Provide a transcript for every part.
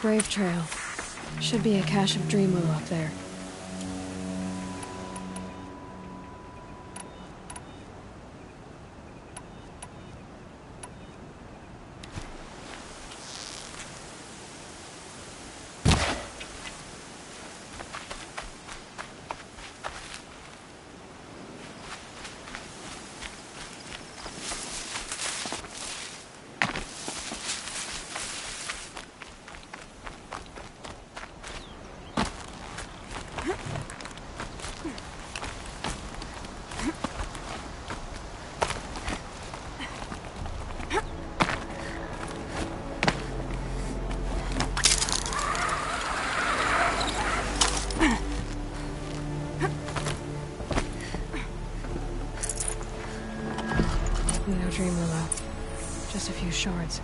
Brave Trail. Should be a cache of Dream Willow up there. No Dream Willow. Just a few shards.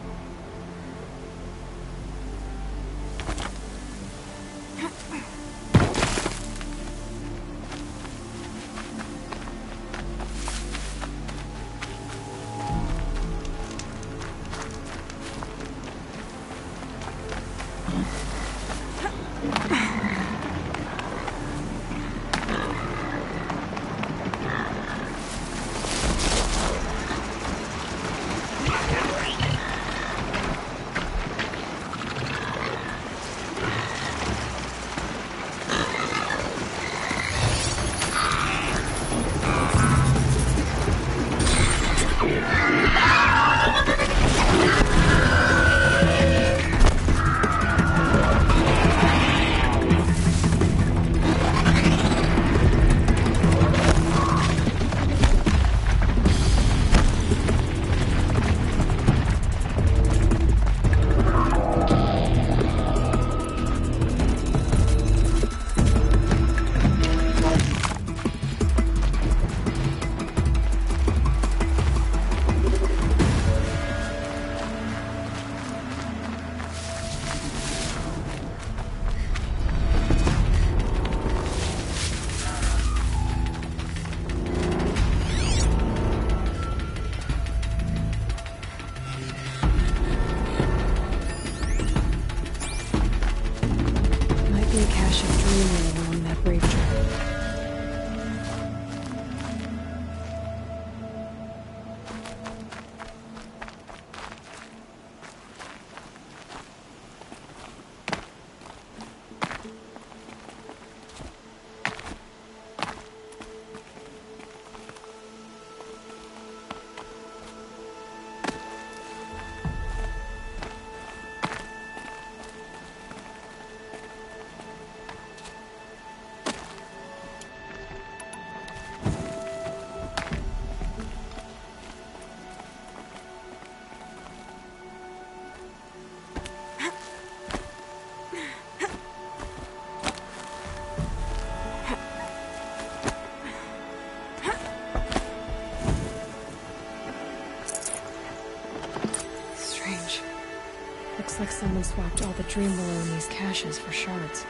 Looks like someone swapped all the Dream Willow in these caches for shards.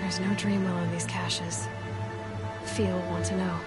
There's no Dream Willow in these caches. Feel will want to know.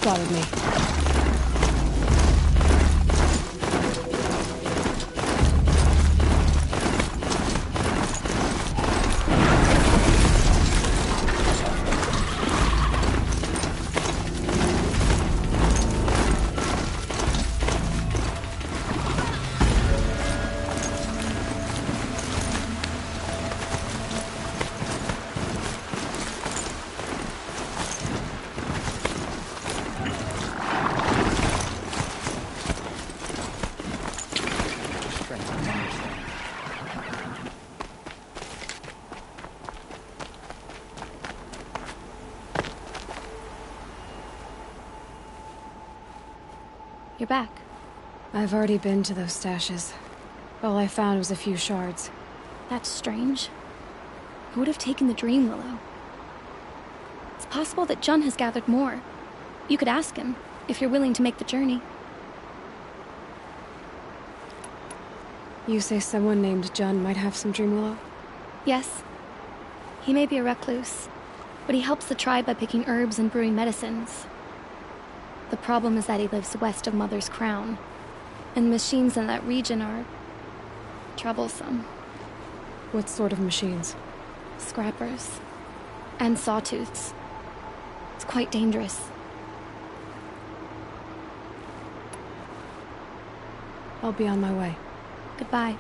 spotted me. You're back. I've already been to those stashes. All I found was a few shards. That's strange. Who would have taken the Dream Willow? It's possible that Jun has gathered more. You could ask him, if you're willing to make the journey. You say someone named Jun might have some Dream Willow? Yes. He may be a recluse, but he helps the tribe by picking herbs and brewing medicines. The problem is that he lives west of Mother's Crown, and machines in that region are troublesome. What sort of machines? Scrappers. And sawtooths. It's quite dangerous. I'll be on my way. Goodbye.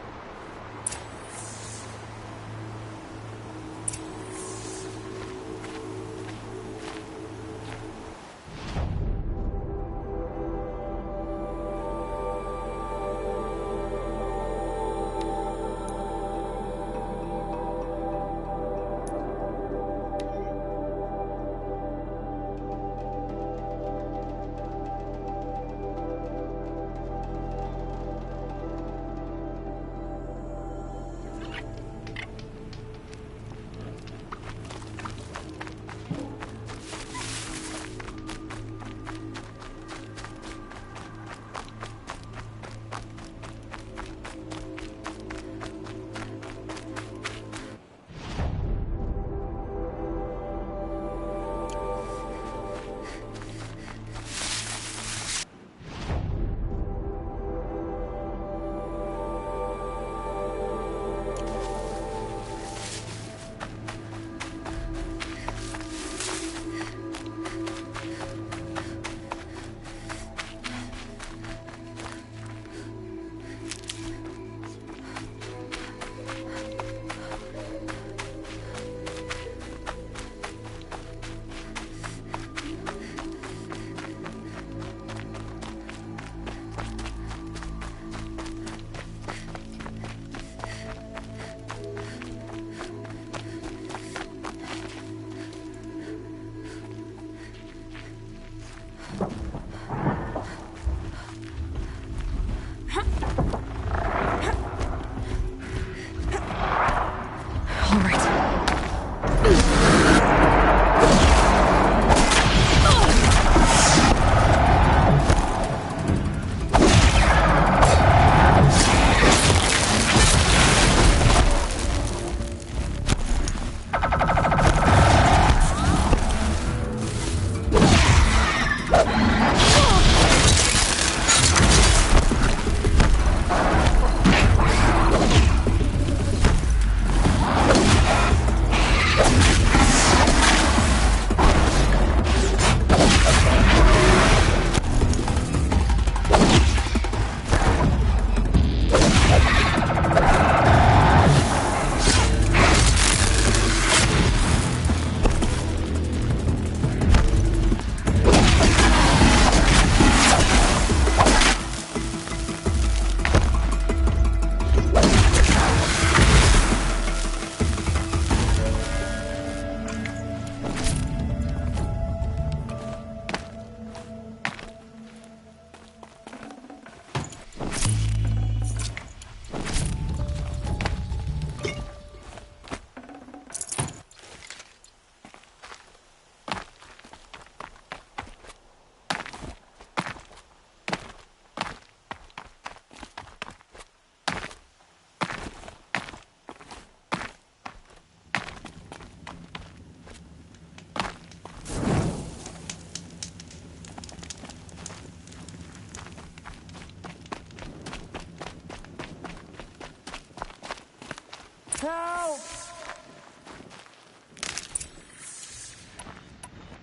Help!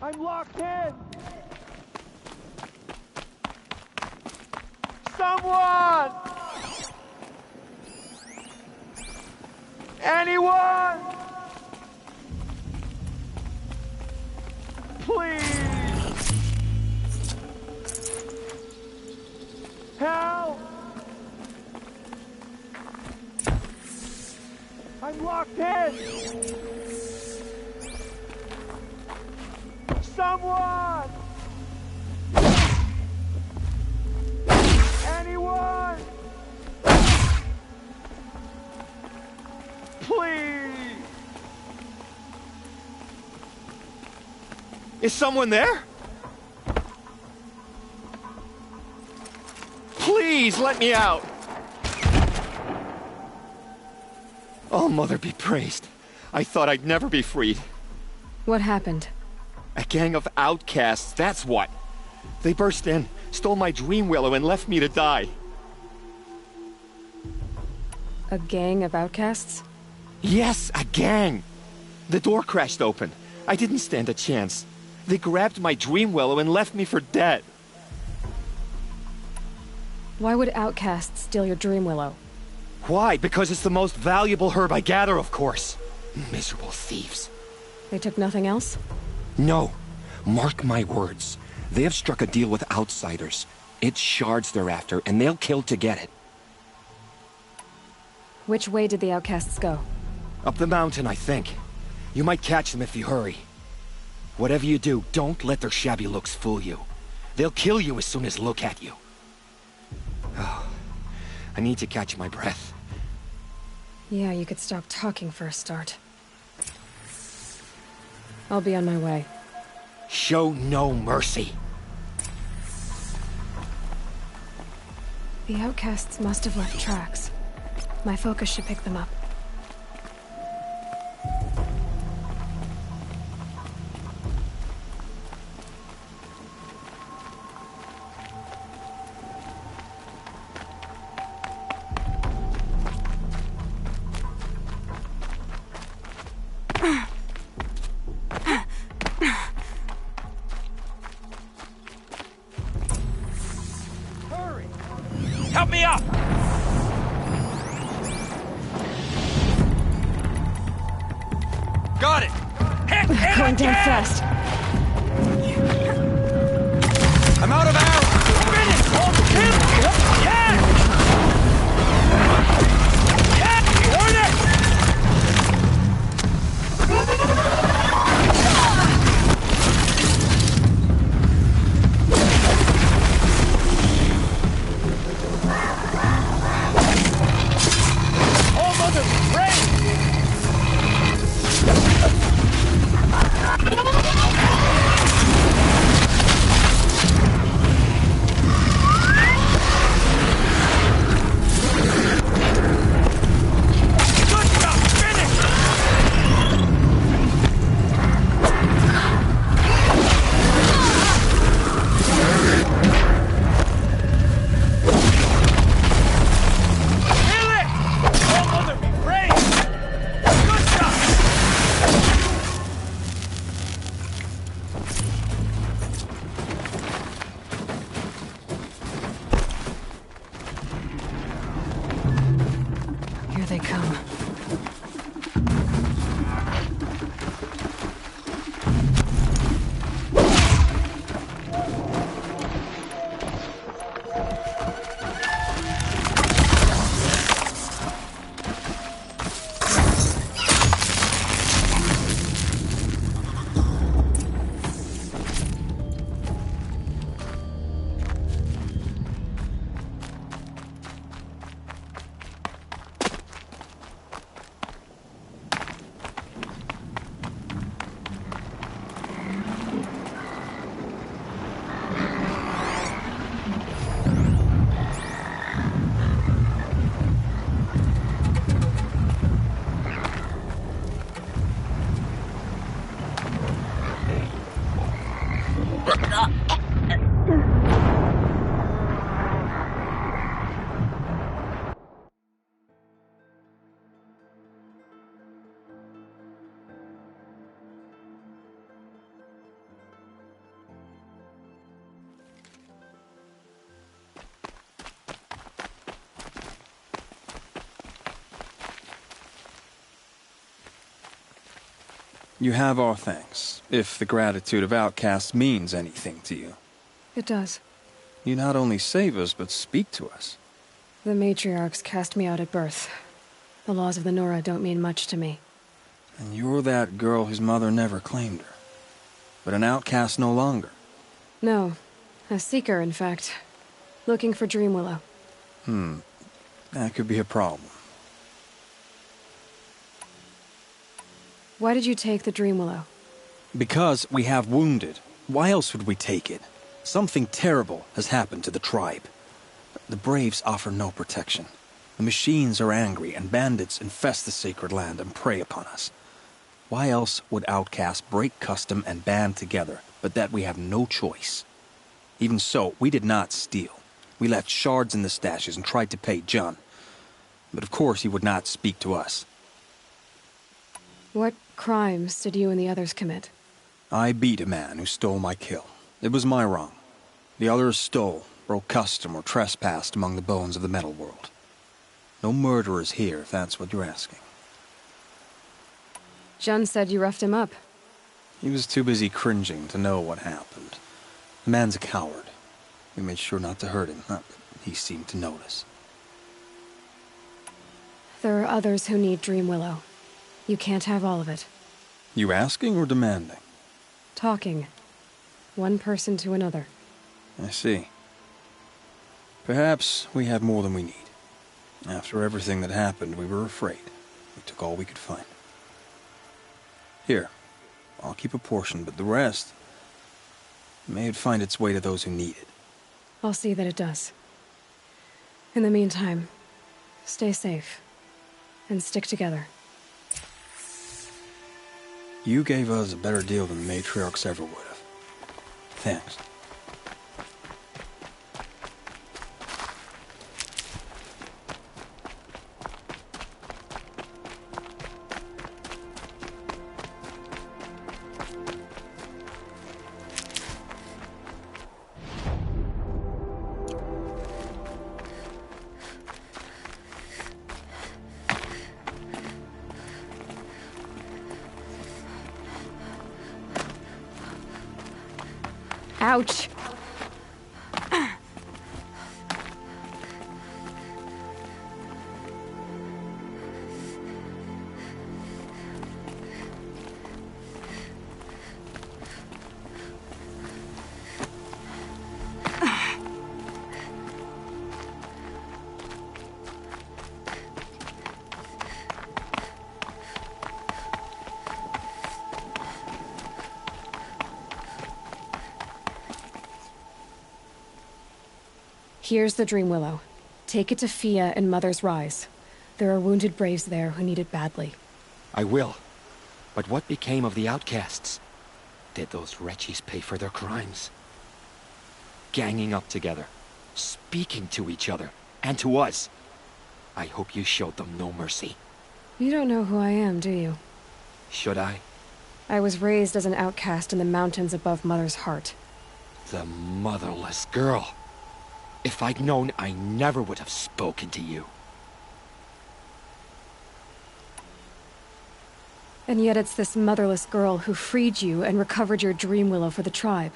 I'm locked in! Someone! Anyone! Please! Help! I'm locked in! Someone! Anyone! Please! Is someone there? Please, let me out! Oh, Mother be praised. I thought I'd never be freed. What happened? A gang of outcasts, that's what. They burst in, stole my dream willow, and left me to die. A gang of outcasts? Yes, a gang! The door crashed open. I didn't stand a chance. They grabbed my dream willow and left me for dead. Why would outcasts steal your dream willow? Why? Because it's the most valuable herb I gather, of course. Miserable thieves. They took nothing else? No. Mark my words. They have struck a deal with outsiders. It's shards they're after, and they'll kill to get it. Which way did the outcasts go? Up the mountain, I think. You might catch them if you hurry. Whatever you do, don't let their shabby looks fool you. They'll kill you as soon as look at you. Oh, I need to catch my breath. Yeah, you could stop talking for a start. I'll be on my way. Show no mercy. The outcasts must have left tracks. My focus should pick them up. Help me up! Got it! Hit Going down again! fast. I'm out of arrows! Finish! Hold him! Yeah! Yeah! Earn it! Oh, mother, pray! Good job! Finish! Kill it! Oh, mother, be brave! Good job! Here they come. You have our thanks, if the gratitude of outcasts means anything to you. It does. You not only save us, but speak to us. The matriarchs cast me out at birth. The laws of the Nora don't mean much to me. And you're that girl whose mother never claimed her. But an outcast no longer. No. A seeker, in fact. Looking for Dreamwillow. That could be a problem. Why did you take the Dreamwillow? Because we have wounded. Why else would we take it? Something terrible has happened to the tribe. The Braves offer no protection. The machines are angry, and bandits infest the sacred land and prey upon us. Why else would outcasts break custom and band together, but that we have no choice? Even so, we did not steal. We left shards in the stashes and tried to pay John. But of course he would not speak to us. What crimes did you and the others commit? I beat a man who stole my kill. It was my wrong. The others stole, broke custom, or trespassed among the bones of the metal world. No murderers here, if that's what you're asking. Jun said you roughed him up. He was too busy cringing to know what happened. The man's a coward. We made sure not to hurt him, not that he seemed to notice. There are others who need Dreamwillow. You can't have all of it. You asking or demanding? Talking. One person to another. I see. Perhaps we have more than we need. After everything that happened, we were afraid. We took all we could find. Here, I'll keep a portion, but the rest may it find its way to those who need it. I'll see that it does. In the meantime, stay safe. And stick together. You gave us a better deal than the matriarchs ever would have. Thanks. Ouch! Here's the Dreamwillow. Take it to Fia and Mother's Rise. There are wounded Braves there who need it badly. I will. But what became of the outcasts? Did those wretches pay for their crimes? Ganging up together, speaking to each other, and to us. I hope you showed them no mercy. You don't know who I am, do you? Should I? I was raised as an outcast in the mountains above Mother's heart. The motherless girl. If I'd known, I never would have spoken to you. And yet it's this motherless girl who freed you and recovered your Dreamwillow for the tribe.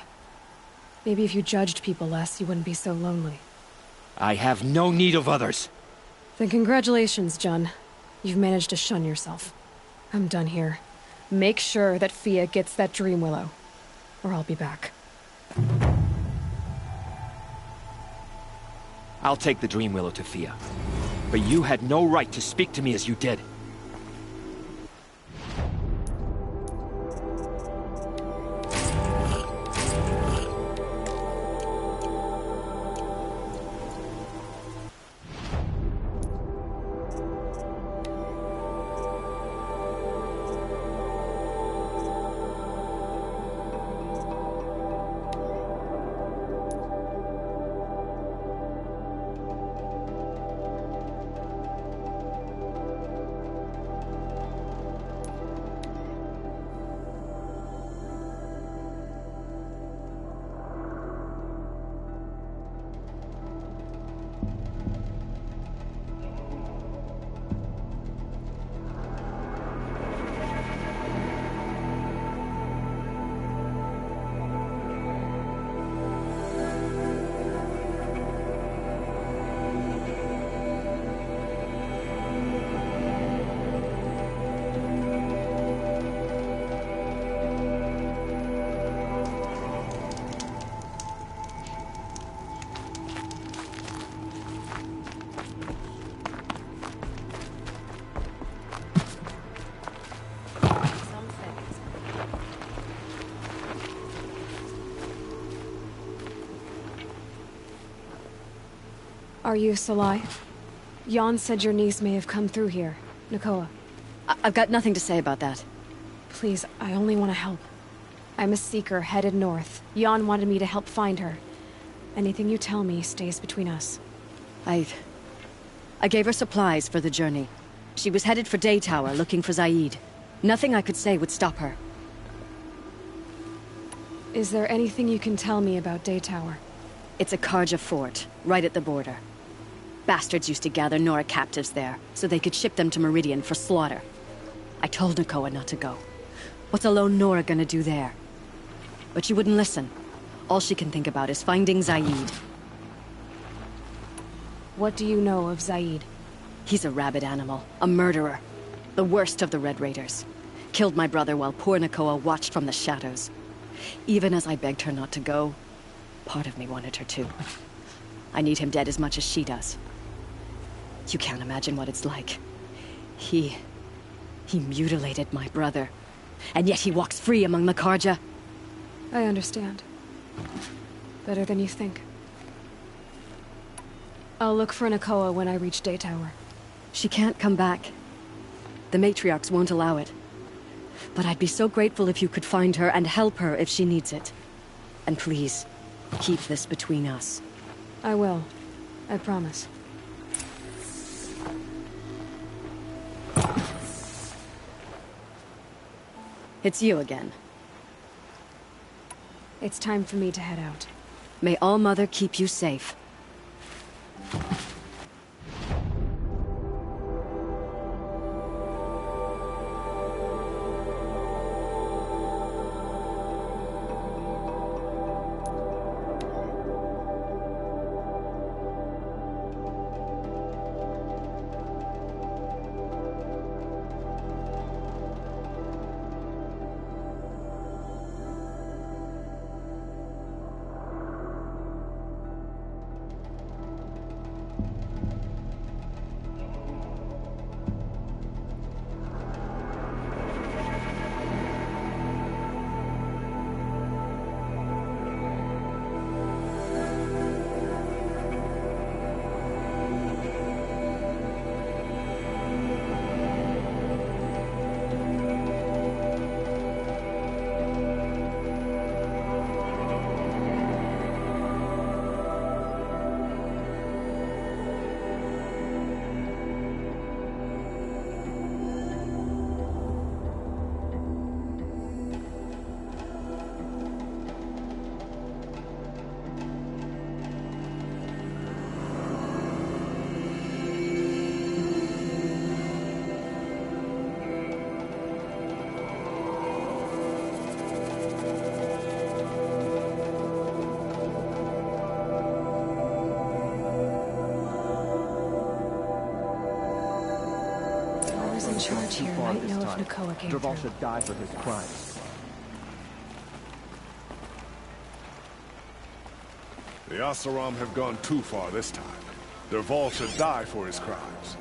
Maybe if you judged people less, you wouldn't be so lonely. I have no need of others. Then congratulations, Jun. You've managed to shun yourself. I'm done here. Make sure that Fia gets that Dreamwillow, or I'll be back. I'll take the Dreamwillow to Fia. But you had no right to speak to me as you did. Are you Salai? Jan said your niece may have come through here. Nakoa. I've got nothing to say about that. Please, I only want to help. I'm a seeker headed north. Jan wanted me to help find her. Anything you tell me stays between us. I gave her supplies for the journey. She was headed for Daytower looking for Zaid. Nothing I could say would stop her. Is there anything you can tell me about Daytower? It's a Karja fort, right at the border. Bastards used to gather Nora captives there, so they could ship them to Meridian for slaughter. I told Nakoa not to go. What's a lone Nora gonna do there? But she wouldn't listen. All she can think about is finding Zaid. What do you know of Zaid? He's a rabid animal, a murderer. The worst of the Red Raiders. Killed my brother while poor Nakoa watched from the shadows. Even as I begged her not to go, part of me wanted her to. I need him dead as much as she does. You can't imagine what it's like. He mutilated my brother. And yet he walks free among the Karja. I understand. Better than you think. I'll look for Nakoa when I reach Daytower. She can't come back. The matriarchs won't allow it. But I'd be so grateful if you could find her and help her if she needs it. And please, keep this between us. I will. I promise. It's you again. It's time for me to head out. May All-Mother keep you safe. In charge here might know if Nakoa came Dervahl through. should die for his crimes. The Oseram have gone too far this time. Dervahl should die for his crimes.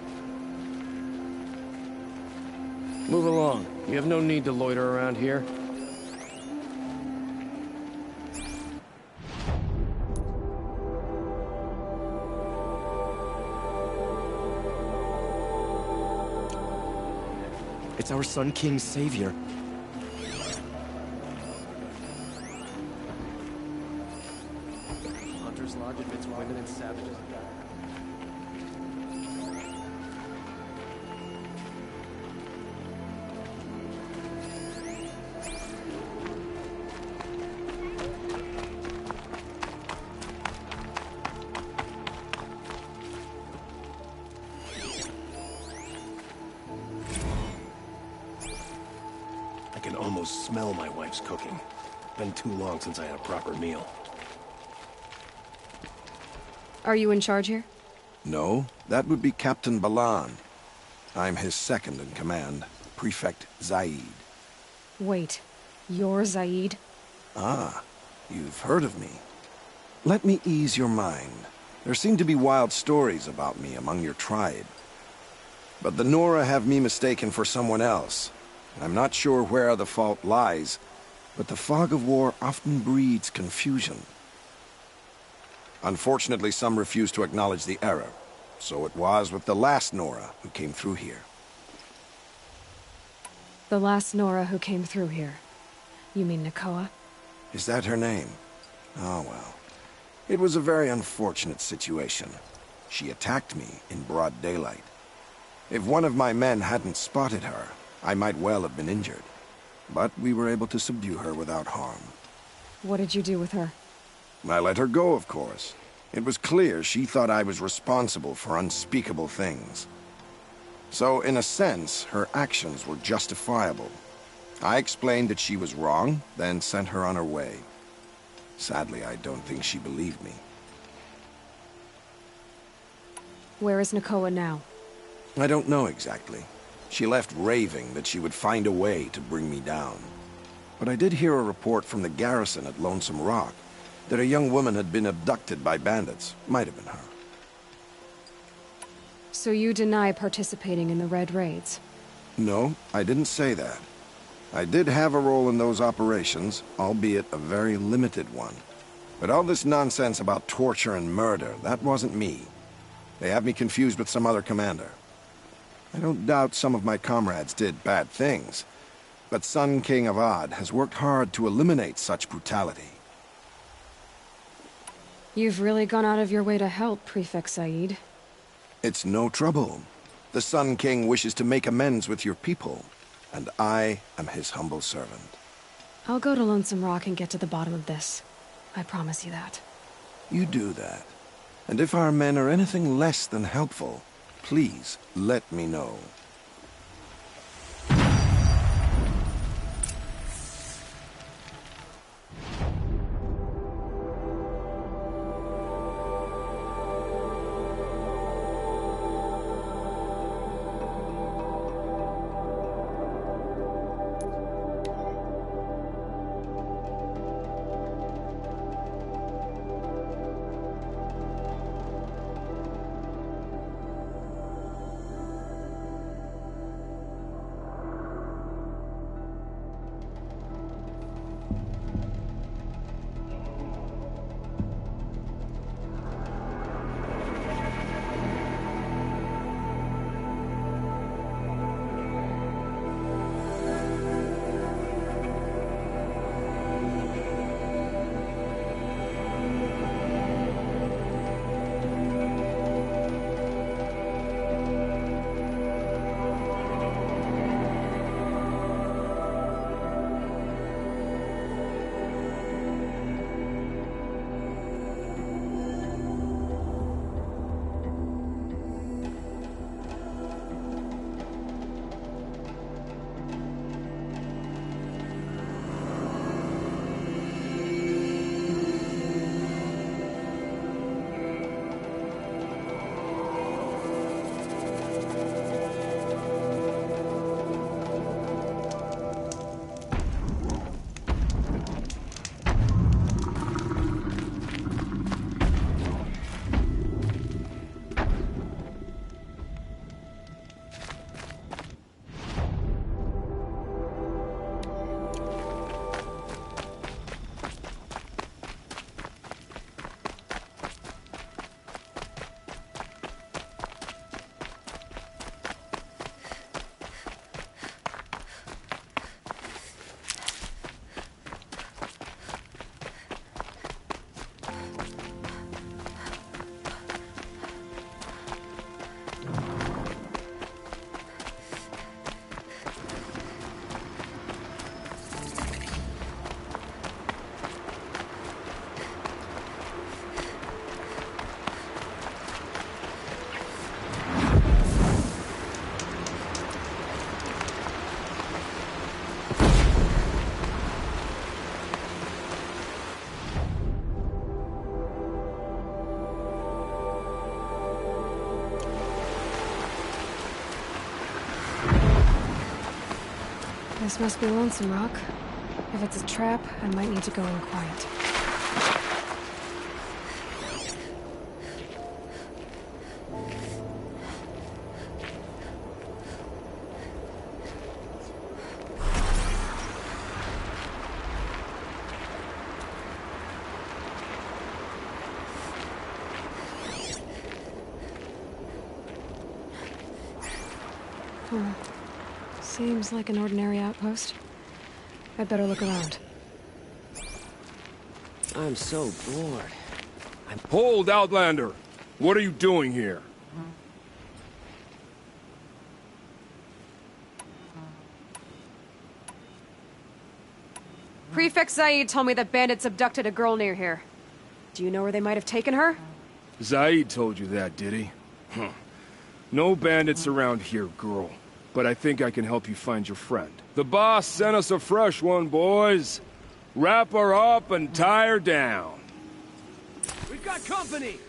Move along. You have no need to loiter around here. It's our Sun King's savior. Hunter's Lodge admits women and savages. I can almost smell my wife's cooking. Been too long since I had a proper meal. Are you in charge here? No, that would be Captain Balan. I'm his second in command, Prefect Zaid. Wait, you're Zaid? Ah, you've heard of me. Let me ease your mind. There seem to be wild stories about me among your tribe. But the Nora have me mistaken for someone else. I'm not sure where the fault lies, but the fog of war often breeds confusion. Unfortunately, some refused to acknowledge the error. So it was with the last Nora who came through here. The last Nora who came through here. You mean Nakoa? Is that her name? Oh well. It was a very unfortunate situation. She attacked me in broad daylight. If one of my men hadn't spotted her, I might well have been injured. But we were able to subdue her without harm. What did you do with her? I let her go, of course. It was clear she thought I was responsible for unspeakable things. So, in a sense, her actions were justifiable. I explained that she was wrong, then sent her on her way. Sadly, I don't think she believed me. Where is Nakoa now? I don't know exactly. She left raving that she would find a way to bring me down. But I did hear a report from the garrison at Lonesome Rock that a young woman had been abducted by bandits. Might have been her. So you deny participating in the Red Raids? No, I didn't say that. I did have a role in those operations, albeit a very limited one. But all this nonsense about torture and murder, that wasn't me. They have me confused with some other commander. I don't doubt some of my comrades did bad things, but Sun King Avad has worked hard to eliminate such brutality. You've really gone out of your way to help, Prefect Said. It's no trouble. The Sun King wishes to make amends with your people, and I am his humble servant. I'll go to Lonesome Rock and get to the bottom of this. I promise you that. You do that. And if our men are anything less than helpful, please let me know. This must be Lonesome Rock. If it's a trap, I might need to go in quiet. Seems like an ordinary outpost. I'd better look around. I'm so bored. Hold, Outlander! What are you doing here? Prefect Zaid told me that bandits abducted a girl near here. Do you know where they might have taken her? Zaid told you that, did he? Huh. No bandits around here, girl. But I think I can help you find your friend. The boss sent us a fresh one, boys. Wrap her up and tie her down. We've got company!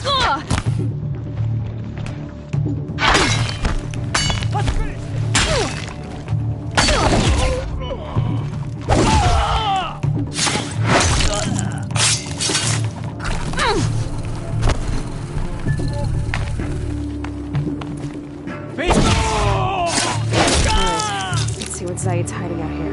Ugh! Let's finish this! Let's see what Zaid's hiding out here.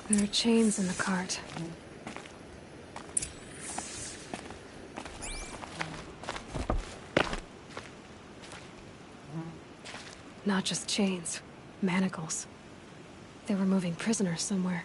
There are chains in the cart. Not just chains, manacles. They were moving prisoners somewhere.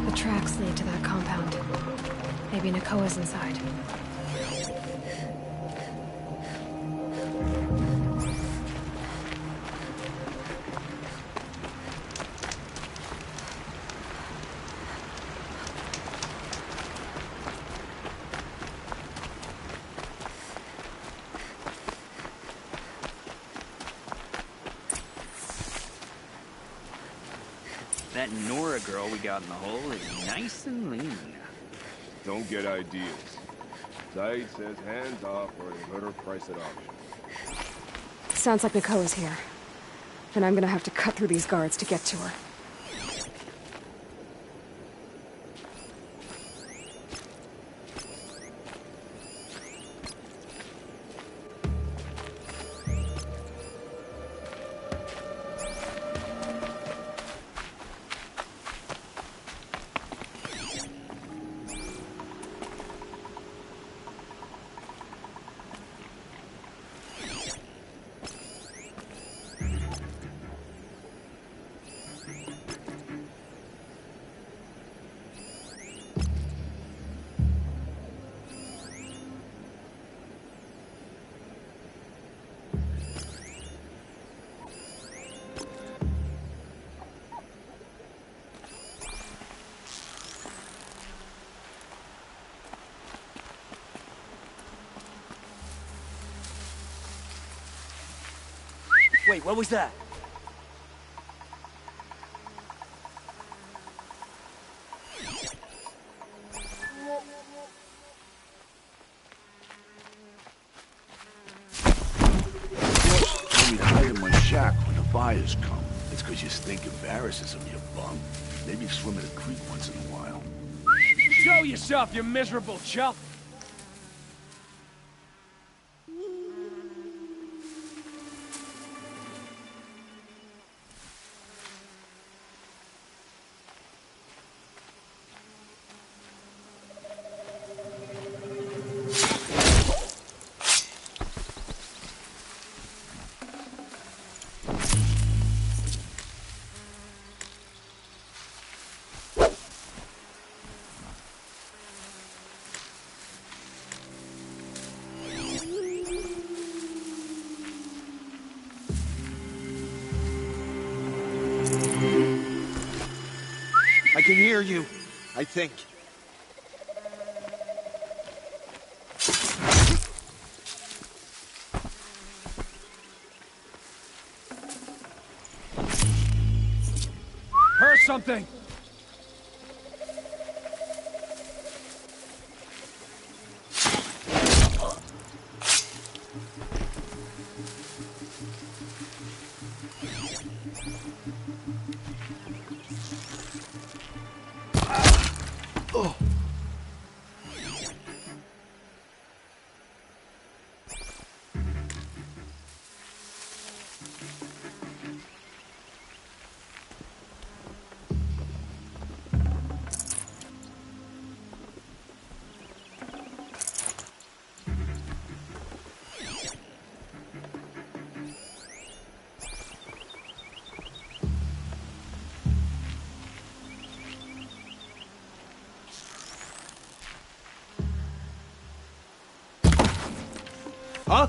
The tracks lead to that compound. Maybe Nakoa's inside. That Nora girl we got in the hole is nice and lean. Don't get ideas. Zaid says hands off or a better price at auction. Sounds like Nakoa's here. Then I'm gonna have to cut through these guards to get to her. Wait, what was that? fires come, it's because you stink embarrasses them, you bum. Maybe swim in a creek once in a while. Show yourself, you miserable chump! I can hear you, I think. Heard something! Huh?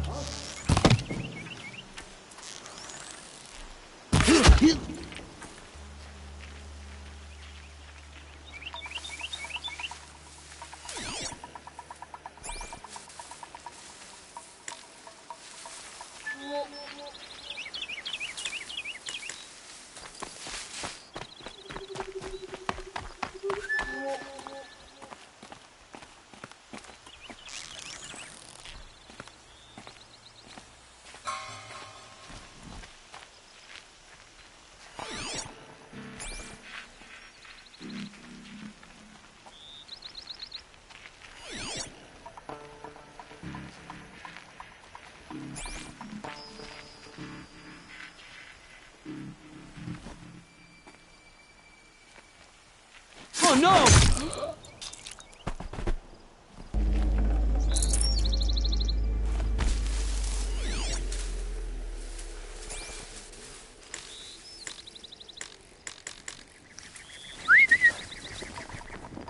Oh no!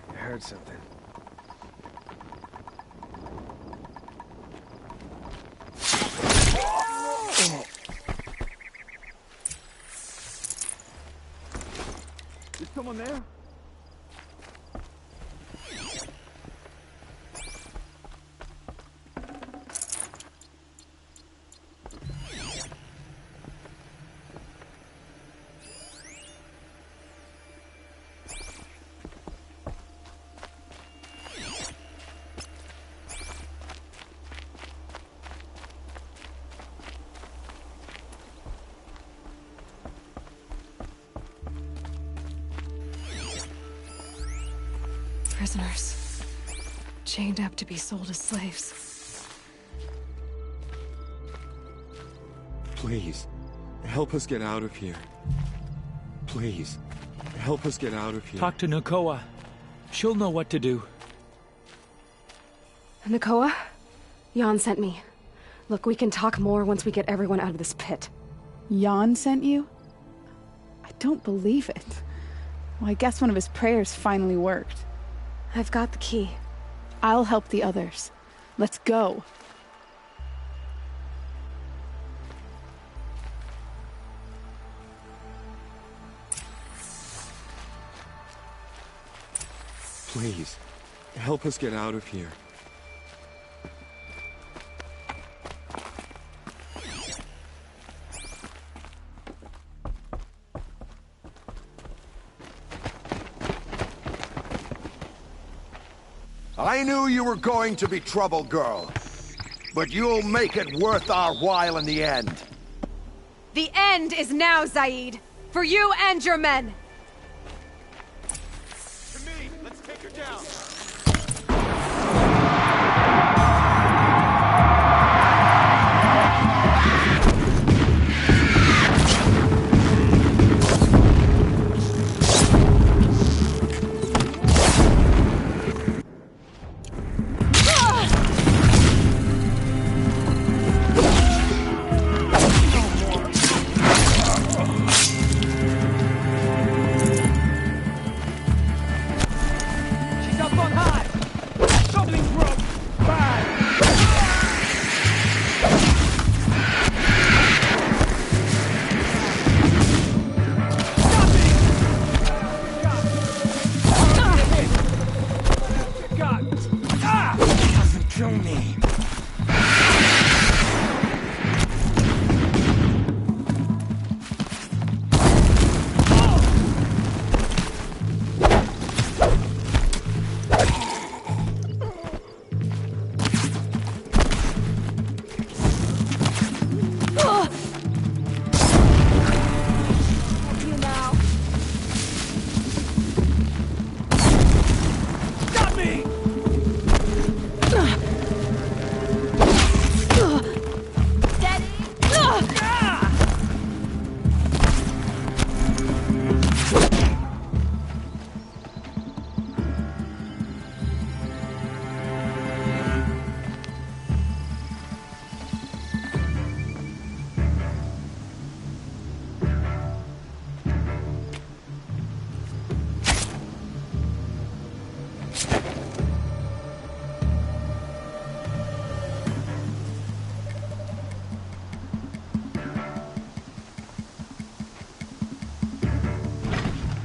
I heard something. Is someone there? Prisoners. Chained up to be sold as slaves. Please, help us get out of here. Please, help us get out of here. Talk to Nakoa. She'll know what to do. Nakoa? Jan sent me. Look, we can talk more once we get everyone out of this pit. Jan sent you? I don't believe it. Well, I guess one of his prayers finally worked. I've got the key. I'll help the others. Let's go. Please, help us get out of here. I knew you were going to be trouble, girl. But you'll make it worth our while in the end. The end is now, Zaid! For you and your men! To me! Let's take her down!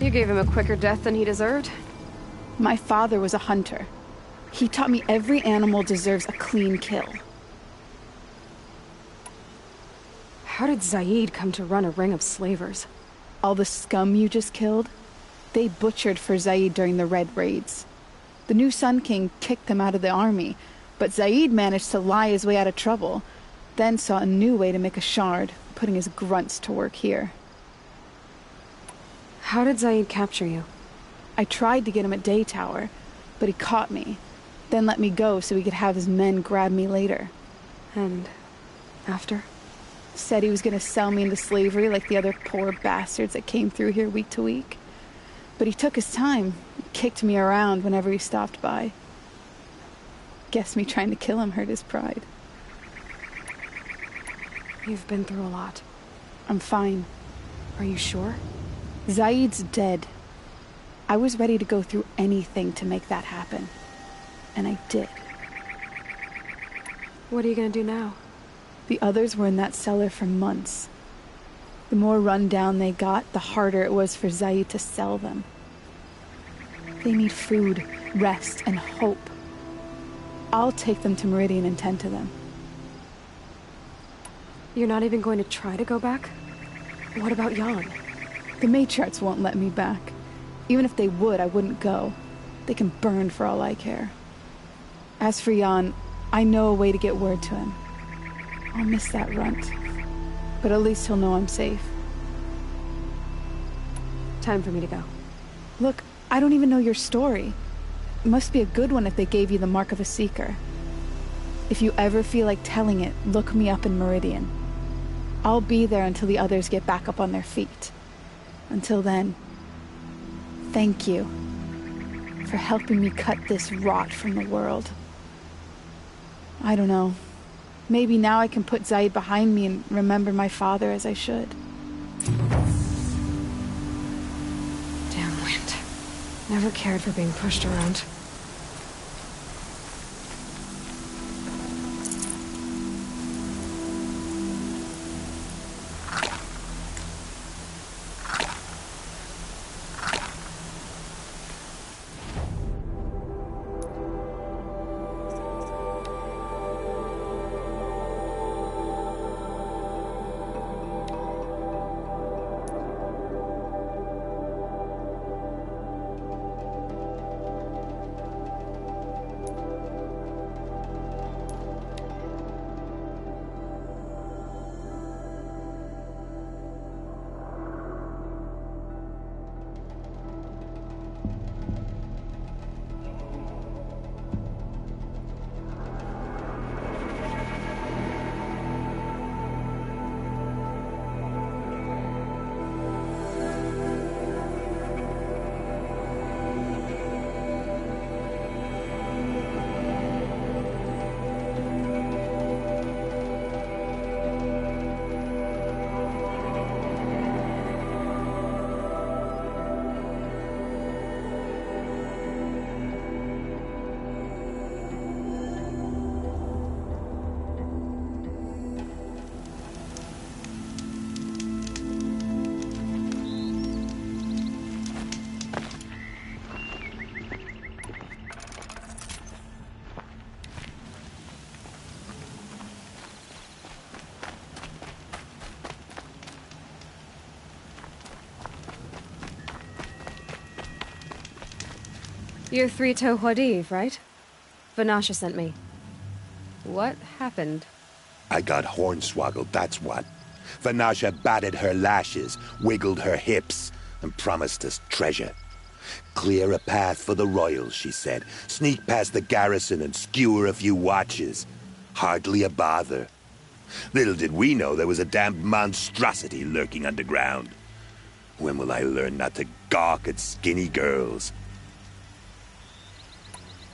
You gave him a quicker death than he deserved. My father was a hunter. He taught me every animal deserves a clean kill. How did Zaid come to run a ring of slavers? All the scum you just killed? They butchered for Zaid during the Red Raids. The new Sun King kicked them out of the army, but Zaid managed to lie his way out of trouble, then saw a new way to make a shard, putting his grunts to work here. How did Zaid capture you? I tried to get him at Day Tower, but he caught me, then let me go so he could have his men grab me later. And after? Said he was gonna sell me into slavery like the other poor bastards that came through here week to week. But he took his time, kicked me around whenever he stopped by. Guess me trying to kill him hurt his pride. You've been through a lot. I'm fine. Are you sure? Zaid's dead. I was ready to go through anything to make that happen. And I did. What are you gonna do now? The others were in that cellar for months. The more run down they got, the harder it was for Zaid to sell them. They need food, rest, and hope. I'll take them to Meridian and tend to them. You're not even going to try to go back? What about Jan? The matriarchs won't let me back. Even if they would, I wouldn't go. They can burn for all I care. As for Jan, I know a way to get word to him. I'll miss that runt. But at least he'll know I'm safe. Time for me to go. Look, I don't even know your story. It must be a good one if they gave you the mark of a seeker. If you ever feel like telling it, look me up in Meridian. I'll be there until the others get back up on their feet. Until then, thank you for helping me cut this rot from the world. I don't know. Maybe now I can put Zaid behind me and remember my father as I should. Damn wind. Never cared for being pushed around. You're Three-Toe Huadiv, right? Vanasha sent me. What happened? I got hornswoggled, that's what. Vanasha batted her lashes, wiggled her hips, and promised us treasure. Clear a path for the royals, she said. Sneak past the garrison and skewer a few watches. Hardly a bother. Little did we know there was a damned monstrosity lurking underground. When will I learn not to gawk at skinny girls?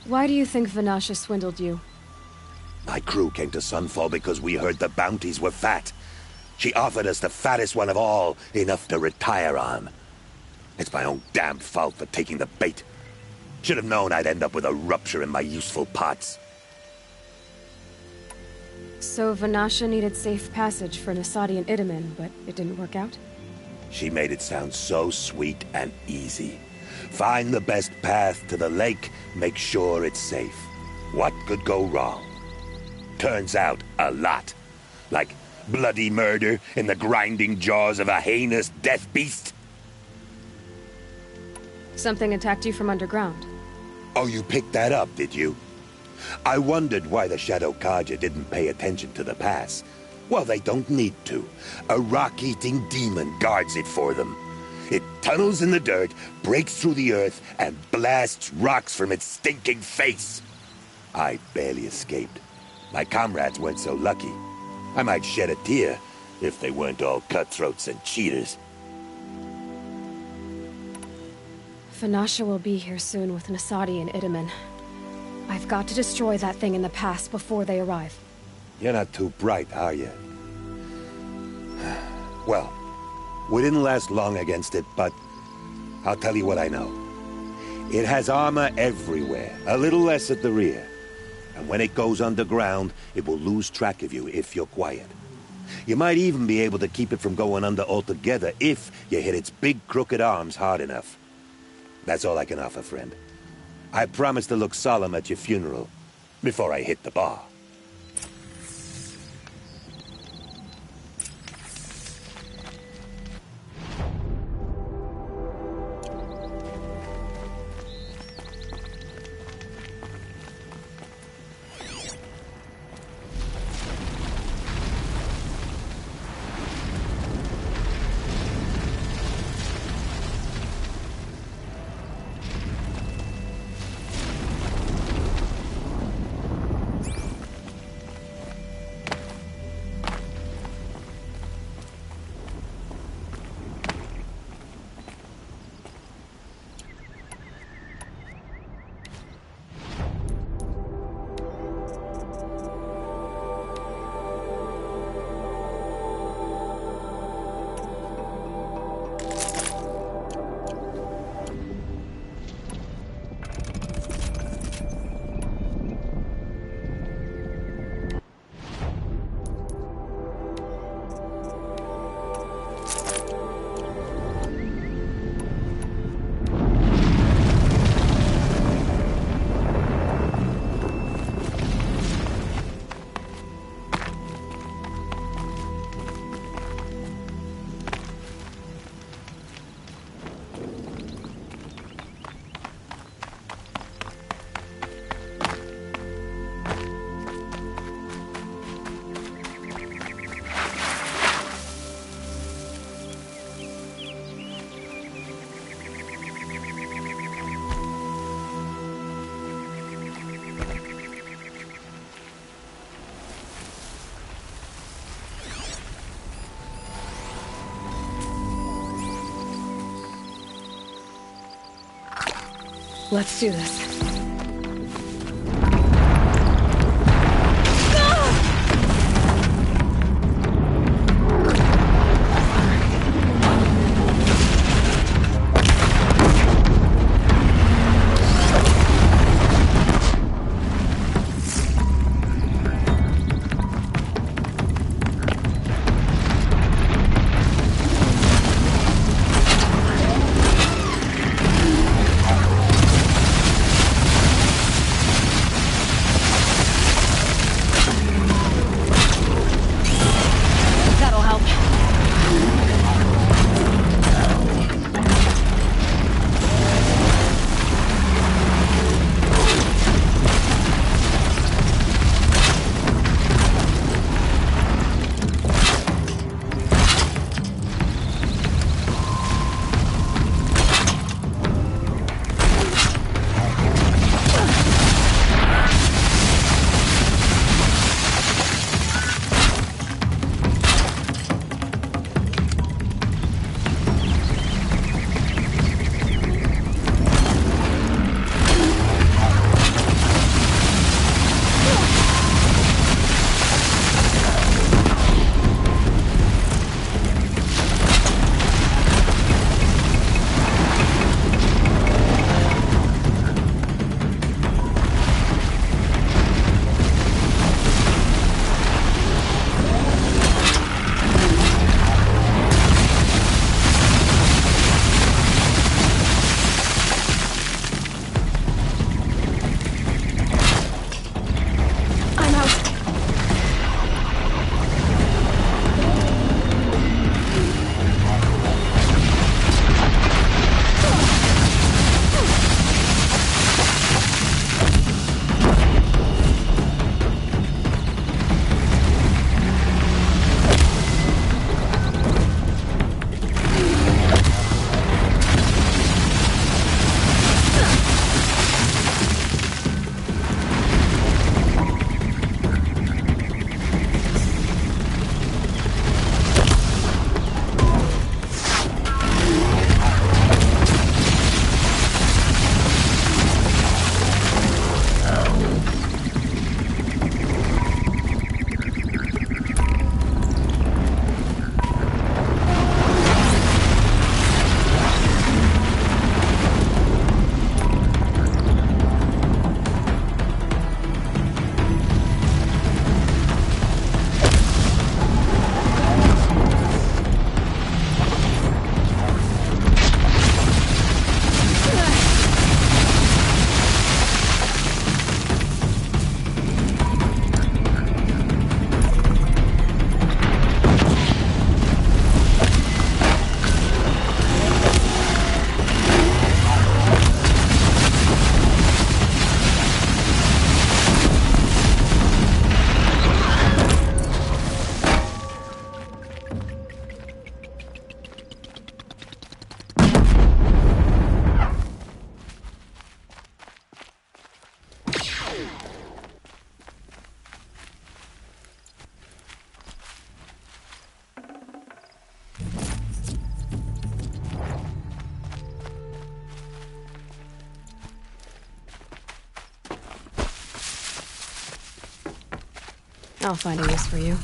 Why do you think Vanasha swindled you? My crew came to Sunfall because we heard the bounties were fat. She offered us the fattest one of all, enough to retire on. It's my own damned fault for taking the bait. Should have known I'd end up with a rupture in my useful parts. So Vanasha needed safe passage for Nasadi and Itamen, but it didn't work out? She made it sound so sweet and easy. Find the best path to the lake, make sure it's safe. What could go wrong? Turns out, a lot. Like bloody murder in the grinding jaws of a heinous death beast. Something attacked you from underground. Oh, you picked that up, did you? I wondered why the Shadow Kaja didn't pay attention to the pass. Well, they don't need to. A rock-eating demon guards it for them. It tunnels in the dirt, breaks through the earth, and blasts rocks from its stinking face. I barely escaped. My comrades weren't so lucky. I might shed a tear if they weren't all cutthroats and cheaters. Vanasha will be here soon with Nasadi and Itamen. I've got to destroy that thing in the pass before they arrive. You're not too bright, are you? Well, we didn't last long against it, but I'll tell you what I know. It has armor everywhere, a little less at the rear. And when it goes underground, it will lose track of you if you're quiet. You might even be able to keep it from going under altogether if you hit its big crooked arms hard enough. That's all I can offer, friend. I promise to look solemn at your funeral before I hit the bar. Let's do this. I'll find a use for you.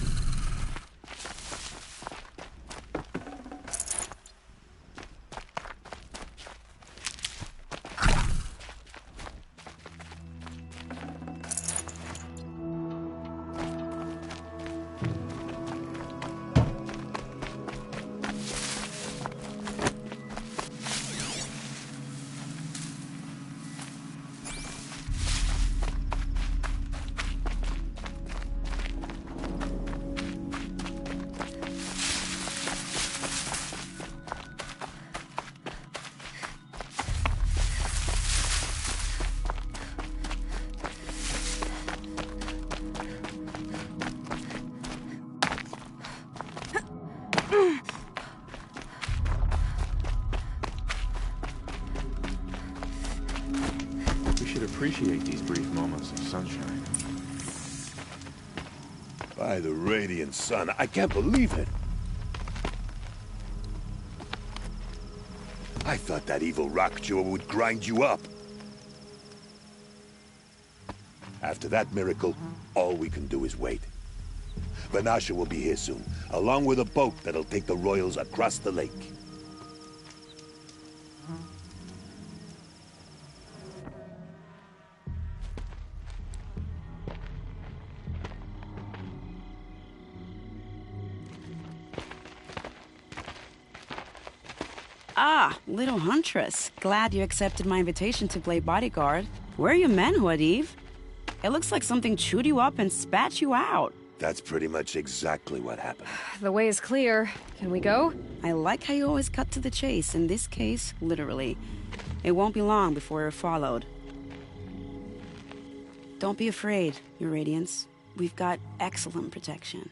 We should appreciate these brief moments of sunshine. By the radiant sun, I can't believe it. I thought that evil rock jaw would grind you up. After that miracle, all we can do is wait. Vanasha will be here soon, along with a boat that'll take the royals across the lake. Ah, little huntress. Glad you accepted my invitation to play bodyguard. Where are your men, Huadiv? It looks like something chewed you up and spat you out. That's pretty much exactly what happened. The way is clear. Can we go? I like how you always cut to the chase. In this case, literally. It won't be long before we're followed. Don't be afraid, Your Radiance. We've got excellent protection.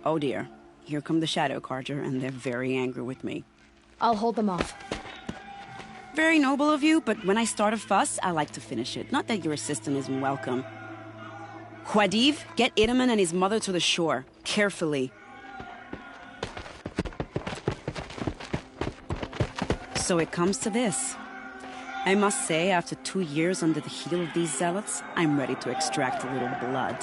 Oh dear, here come the Shadow Carter, and they're very angry with me. I'll hold them off. Very noble of you, but when I start a fuss, I like to finish it. Not that your assistant isn't welcome. Huadiv, get Idaman and his mother to the shore. Carefully. So it comes to this. I must say, after 2 years under the heel of these zealots, I'm ready to extract a little blood.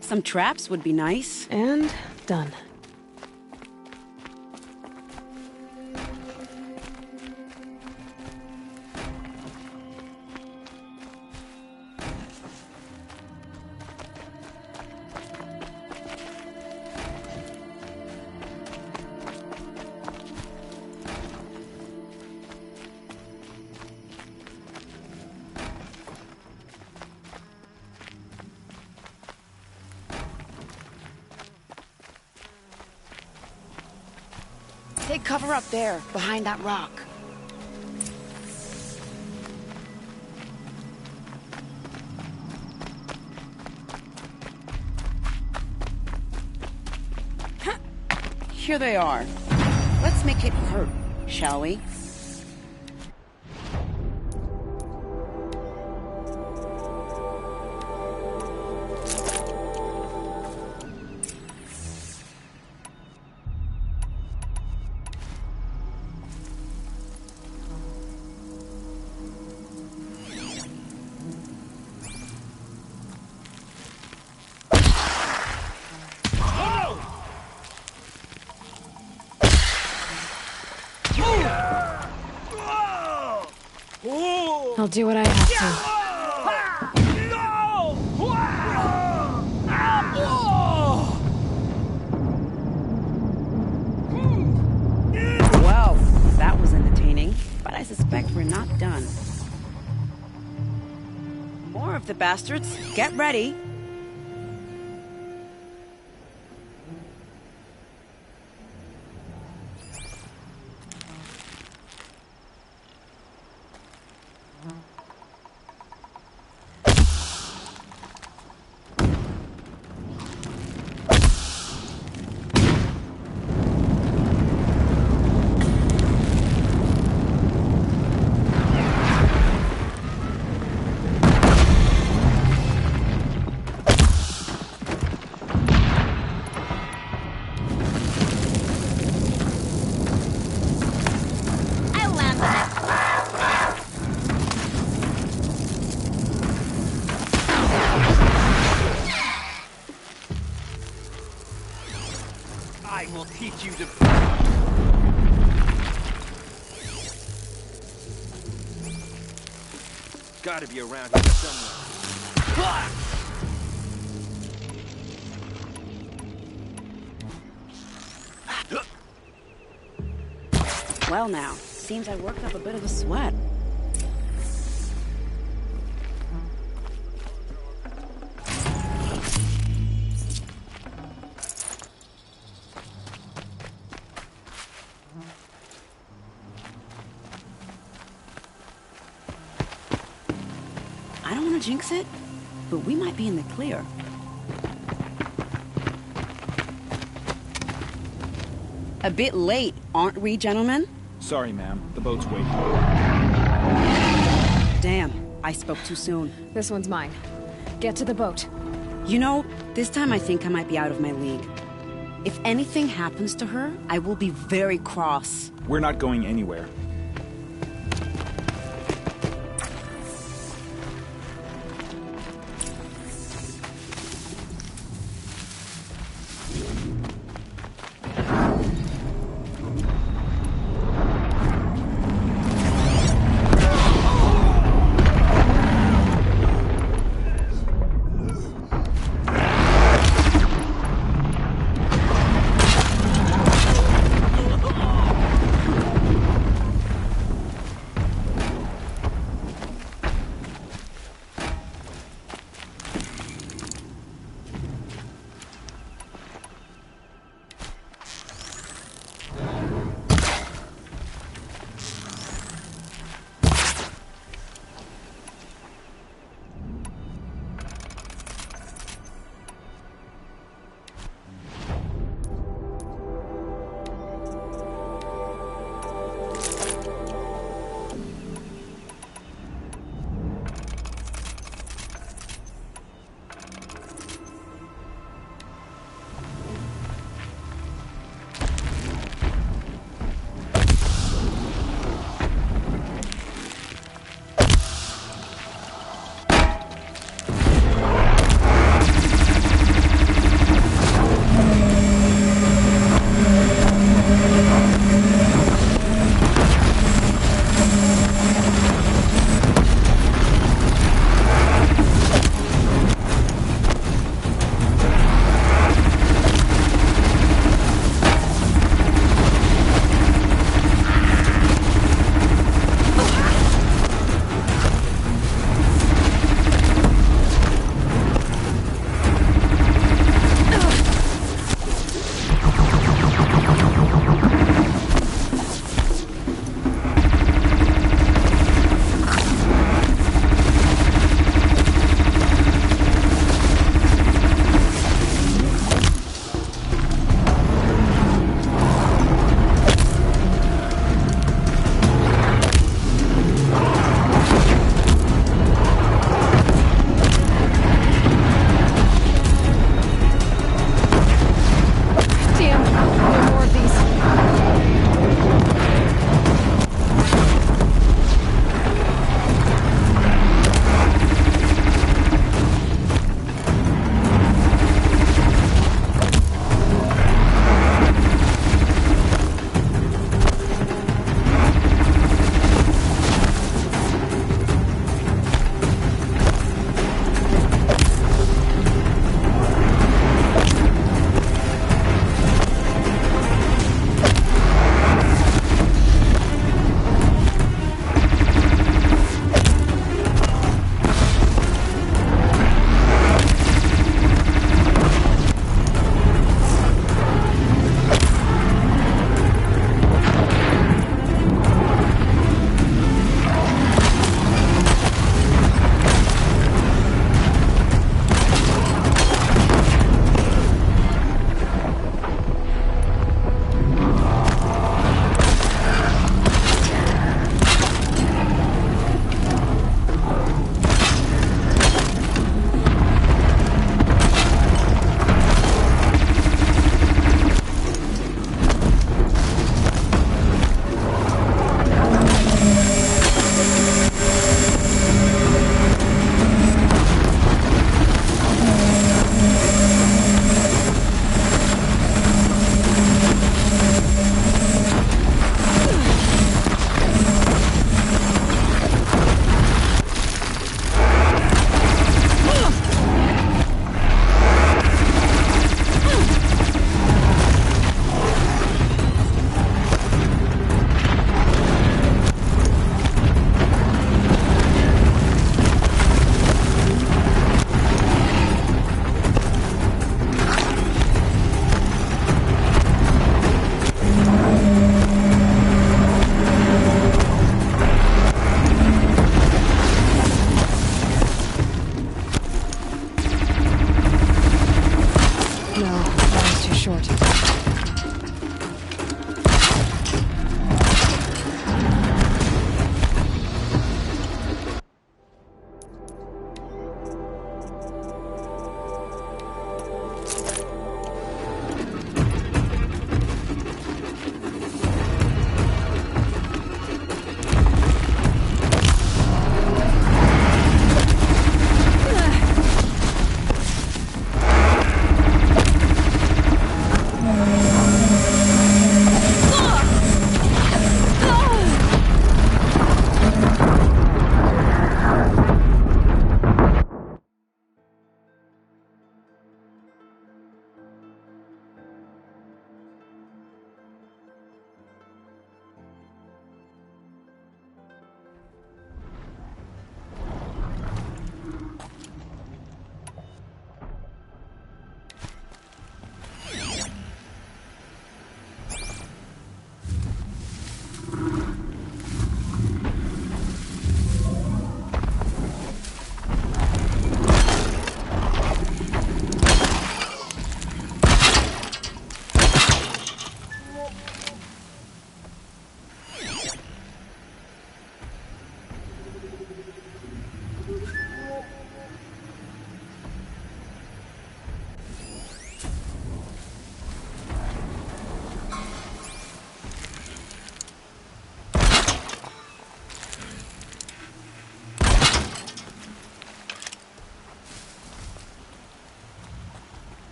Some traps would be nice. And done. Take cover up there, behind that rock. Here they are. Let's make it hurt, shall we? I'll do what I have to. Well, that was entertaining, but I suspect we're not done. More of the bastards. Get ready. I will teach you to... Gotta be around here somewhere. Well now, seems I worked up a bit of a sweat. I don't want to jinx it, but we might be in the clear. A bit late, aren't we, gentlemen? Sorry, ma'am. The boat's waiting. Damn, I spoke too soon. This one's mine. Get to the boat. You know, this time I think I might be out of my league. If anything happens to her, I will be very cross. We're not going anywhere.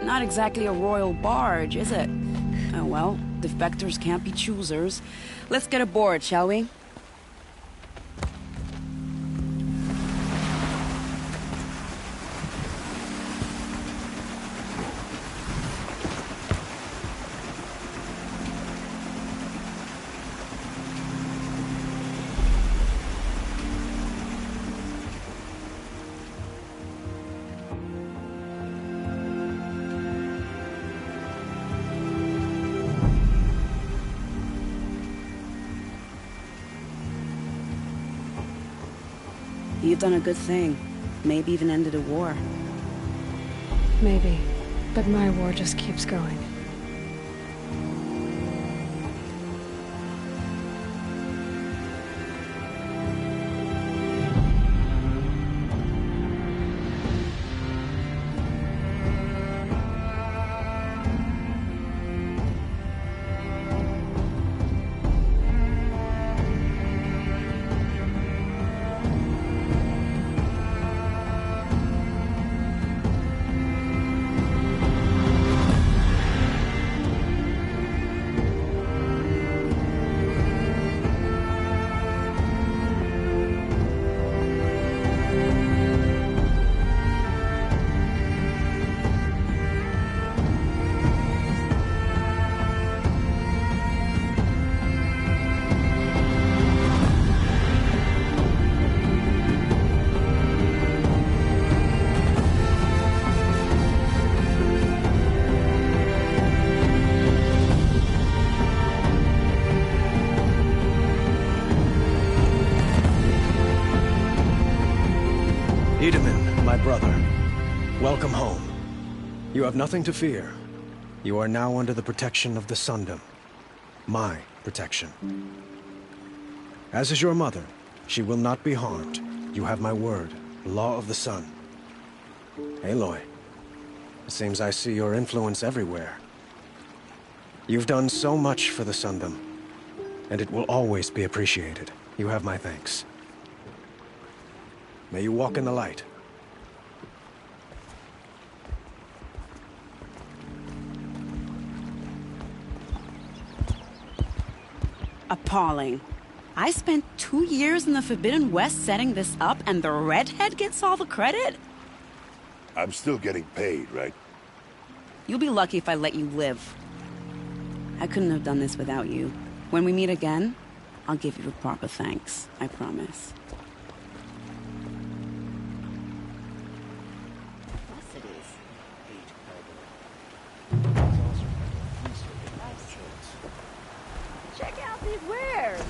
Not exactly a royal barge, is it? Oh well, defectors can't be choosers. Let's get aboard, shall we? You've done a good thing. Maybe even ended a war. Maybe. But my war just keeps going. Wiedemann, my brother, welcome home. You have nothing to fear. You are now under the protection of the Sundom. My protection. As is your mother, she will not be harmed. You have my word, law of the sun. Aloy, it seems I see your influence everywhere. You've done so much for the Sundom, and it will always be appreciated. You have my thanks. May you walk in the light. Appalling. I spent 2 years in the Forbidden West setting this up, and the redhead gets all the credit? I'm still getting paid, right? You'll be lucky if I let you live. I couldn't have done this without you. When we meet again, I'll give you the proper thanks. I promise. Check out these wares!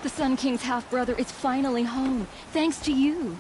The Sun King's half-brother is finally home, thanks to you.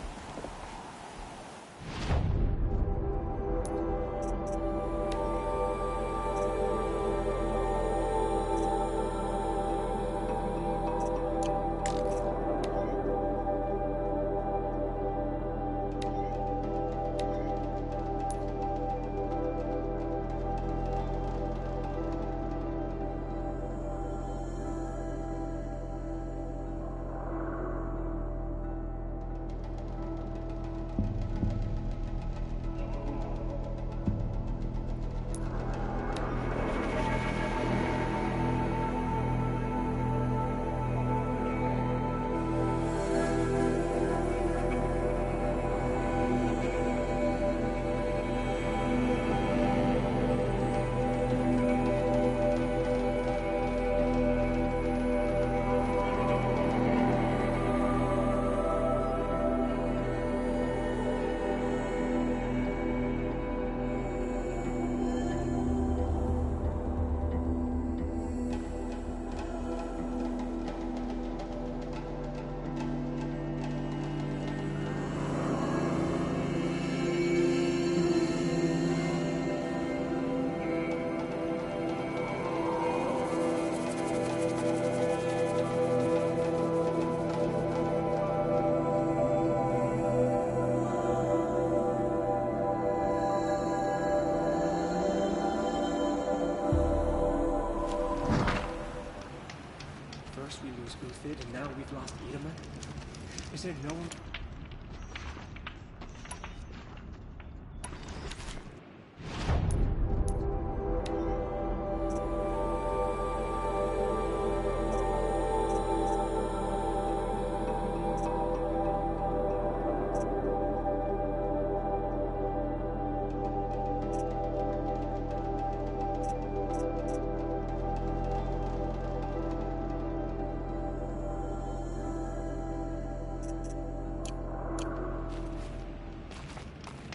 First we lose Uthid, and now we've lost Edaman. Is there no one...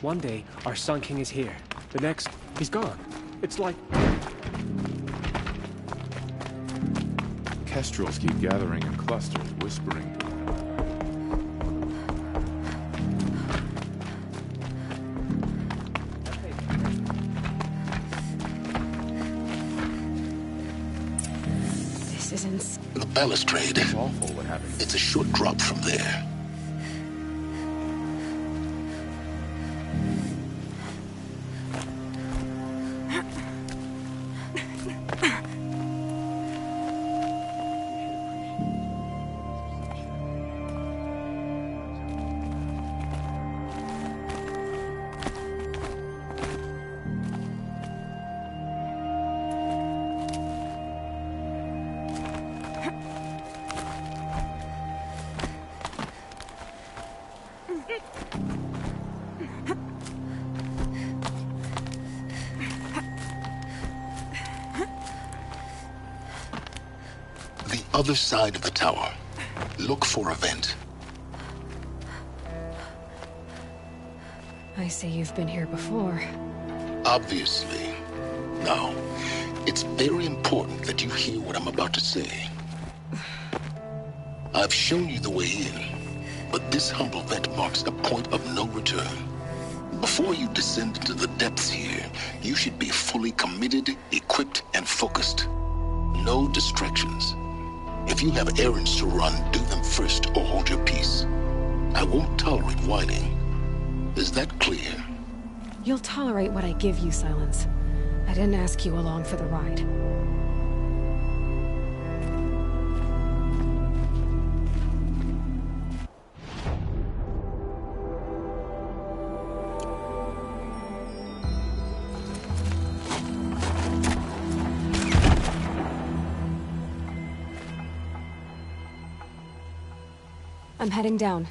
One day, our Sun King is here. The next, he's gone. It's like... Kestrels keep gathering in clusters, whispering. This isn't... The balustrade. It's awful what happened. It's a short drop from there. Other side of the tower. Look for a vent. I see you've been here before. Obviously. Now, it's very important that you hear what I'm about to say. I've shown you the way in, but this humble vent marks a point of no return. Before you descend into the depths here, you should be fully committed, equipped, and focused. No distractions. If you have errands to run, do them first or hold your peace. I won't tolerate whining. Is that clear? You'll tolerate what I give you, Silence. I didn't ask you along for the ride. I'm heading down.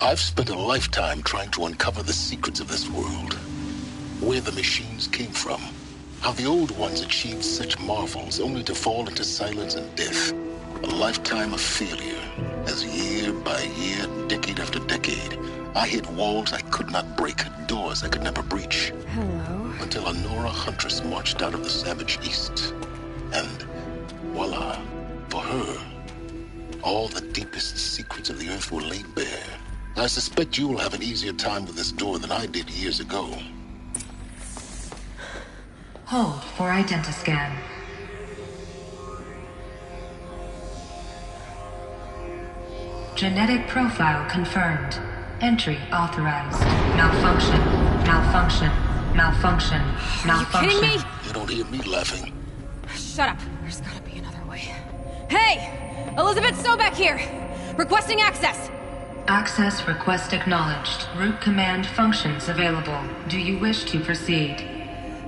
I've spent a lifetime trying to uncover the secrets of this world. Where the machines came from. How the old ones achieved such marvels only to fall into silence and death. A lifetime of failure. As year by year, decade after decade, I hit walls I could not break, doors I could never breach. Hello. Until a Nora huntress marched out of the savage east. And voila, for her, all the deepest secrets of the Earth were laid bare. I suspect you will have an easier time with this door than I did years ago. Hold for identiscan. Genetic profile confirmed. Entry authorized. Malfunction. Malfunction. Malfunction. Malfunction. Are you kidding me? You don't hear me laughing. Shut up. There's gotta be another way. Hey! Elizabeth Sobek here! Requesting access! Access request acknowledged. Root command functions available. Do you wish to proceed?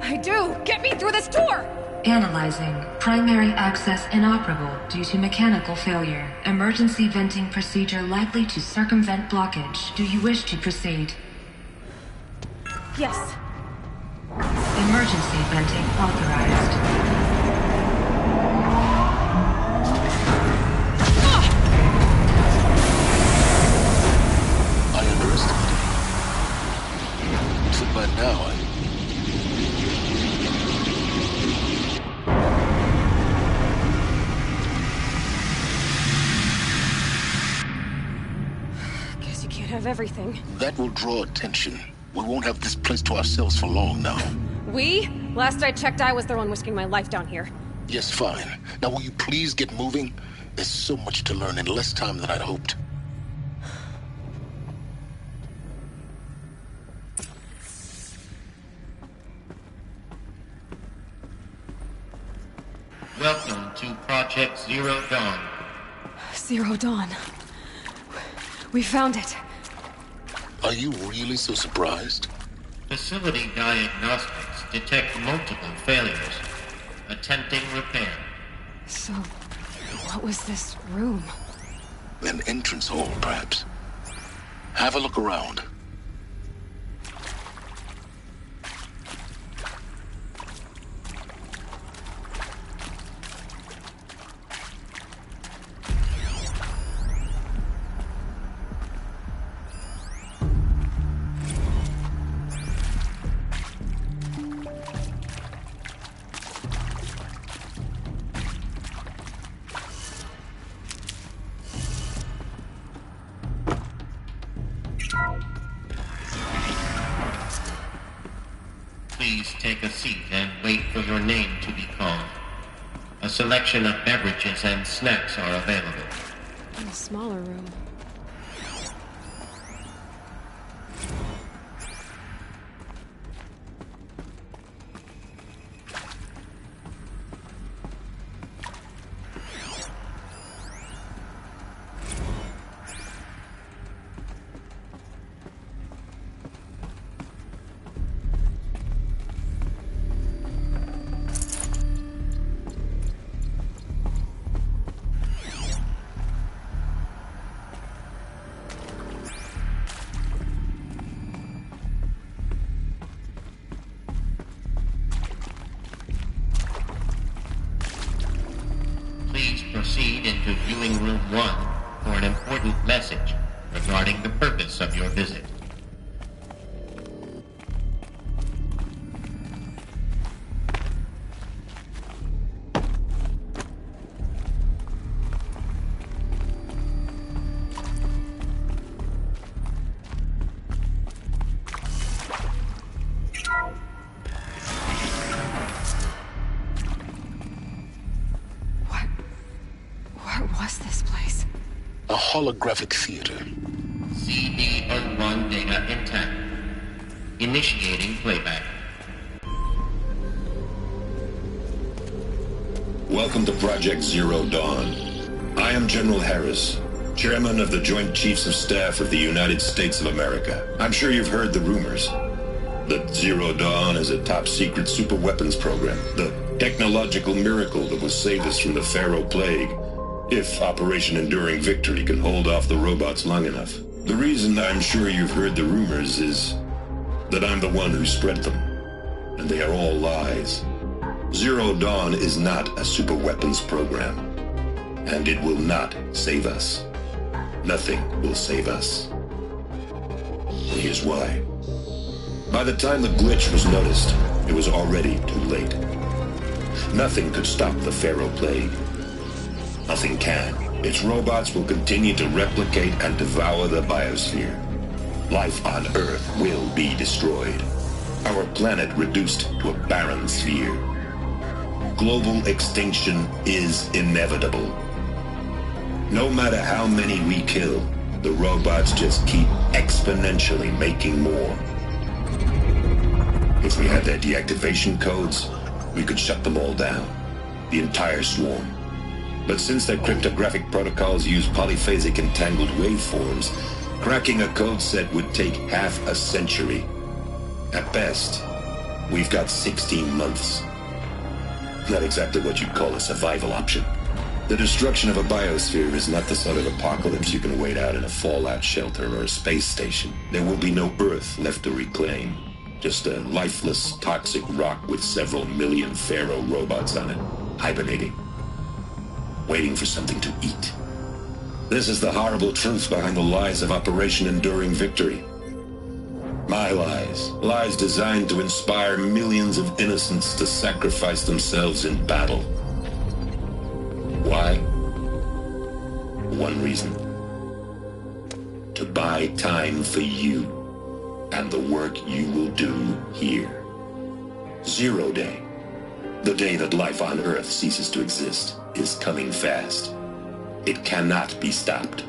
I do! Get me through this door! Analyzing. Primary access inoperable due to mechanical failure. Emergency venting procedure likely to circumvent blockage. Do you wish to proceed? Yes. Emergency venting authorized. By now, Guess you can't have everything. That will draw attention. We won't have this place to ourselves for long now. We? Last I checked, I was the one risking my life down here. Yes, fine. Now will you please get moving? There's so much to learn in less time than I'd hoped. Welcome to Project Zero Dawn. Zero Dawn. We found it. Are you really so surprised? Facility diagnostics detect multiple failures. Attempting repair. So, what was this room? An entrance hall, perhaps. Have a look around. Please take a seat and wait for your name to be called. A selection of beverages and snacks are available. In a smaller room. Please proceed into viewing room 1 for an important message regarding the purpose of your visit. What was this place? A holographic theater. CD01 data intact. Initiating playback. Welcome to Project Zero Dawn. I am General Harris, Chairman of the Joint Chiefs of Staff of the United States of America. I'm sure you've heard the rumors that Zero Dawn is a top-secret superweapons program, the technological miracle that will save us from the Pharaoh Plague, if Operation Enduring Victory can hold off the robots long enough. The reason I'm sure you've heard the rumors is that I'm the one who spread them, and they are all lies. Zero Dawn is not a superweapons program, and it will not save us. Nothing will save us. And here's why. By the time the glitch was noticed, it was already too late. Nothing could stop the Pharaoh Plague. Nothing can. Its robots will continue to replicate and devour the biosphere. Life on Earth will be destroyed. Our planet reduced to a barren sphere. Global extinction is inevitable. No matter how many we kill, the robots just keep exponentially making more. If we had their deactivation codes, we could shut them all down. The entire swarm. But since their cryptographic protocols use polyphasic entangled waveforms, cracking a code set would take half a century. At best, we've got 16 months. Not exactly what you'd call a survival option. The destruction of a biosphere is not the sort of apocalypse you can wait out in a fallout shelter or a space station. There will be no Earth left to reclaim. Just a lifeless, toxic rock with several million Pharaoh robots on it, hibernating. Waiting for something to eat. This is the horrible truth behind the lies of Operation Enduring Victory. My lies. Lies designed to inspire millions of innocents to sacrifice themselves in battle. Why? One reason. To buy time for you and the work you will do here. Zero Day. The day that life on Earth ceases to exist is coming fast. It cannot be stopped.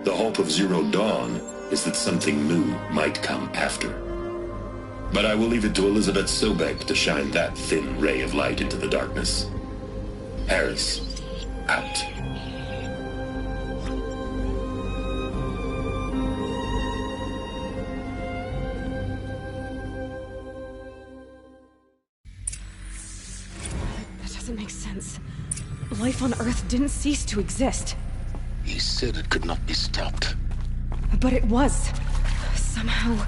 The hope of Zero Dawn is that something new might come after. But I will leave it to Elizabeth Sobek to shine that thin ray of light into the darkness. Harris, out. life on Earth didn't cease to exist. He said it could not be stopped. But it was. Somehow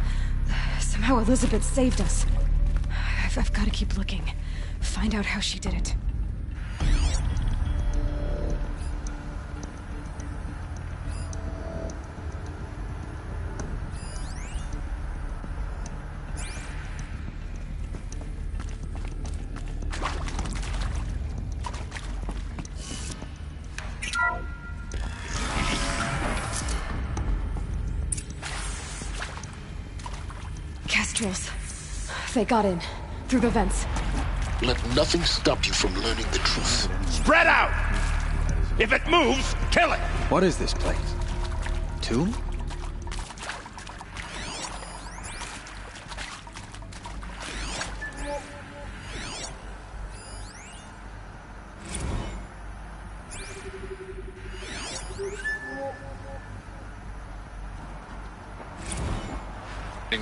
Elizabeth saved us. I've got to keep looking. Find out how she did it. Kestrels. They got in. Through the vents. Let nothing stop you from learning the truth. Spread out! If it moves, kill it! What is this place? Tomb?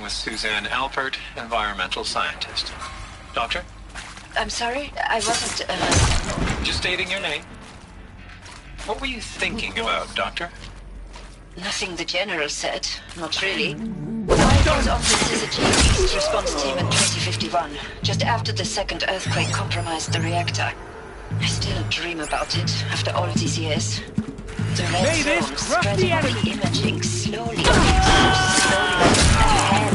With Suzanne Alpert, environmental scientist. Doctor? I'm sorry, I wasn't, Just stating your name. What were you thinking about, Doctor? Nothing the General said. Not really. I was on the Syzygy East response team in 2051, just after the second earthquake compromised the reactor. I still dream about it, after all these years. The red zone spreading on the imaging slowly.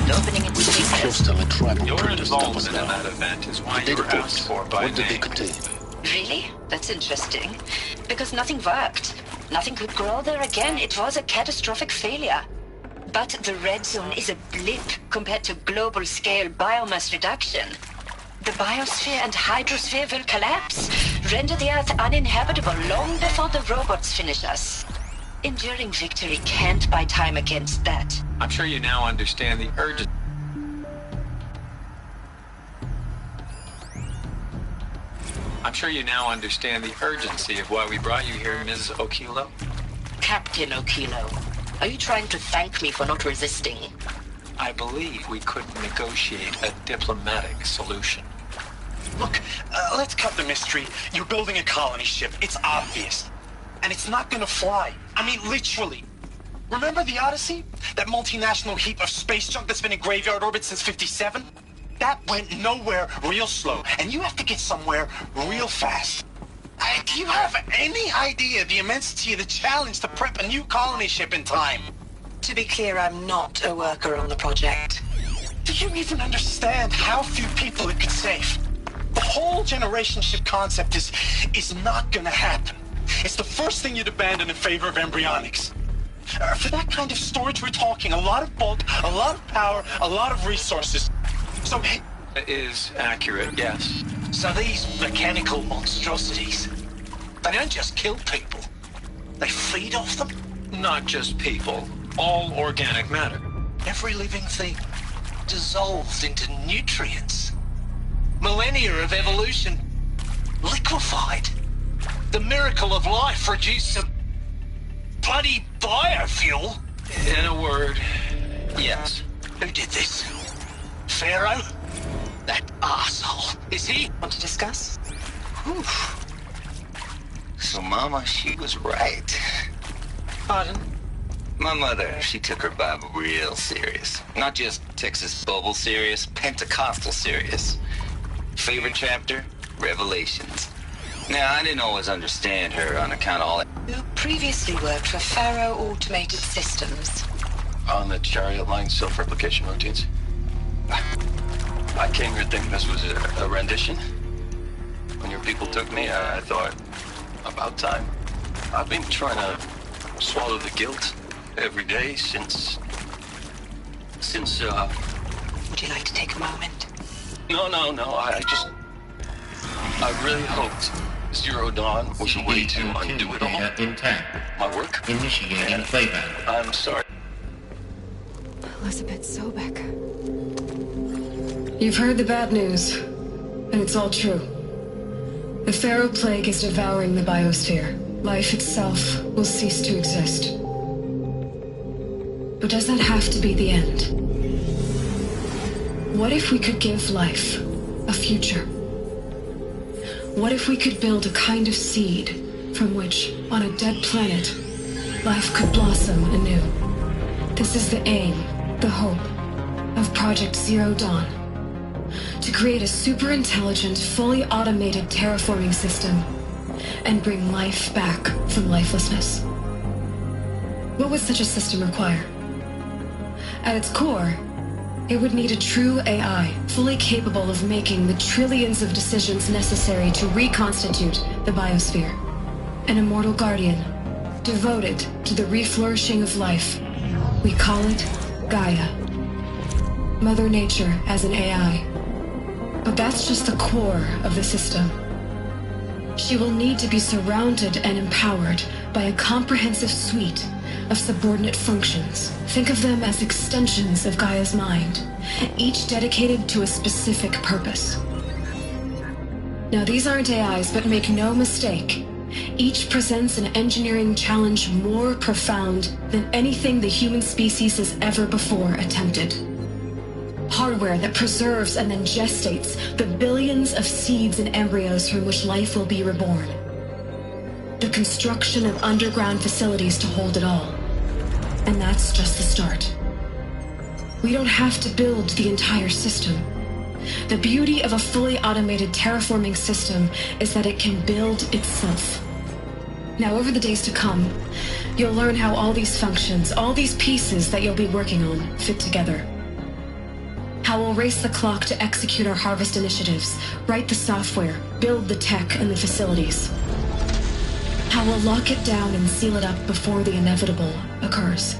Opening its fingers. Your involvement in that event is why you were asked for by name. What did they contain? Really? That's interesting. Because nothing worked. Nothing could grow there again. It was a catastrophic failure. But the red zone is a blip compared to global-scale biomass reduction. The biosphere and hydrosphere will collapse, render the Earth uninhabitable long before the robots finish us. Enduring victory can't buy time against that. I'm sure you now understand the urgency. I'm sure you now understand the urgency of why we brought you here, Ms. Okilo. Captain Okilo, are you trying to thank me for not resisting? I believe we could negotiate a diplomatic solution. Look, let's cut the mystery. You're building a colony ship. It's obvious. And it's not gonna fly. I mean, literally. Remember the Odyssey? That multinational heap of space junk that's been in graveyard orbit since 57? That went nowhere real slow. And you have to get somewhere real fast. Do you have any idea the immensity of the challenge to prep a new colony ship in time? To be clear, I'm not a worker on the project. Do you even understand how few people it could save? The whole generation ship concept is not gonna happen. It's the first thing you'd abandon in favor of embryonics. For that kind of storage, we're talking a lot of bulk, a lot of power, a lot of resources. So... That is accurate, yes. So these mechanical monstrosities, they don't just kill people. They feed off them? Not just people. All organic matter. Every living thing dissolved into nutrients. Millennia of evolution liquefied. The miracle of life reduced to bloody biofuel. In a word, yes. Who did this? Pharaoh? That arsehole. Is he? Want to discuss? Whew. So Mama, she was right. Pardon? My mother, she took her Bible real serious. Not just Texas Bible serious, Pentecostal serious. Favorite chapter? Revelations. Now, I didn't always understand her on account of all that. You previously worked for Pharaoh Automated Systems. On the chariot line self-replication routines? I came here thinking this was a rendition. When your people took me, I thought, about time. I've been trying to swallow the guilt every day since... Would you like to take a moment? No, I really hoped Zero Dawn was a way to undo it all. Intact. My work? Initiating playback. I'm sorry. Elizabeth Sobek. You've heard the bad news, and it's all true. The Pharaoh Plague is devouring the biosphere. Life itself will cease to exist. But does that have to be the end? What if we could give life a future? What if we could build a kind of seed from which, on a dead planet, life could blossom anew. This is the aim, the hope, of Project Zero Dawn. To create a super-intelligent, fully automated terraforming system and bring life back from lifelessness. What would such a system require? At its core, it would need a true AI, fully capable of making the trillions of decisions necessary to reconstitute the biosphere. An immortal guardian, devoted to the reflourishing of life. We call it Gaia. Mother Nature as an AI. But that's just the core of the system. She will need to be surrounded and empowered by a comprehensive suite of subordinate functions. Think of them as extensions of Gaia's mind, each dedicated to a specific purpose. Now, these aren't AIs, but make no mistake, each presents an engineering challenge more profound than anything the human species has ever before attempted. Hardware that preserves and then gestates the billions of seeds and embryos from which life will be reborn. The construction of underground facilities to hold it all. And that's just the start. We don't have to build the entire system. The beauty of a fully automated terraforming system is that it can build itself. Now, over the days to come, you'll learn how all these functions, all these pieces that you'll be working on, fit together. How we'll race the clock to execute our harvest initiatives, write the software, build the tech and the facilities. How we'll lock it down and seal it up before the inevitable occurs.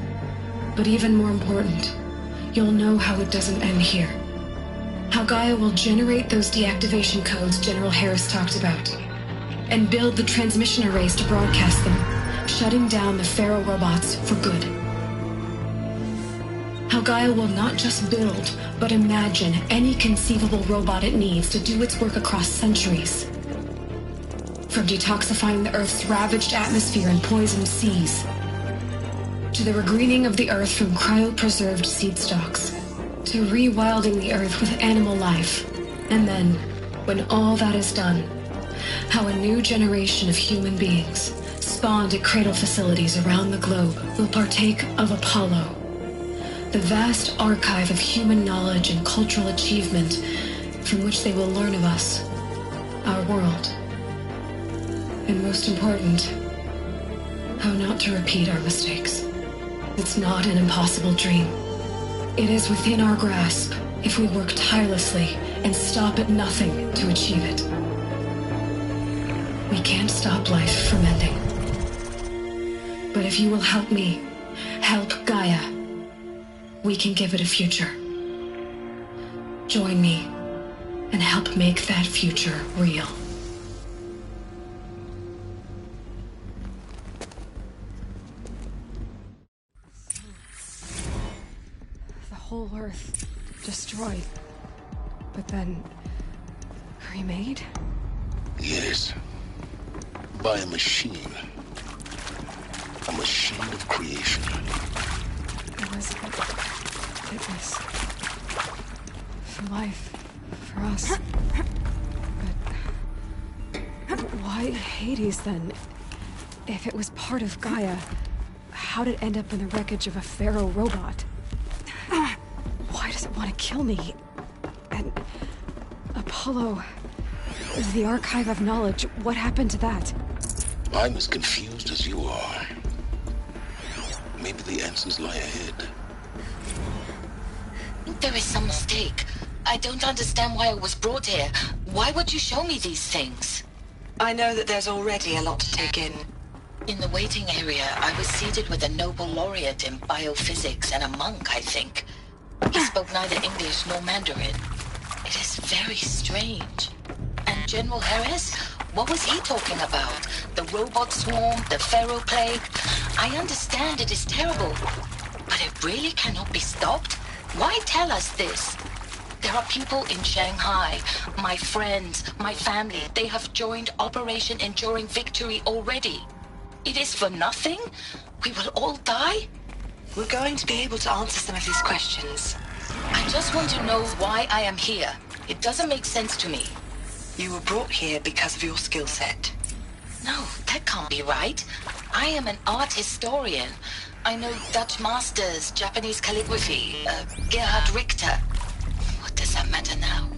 But even more important, you'll know how it doesn't end here. How Gaia will generate those deactivation codes General Harris talked about, and build the transmission arrays to broadcast them, shutting down the Pharaoh robots for good. How Gaia will not just build, but imagine any conceivable robot it needs to do its work across centuries. From detoxifying the Earth's ravaged atmosphere and poisoned seas, to the regreening of the Earth from cryopreserved seed stalks, to rewilding the Earth with animal life. And then, when all that is done, how a new generation of human beings, spawned at cradle facilities around the globe, will partake of Apollo, the vast archive of human knowledge and cultural achievement from which they will learn of us, our world. And most important, how not to repeat our mistakes. It's not an impossible dream. It is within our grasp if we work tirelessly and stop at nothing to achieve it. We can't stop life from ending. But if you will help me, help Gaia, we can give it a future. Join me and help make that future real. The whole Earth destroyed, but then remade? Yes. By a machine. A machine of creation. It was fitness. For life. For us. But why Hades then? If it was part of Gaia, how did it end up in the wreckage of a Pharaoh robot? Why does it want to kill me? And Apollo, the archive of knowledge, what happened to that? I'm as confused as you are. Maybe the answers lie ahead. There is some mistake. I don't understand why I was brought here. Why would you show me these things? I know that there's already a lot to take in. In the waiting area, I was seated with a Nobel laureate in biophysics and a monk, I think. He spoke neither English nor Mandarin. It is very strange. And General Harris? What was he talking about? The robot swarm, the Pharaoh plague? I understand it is terrible, but it really cannot be stopped? Why tell us this? There are people in Shanghai, my friends, my family. They have joined Operation Enduring Victory already. It is for nothing? We will all die? We're going to be able to answer some of these questions. I just want to know why I am here. It doesn't make sense to me. You were brought here because of your skill set. No, that can't be me, right? I am an art historian. I know Dutch masters, Japanese calligraphy, Gerhard Richter. What does that matter now?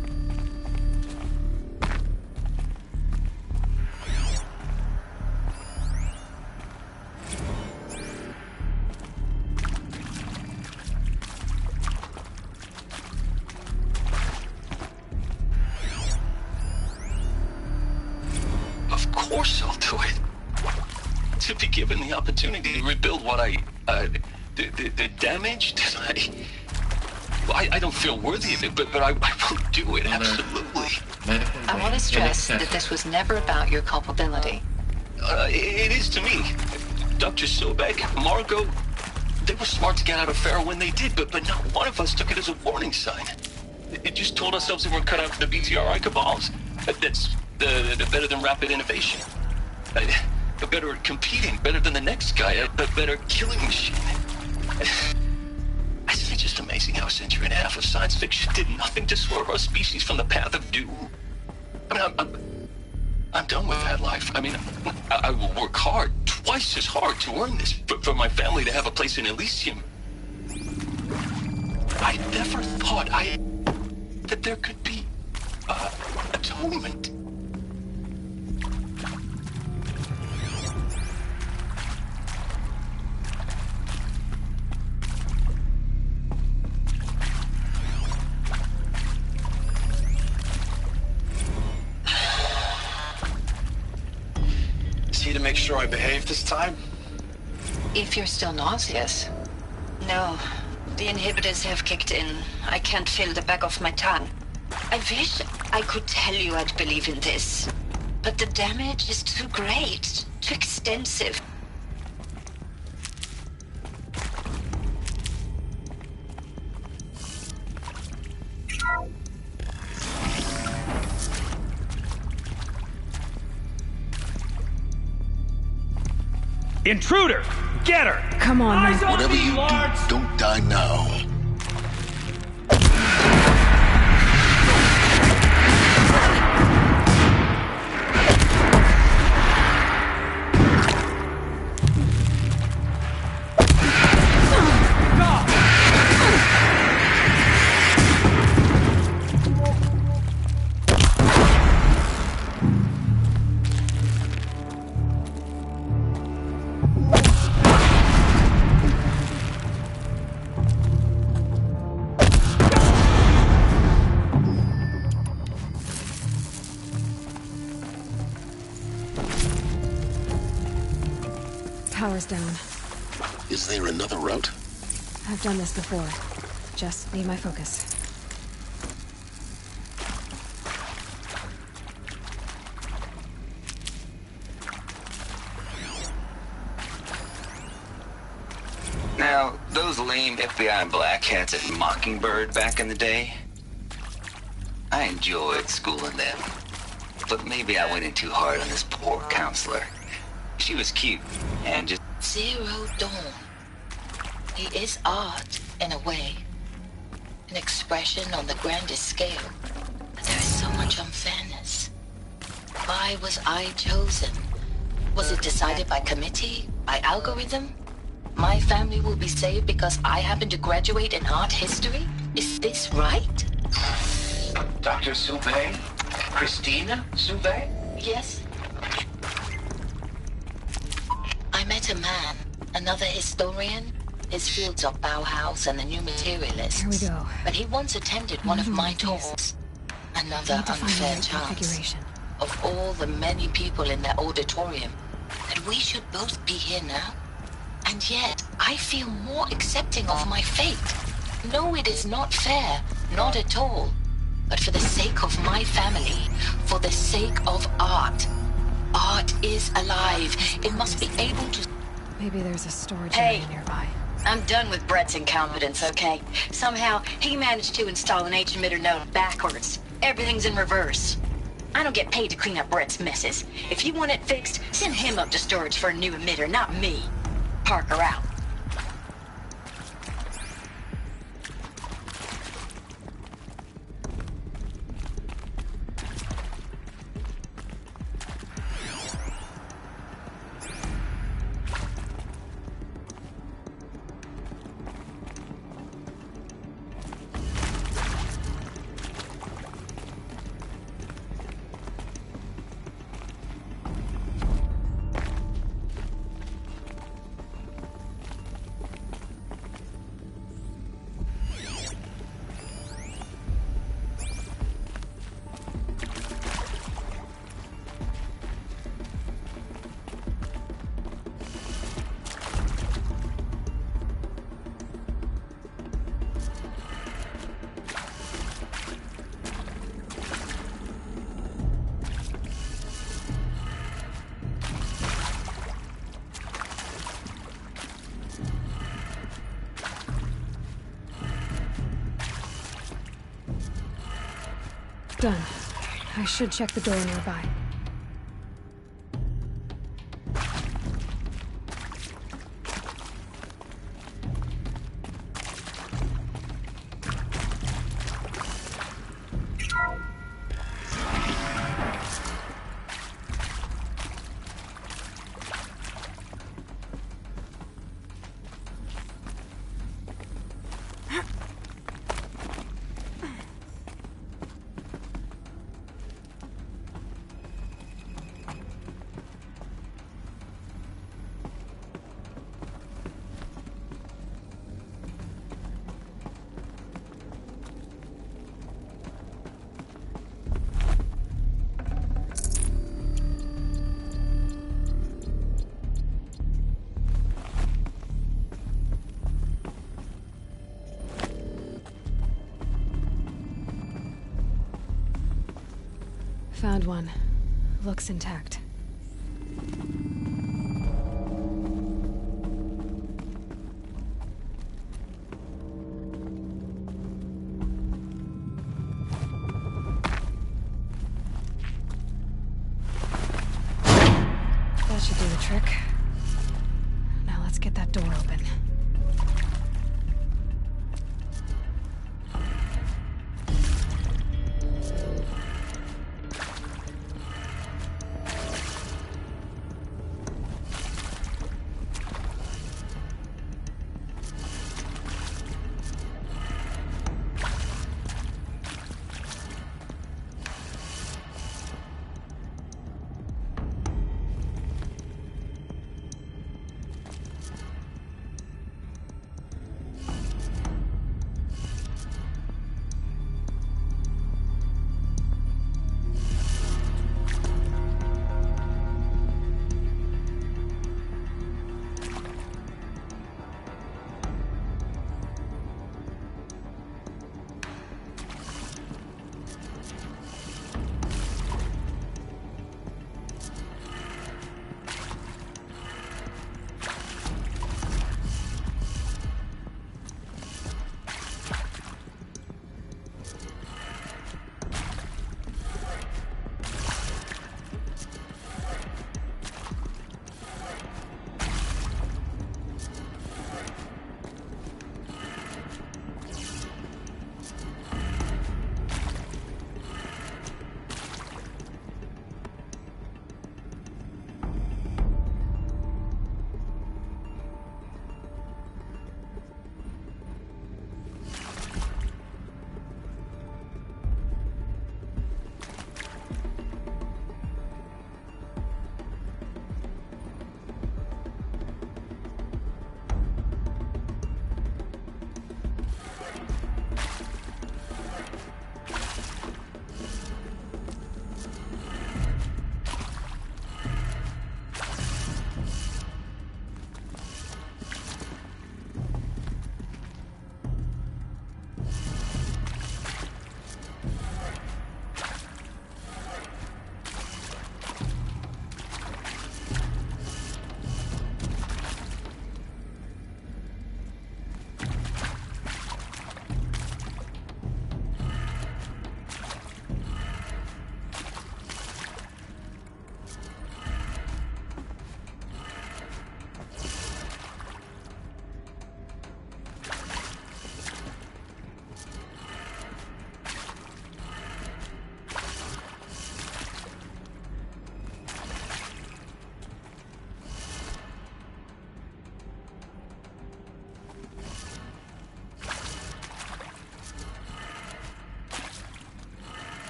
Of course I'll do it. To be given the opportunity to rebuild what the damage that I don't feel worthy of it, but I will do it, absolutely. I want to stress that this was never about your culpability. It is to me. Dr. Sobek, Margot, they were smart to get out of Pharaoh when they did, but not one of us took it as a warning sign. It just told ourselves we weren't cut out for the BTRI cabals. That's the better than rapid innovation. Better at competing, better than the next guy, a better killing machine. Isn't it just amazing how a century and a half of science fiction did nothing to swerve our species from the path of doom? I mean, I'm done with that life. I mean, I will work hard, twice as hard to earn this, for my family to have a place in Elysium. I never thought that there could be atonement. To make sure I behave this time? If you're still nauseous. No, the inhibitors have kicked in. I can't feel the back of my tongue. I wish I could tell you I'd believe in this, but the damage is too great, too extensive. Intruder! Get her! Come on, Eyes on Whatever me, you Lawrence! do, don't die now. Power's down. Is there another route? I've done this before. Just need my focus. Now, those lame FBI black hats at Mockingbird back in the day, I enjoyed schooling them. But maybe I went in too hard on this poor counselor. She was cute and just... Zero Dawn. He is art, in a way. An expression on the grandest scale. But there is so much unfairness. Why was I chosen? Was it decided by committee? By algorithm? My family will be saved because I happen to graduate in art history? Is this right? Dr. Soubet? Christina Soubet? Yes. I met a man, another historian. His fields are Bauhaus and the New Materialists. Here we go. But he once attended one of my talks. Another unfair chance. Of all the many people in that auditorium, that we should both be here now. And yet, I feel more accepting of my fate. No, it is not fair. Not at all. But for the sake of my family, for the sake of art. Art is alive. It must be able to... Maybe there's a storage Hey. area nearby. I'm done with Brett's incompetence, okay? Somehow, he managed to install an H-emitter node backwards. Everything's in reverse. I don't get paid to clean up Brett's messes. If you want it fixed, send him up to storage for a new emitter, not me. Parker out. Done. I should check the door nearby. Found one. Looks intact. That should do the trick. Now let's get that door open.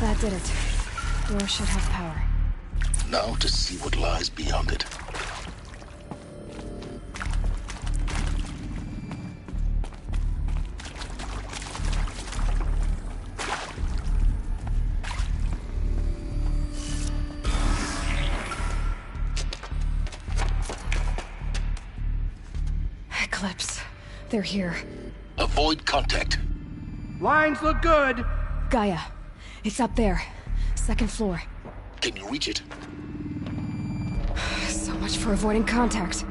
That did it. Door should have power. Now to see what lies beyond it. Eclipse. They're here. Avoid contact. Lines look good. Gaia. It's up there. Second floor. Can you reach it? So much for avoiding contact.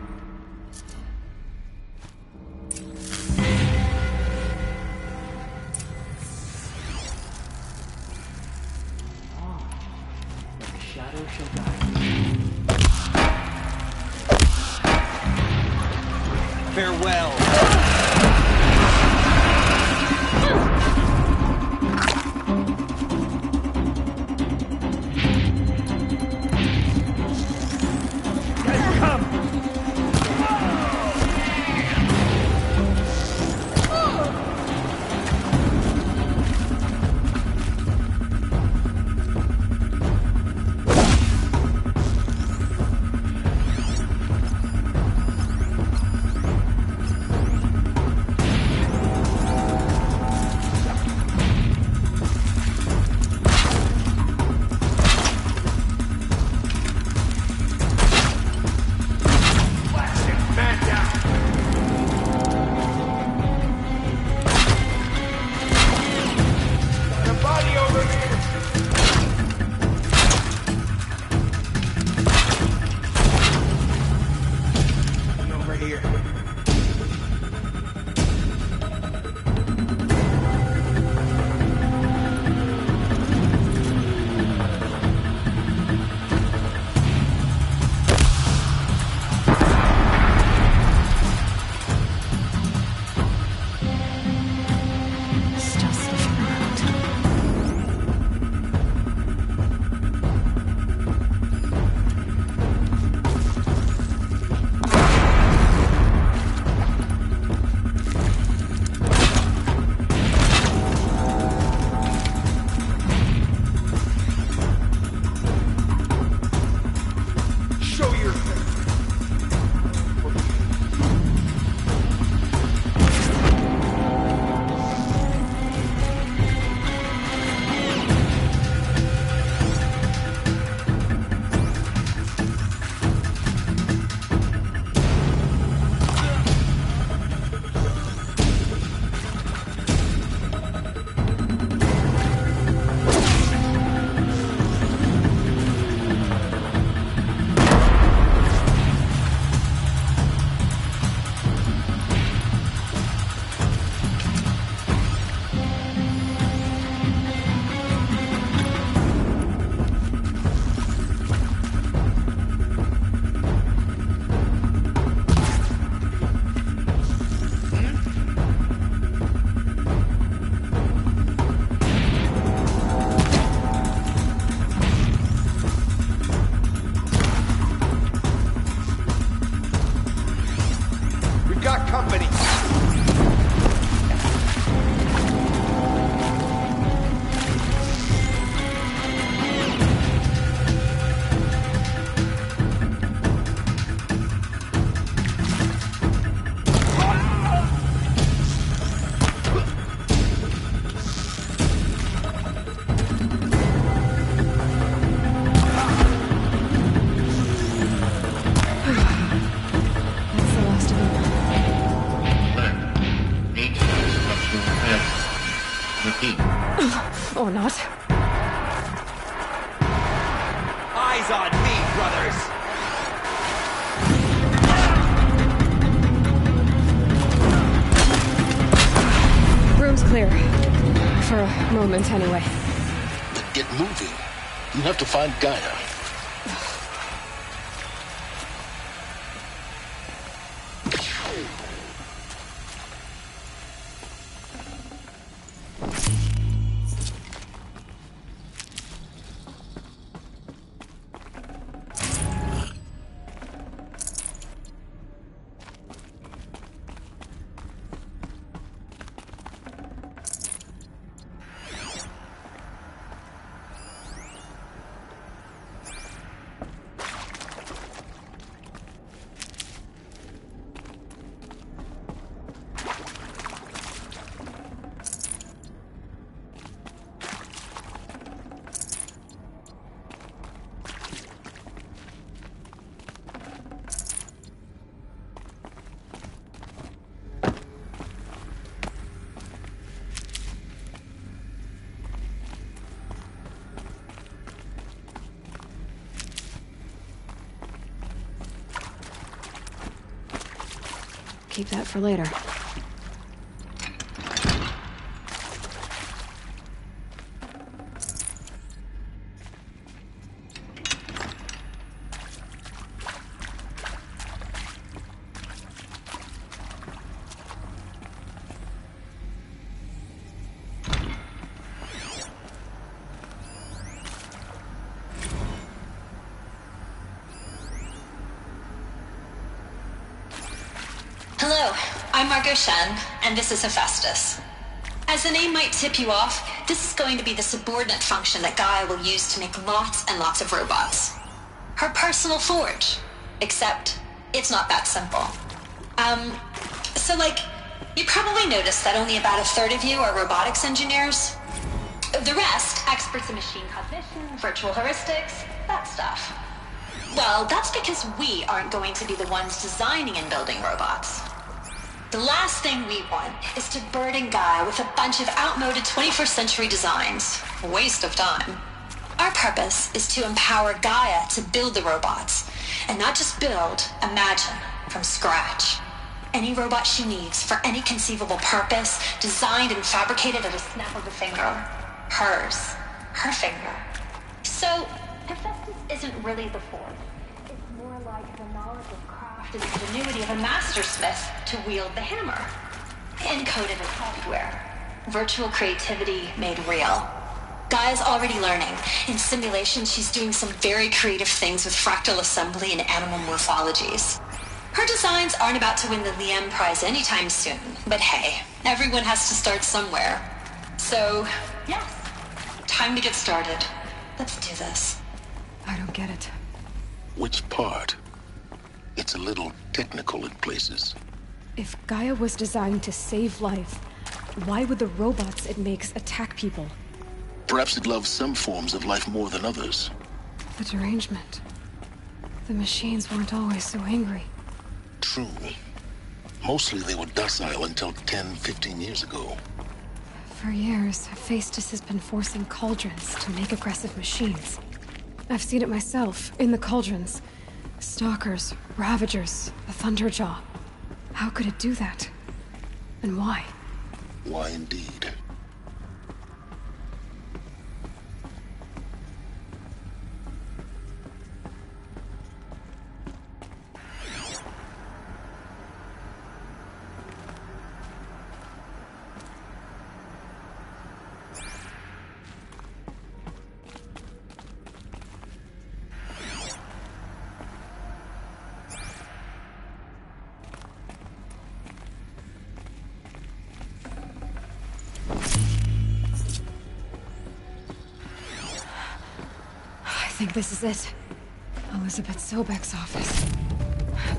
Farewell. Or not. Eyes on me, brothers! Room's clear. For a moment, anyway. Then get moving. You have to find Gaia. Keep that for later. I'm Margot Shen, and this is Hephaestus. As the name might tip you off, this is going to be the subordinate function that Gaia will use to make lots and lots of robots. Her personal forge. Except, it's not that simple. You probably noticed that only about a third of you are robotics engineers. The rest, experts in machine cognition, virtual heuristics, that stuff. Well, that's because we aren't going to be the ones designing and building robots. The last thing we want is to burden Gaia with a bunch of outmoded 21st century designs. A waste of time. Our purpose is to empower Gaia to build the robots, and not just build, imagine, from scratch. Any robot she needs for any conceivable purpose, designed and fabricated at a snap of the finger. Hers. Her finger. So, Hephaestus isn't really the force. It's more like the knowledge of craft and ingenuity of a mastersmith to wield the hammer. Encoded in software. Virtual creativity made real. Gaia's already learning. In simulations, she's doing some very creative things with fractal assembly and animal morphologies. Her designs aren't about to win the Liam Prize anytime soon, but hey, everyone has to start somewhere. So, yes, time to get started. Let's do this. I don't get it. Which part? It's a little technical in places. If Gaia was designed to save life, why would the robots it makes attack people? Perhaps it loves some forms of life more than others. The derangement. The machines weren't always so angry. True. Mostly they were docile until 10, 15 years ago. For years, Hephaestus has been forcing cauldrons to make aggressive machines. I've seen it myself, in the cauldrons. Stalkers, Ravagers, a Thunderjaw. How could it do that? And why? Why indeed? I think this is it. Elizabeth Sobek's office.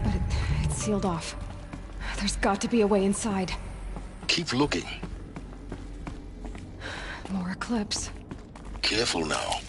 But it's sealed off. There's got to be a way inside. Keep looking. More Eclipse. Careful now.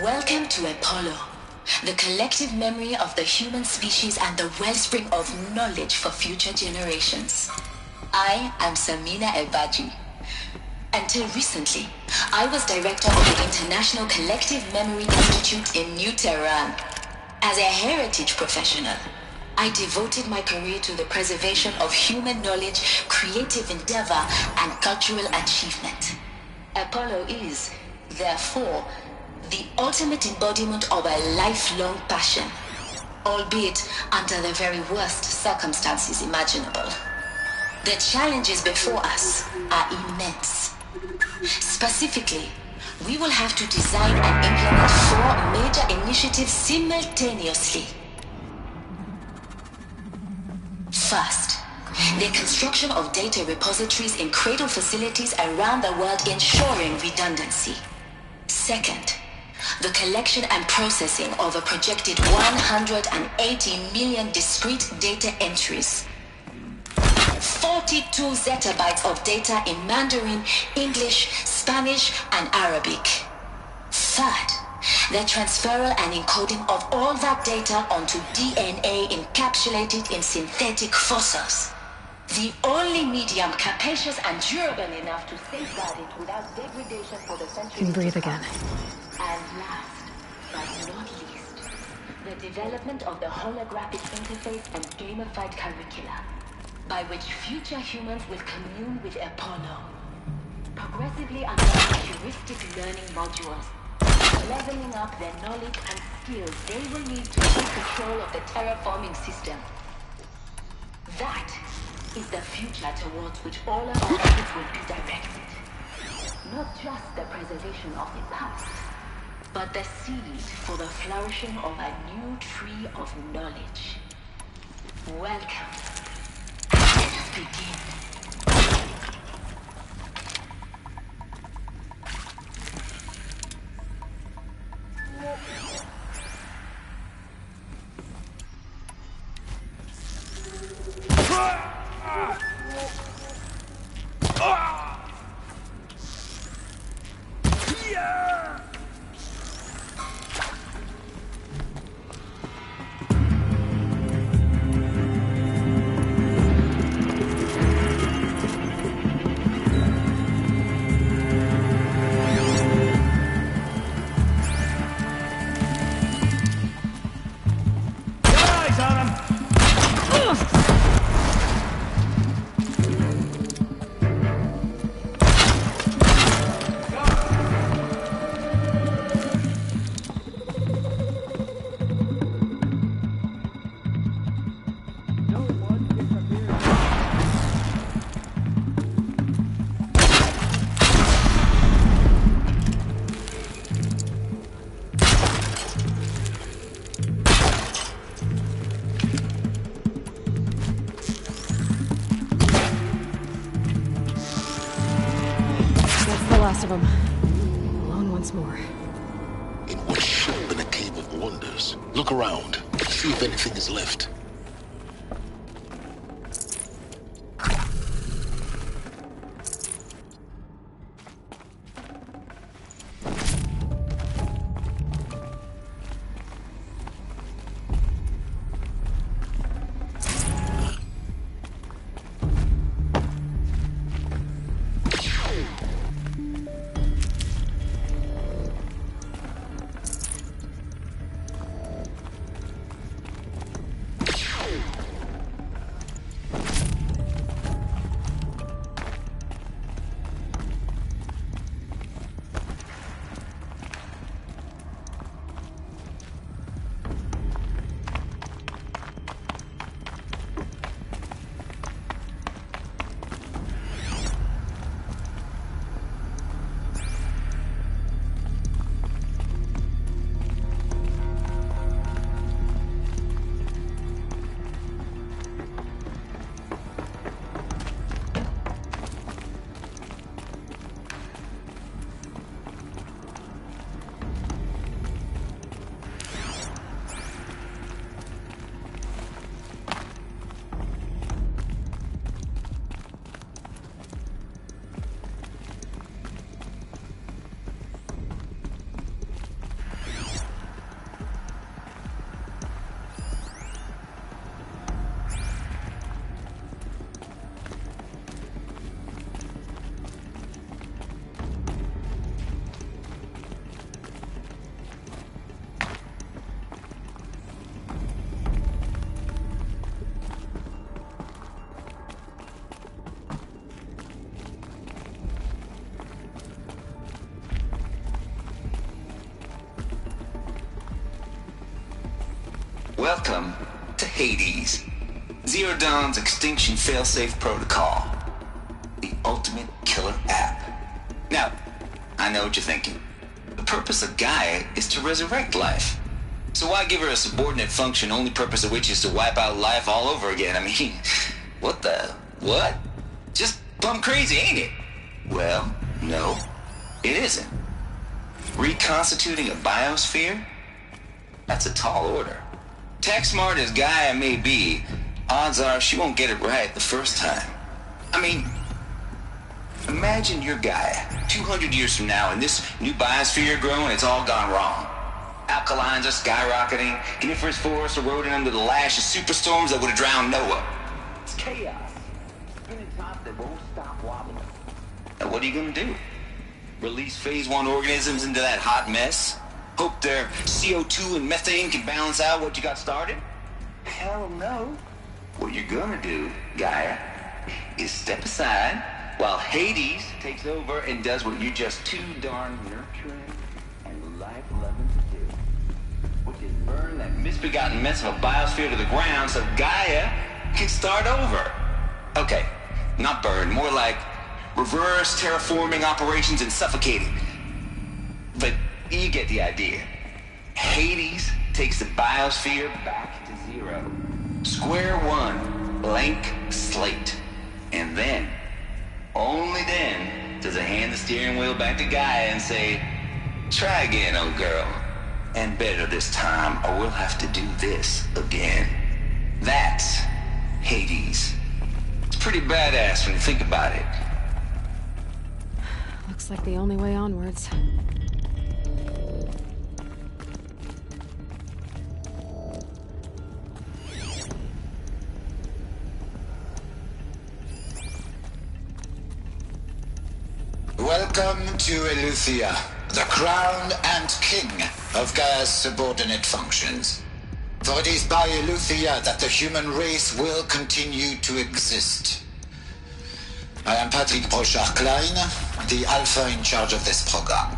Welcome to Apollo, the collective memory of the human species and the wellspring of knowledge for future generations. I am Samina Elbaji. Until recently, I was director of the International Collective Memory Institute in New Tehran. As a heritage professional, I devoted my career to the preservation of human knowledge, creative endeavor, and cultural achievement. Apollo is, therefore, the ultimate embodiment of a lifelong passion, albeit under the very worst circumstances imaginable. The challenges before us are immense. Specifically, We will have to design and implement 4 major initiatives simultaneously. First, the construction of data repositories in cradle facilities around the world, ensuring redundancy. Second, the collection and processing of a projected 180 million discrete data entries. 42 zettabytes of data in Mandarin, English, Spanish, and Arabic. Third, the transferal and encoding of all that data onto DNA encapsulated in synthetic fossils. The only medium capacious and durable enough to safeguard it without degradation for the centuries. Can breathe again. And last, but not least, the development of the holographic interface and gamified curricula, by which future humans will commune with Apollo, progressively unlocking heuristic learning modules, leveling up their knowledge and skills they will need to take control of the terraforming system. That is the future towards which all of our efforts will be directed. Not just the preservation of the past, but the seed for the flourishing of a new tree of knowledge. Welcome. Let us begin. Of them. Alone once more. In what ship in a cave of wonders? Look around. See if anything is left. Welcome to Hades, Zero Dawn's extinction failsafe protocol. The ultimate killer app. Now, I know what you're thinking. purpose of Gaia is to resurrect life. So why give her a subordinate function, only purpose of which is to wipe out life all over again? I mean, what? Just plumb crazy, ain't it? Well, no, it isn't. Reconstituting a biosphere? That's a tall order. Tech smart as Gaia may be, odds are she won't get it right the first time. I mean, imagine you're Gaia, 200 years from now, and this new biosphere you're growing, it's all gone wrong. Alkalines are skyrocketing, coniferous forests eroding under the lash of superstorms that would have drowned Noah. It's chaos. Spinning top that won't stop wobbling. Now what are you gonna do? Release phase 1 organisms into that hot mess? Hope their CO2 and methane can balance out what you got started? Hell no. What you're gonna do, Gaia, is step aside while Hades takes over and does what you're just too darn nurturing and life-loving to do, which is burn that misbegotten mess of a biosphere to the ground so Gaia can start over. Okay, not burn, more like reverse terraforming operations and suffocating. But you get the idea. Hades takes the biosphere back to zero. Square one, blank slate. And then, only then, does it hand the steering wheel back to Gaia and say, try again, old girl. And better this time, or we'll have to do this again. That's Hades. It's pretty badass when you think about it. Looks like the only way onwards. Welcome to Eleuthia, the crown and king of Gaia's subordinate functions. For it is by Eleuthia that the human race will continue to exist. I am Patrick Brochard-Klein, the Alpha in charge of this program.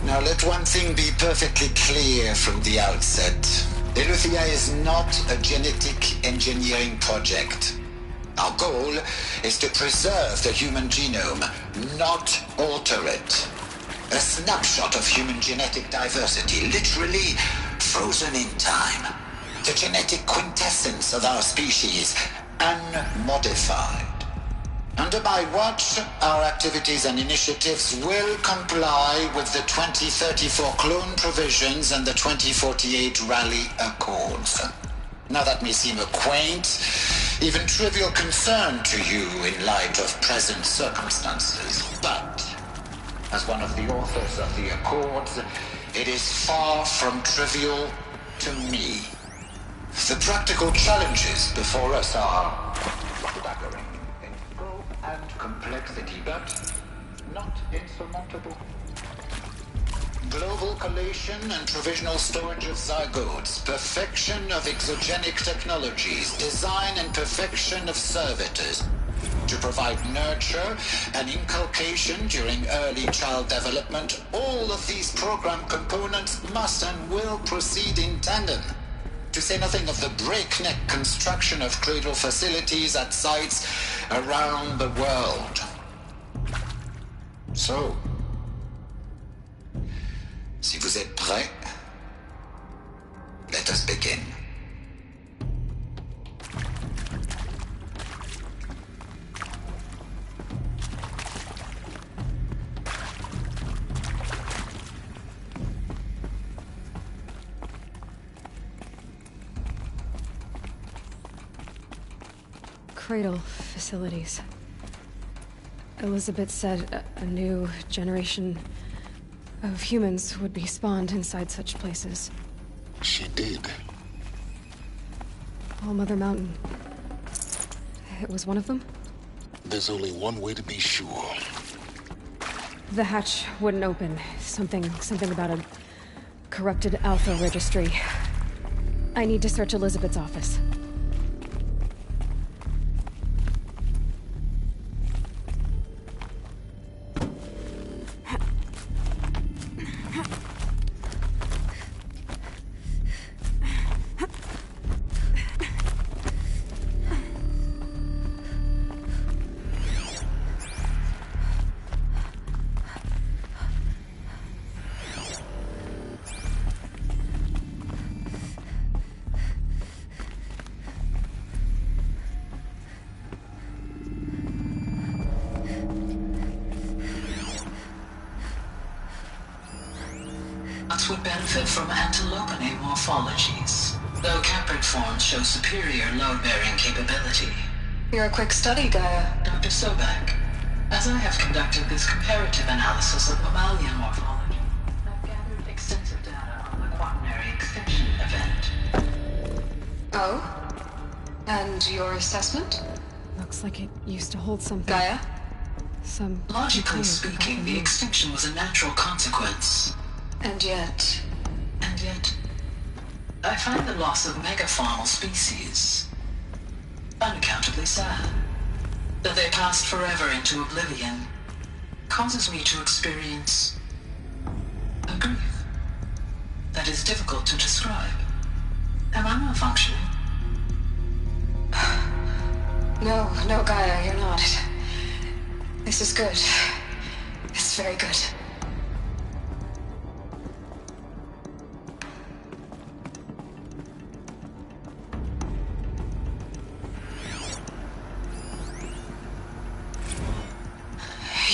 Now let one thing be perfectly clear from the outset. Eleuthia is not a genetic engineering project. Our goal is to preserve the human genome, not alter it. A snapshot of human genetic diversity, literally frozen in time. The genetic quintessence of our species, unmodified. Under my watch, our activities and initiatives will comply with the 2034 clone provisions and the 2048 Rally Accords. Now that may seem a quaint, even trivial concern to you in light of present circumstances, but as one of the authors of the Accords, it is far from trivial to me. The practical challenges before us are staggering in scope and complexity, but not insurmountable. Global collation and provisional storage of zygotes, perfection of exogenic technologies, design and perfection of servitors, to provide nurture and inculcation during early child development. All of these program components must and will proceed in tandem, to say nothing of the breakneck construction of cradle facilities at sites around the world. So, si vous êtes prêts, let us begin. Cradle facilities. Elizabeth said a new generation of humans would be spawned inside such places. She did. All Mother Mountain. It was one of them? There's only one way to be sure. The hatch wouldn't open. Something about a corrupted Alpha registry. I need to search Elizabeth's office. benefit from antilopinae morphologies, though caprid forms show superior load-bearing capability. You're a quick study, Gaia. Dr. Sobek, as I have conducted this comparative analysis of mammalian morphology, I've gathered extensive data on the quaternary extinction event. Oh? And your assessment? Looks like it used to hold something. Gaia? Some... Logically speaking, the extinction was a natural consequence. And yet, I find the loss of megafaunal species unaccountably sad. That they passed forever into oblivion causes me to experience a grief that is difficult to describe. Am I malfunctioning? No, Gaia, you're not. This is good. It's very good.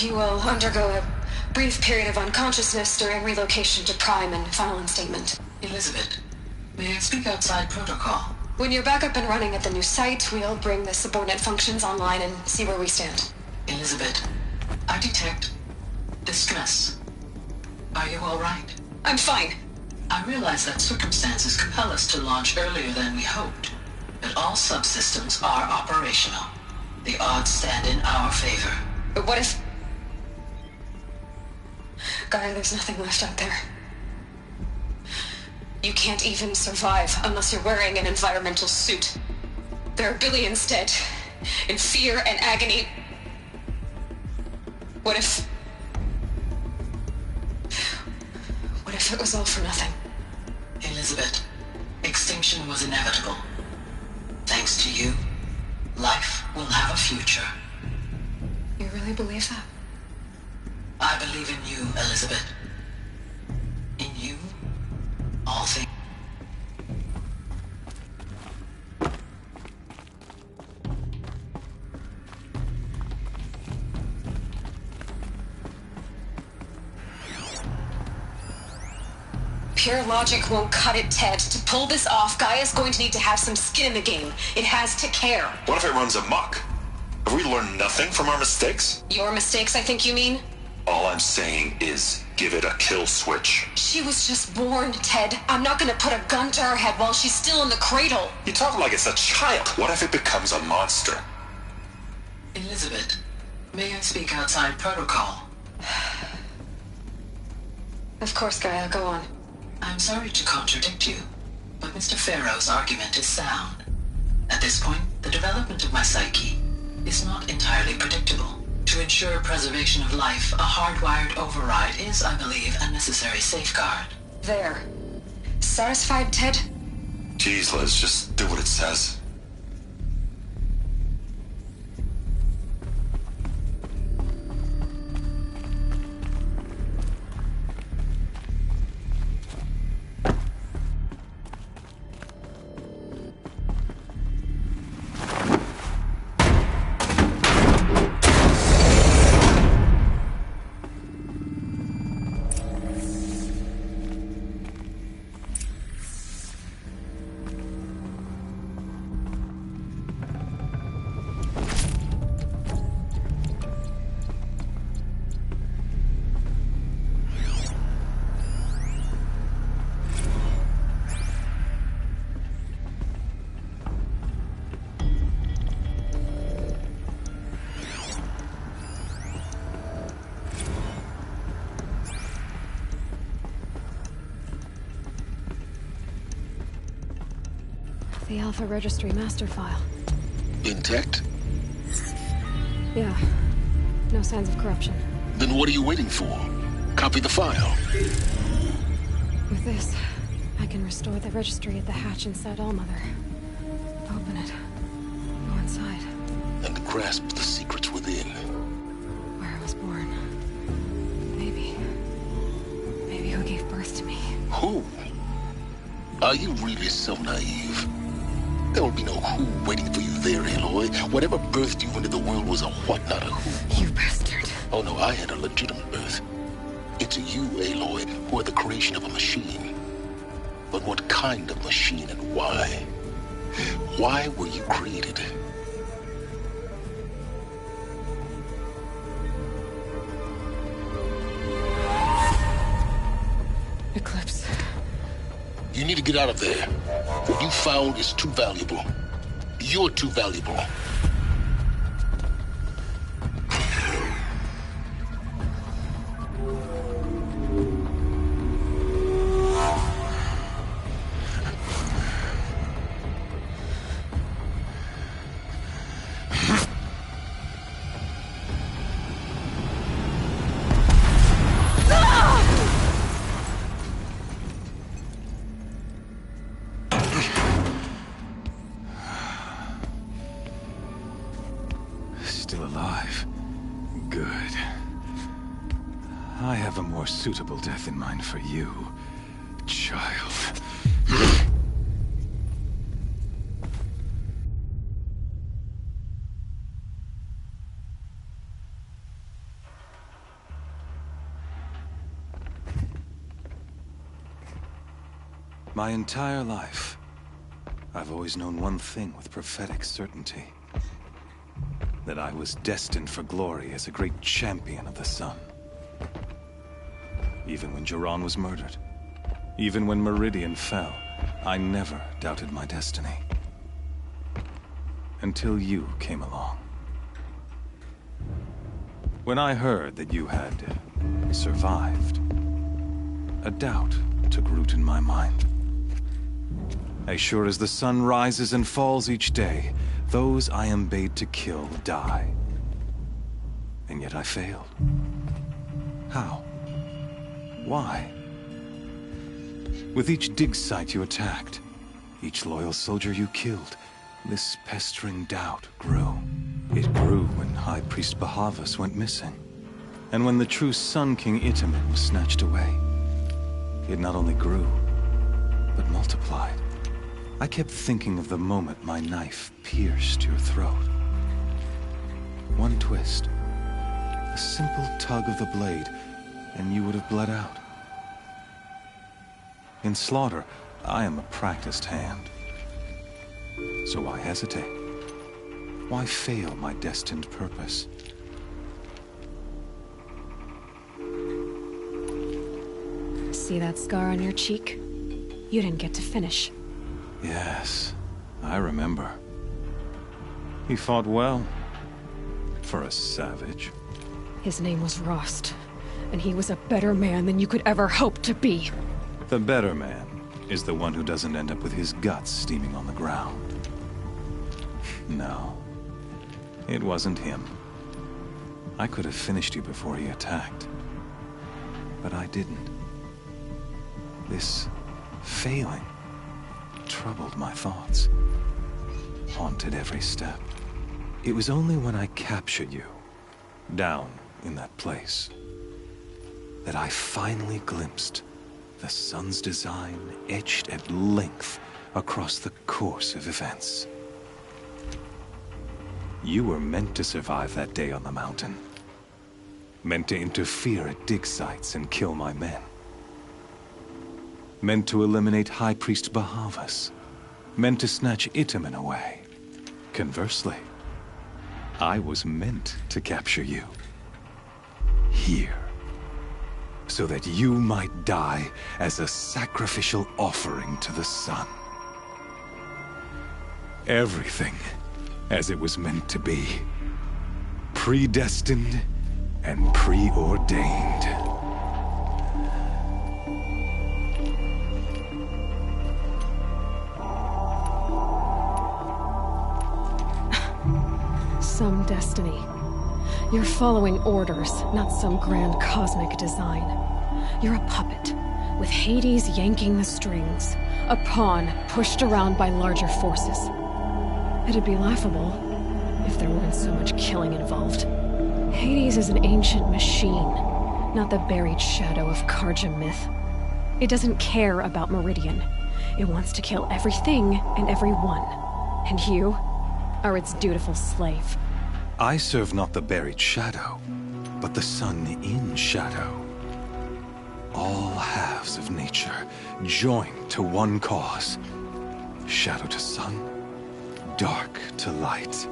You will undergo a brief period of unconsciousness during relocation to Prime and final instatement. Elizabeth, may I speak outside protocol? When you're back up and running at the new site, we'll bring the subordinate functions online and see where we stand. Elizabeth, I detect distress. Are you all right? I'm fine. I realize that circumstances compel us to launch earlier than we hoped, but all subsystems are operational. The odds stand in our favor. But what if... Gaia, there's nothing left out there. You can't even survive unless you're wearing an environmental suit. There are billions dead, in fear and agony. What if it was all for nothing? Elizabeth, extinction was inevitable. Thanks to you, life will have a future. You really believe that? I believe in you, Elizabeth. In you, all things. Pure logic won't cut it, Ted. To pull this off, Gaia's going to need to have some skin in the game. It has to care. What if it runs amok? Have we learned nothing from our mistakes? Your mistakes, I think you mean? All I'm saying is, give it a kill switch. She was just born, Ted. I'm not gonna put a gun to her head while she's still in the cradle. You talk like it's a child. What if it becomes a monster? Elizabeth, may I speak outside protocol? Of course, Gaia, go on. I'm sorry to contradict you, but Mr. Farrow's argument is sound. At this point, the development of my psyche is not entirely predictable. To ensure preservation of life, a hardwired override is, I believe, a necessary safeguard. There. Satisfied, Ted? Jeez, Liz, just do what it says. The Alpha Registry master file. Intact? Yeah. No signs of corruption. Then what are you waiting for? Copy the file. With this, I can restore the registry at the hatch inside Allmother. Open it. Go inside. And grasp the secrets within. Where I was born. Maybe who gave birth to me. Who? Are you really so naive? There will be no who waiting for you there, Aloy. Whatever birthed you into the world was a what, not a who. You bastard. Oh no, I had a legitimate birth. It to you, Aloy, were the creation of a machine. But what kind of machine and why? Why were you created? Eclipse. You need to get out of there. What you found is too valuable. You're too valuable. Still alive. Good. I have a more suitable death in mind for you, child. My entire life, I've always known one thing with prophetic certainty. That I was destined for glory as a great champion of the sun. Even when Jiran was murdered, even when Meridian fell, I never doubted my destiny. Until you came along. When I heard that you had survived, a doubt took root in my mind. As sure as the sun rises and falls each day, those I am bade to kill die. And yet I failed. How? Why? With each dig site you attacked, each loyal soldier you killed, this pestering doubt grew. It grew when High Priest Bahavas went missing, and when the true Sun King Itamen was snatched away. It not only grew, but multiplied. I kept thinking of the moment my knife pierced your throat. One twist, a simple tug of the blade, and you would have bled out. In slaughter, I am a practiced hand. So why hesitate? Why fail my destined purpose? See that scar on your cheek? You didn't get to finish. Yes, I remember. He fought well. For a savage. His name was Rost, and he was a better man than you could ever hope to be. The better man is the one who doesn't end up with his guts steaming on the ground. No, it wasn't him. I could have finished you before he attacked. But I didn't. This failing troubled my thoughts, haunted every step. It was only when I captured you, down in that place, that I finally glimpsed the sun's design etched at length across the course of events. You were meant to survive that day on the mountain. Meant to interfere at dig sites and kill my men. Meant to eliminate High Priest Bahavas. Meant to snatch Itamen away. Conversely, I was meant to capture you. Here. So that you might die as a sacrificial offering to the sun. Everything as it was meant to be. Predestined and preordained. Some destiny. You're following orders, not some grand cosmic design. You're a puppet, with Hades yanking the strings. A pawn pushed around by larger forces. It'd be laughable if there weren't so much killing involved. Hades is an ancient machine, not the buried shadow of Karja myth. It doesn't care about Meridian. It wants to kill everything and everyone. And you are its dutiful slave. I serve not the buried shadow, but the sun in shadow. All halves of nature joined to one cause. Shadow to sun, dark to light.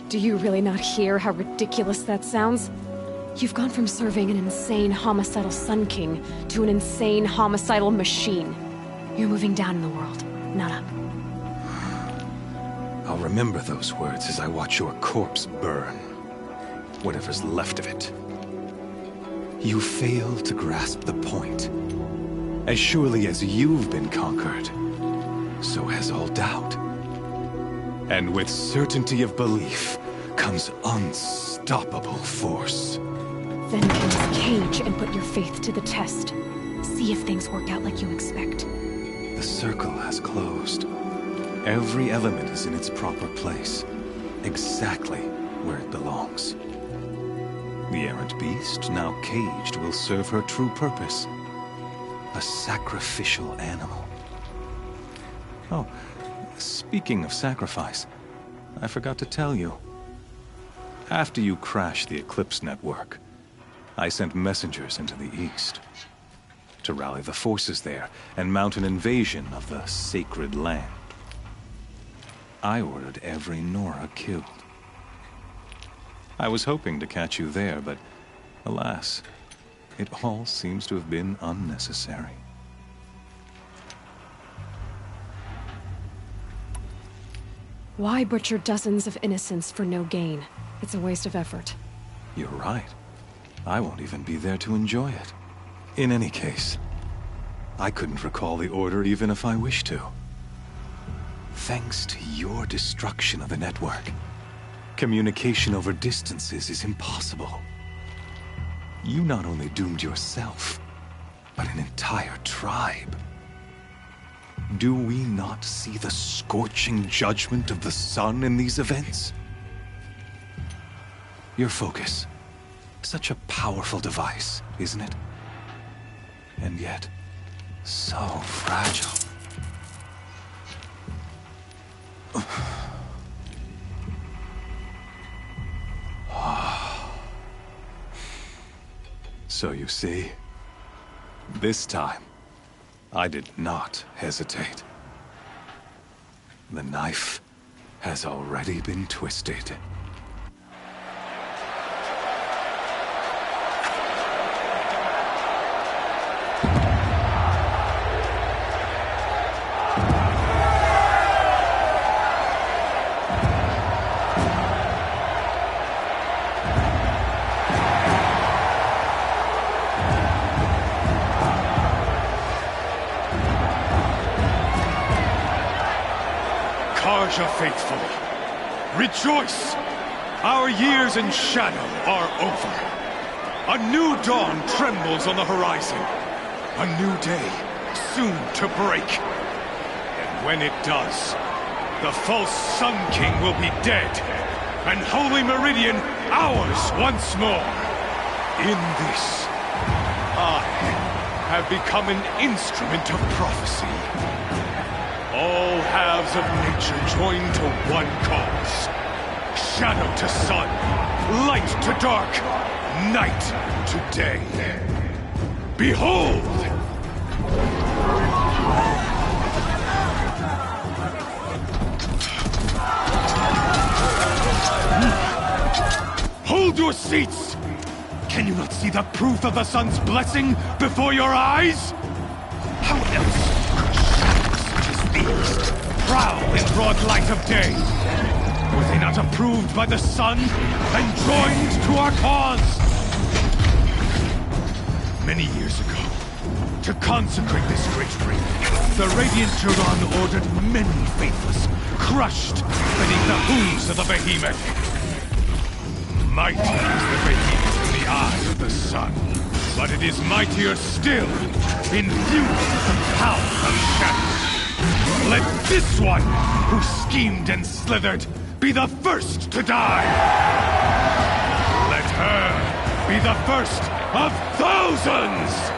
Do you really not hear how ridiculous that sounds? You've gone from serving an insane homicidal Sun King to an insane homicidal machine. You're moving down in the world, not up. I'll remember those words as I watch your corpse burn. Whatever's left of it. You fail to grasp the point. As surely as you've been conquered, so has all doubt. And with certainty of belief comes unstoppable force. Then cleanse this cage and put your faith to the test. See if things work out like you expect. The circle has closed. Every element is in its proper place, exactly where it belongs. The errant beast, now caged, will serve her true purpose. A sacrificial animal. Oh, speaking of sacrifice, I forgot to tell you. After you crashed the Eclipse network, I sent messengers into the east to rally the forces there and mount an invasion of the sacred land. I ordered every Nora killed. I was hoping to catch you there, but alas, it all seems to have been unnecessary. Why butcher dozens of innocents for no gain? It's a waste of effort. You're right. I won't even be there to enjoy it. In any case, I couldn't recall the order even if I wished to. Thanks to your destruction of the network, communication over distances is impossible. You not only doomed yourself, but an entire tribe. Do we not see the scorching judgment of the sun in these events? Your focus. Such a powerful device, isn't it? And yet, so fragile. So you see, this time, I did not hesitate. The knife has already been twisted. Faithful, rejoice! Our years in shadow are over. A new dawn trembles on the horizon. A new day soon to break. And when it does, the false Sun King will be dead, and Holy Meridian ours once more. In this, I have become an instrument of prophecy. All halves of nature joined to one cause. Shadow to sun, light to dark, night to day. Behold! Hold your seats! Can you not see the proof of the sun's blessing before your eyes? How else prowl in broad light of day? Were they not approved by the sun and joined to our cause? Many years ago, to consecrate this great ring, the Radiant Turon ordered many faithless, crushed beneath the hooves of the behemoth. Mighty is the behemoth in the eye of the sun, but it is mightier still, infused with the power of shadow. Let this one, who schemed and slithered, be the first to die! Let her be the first of thousands!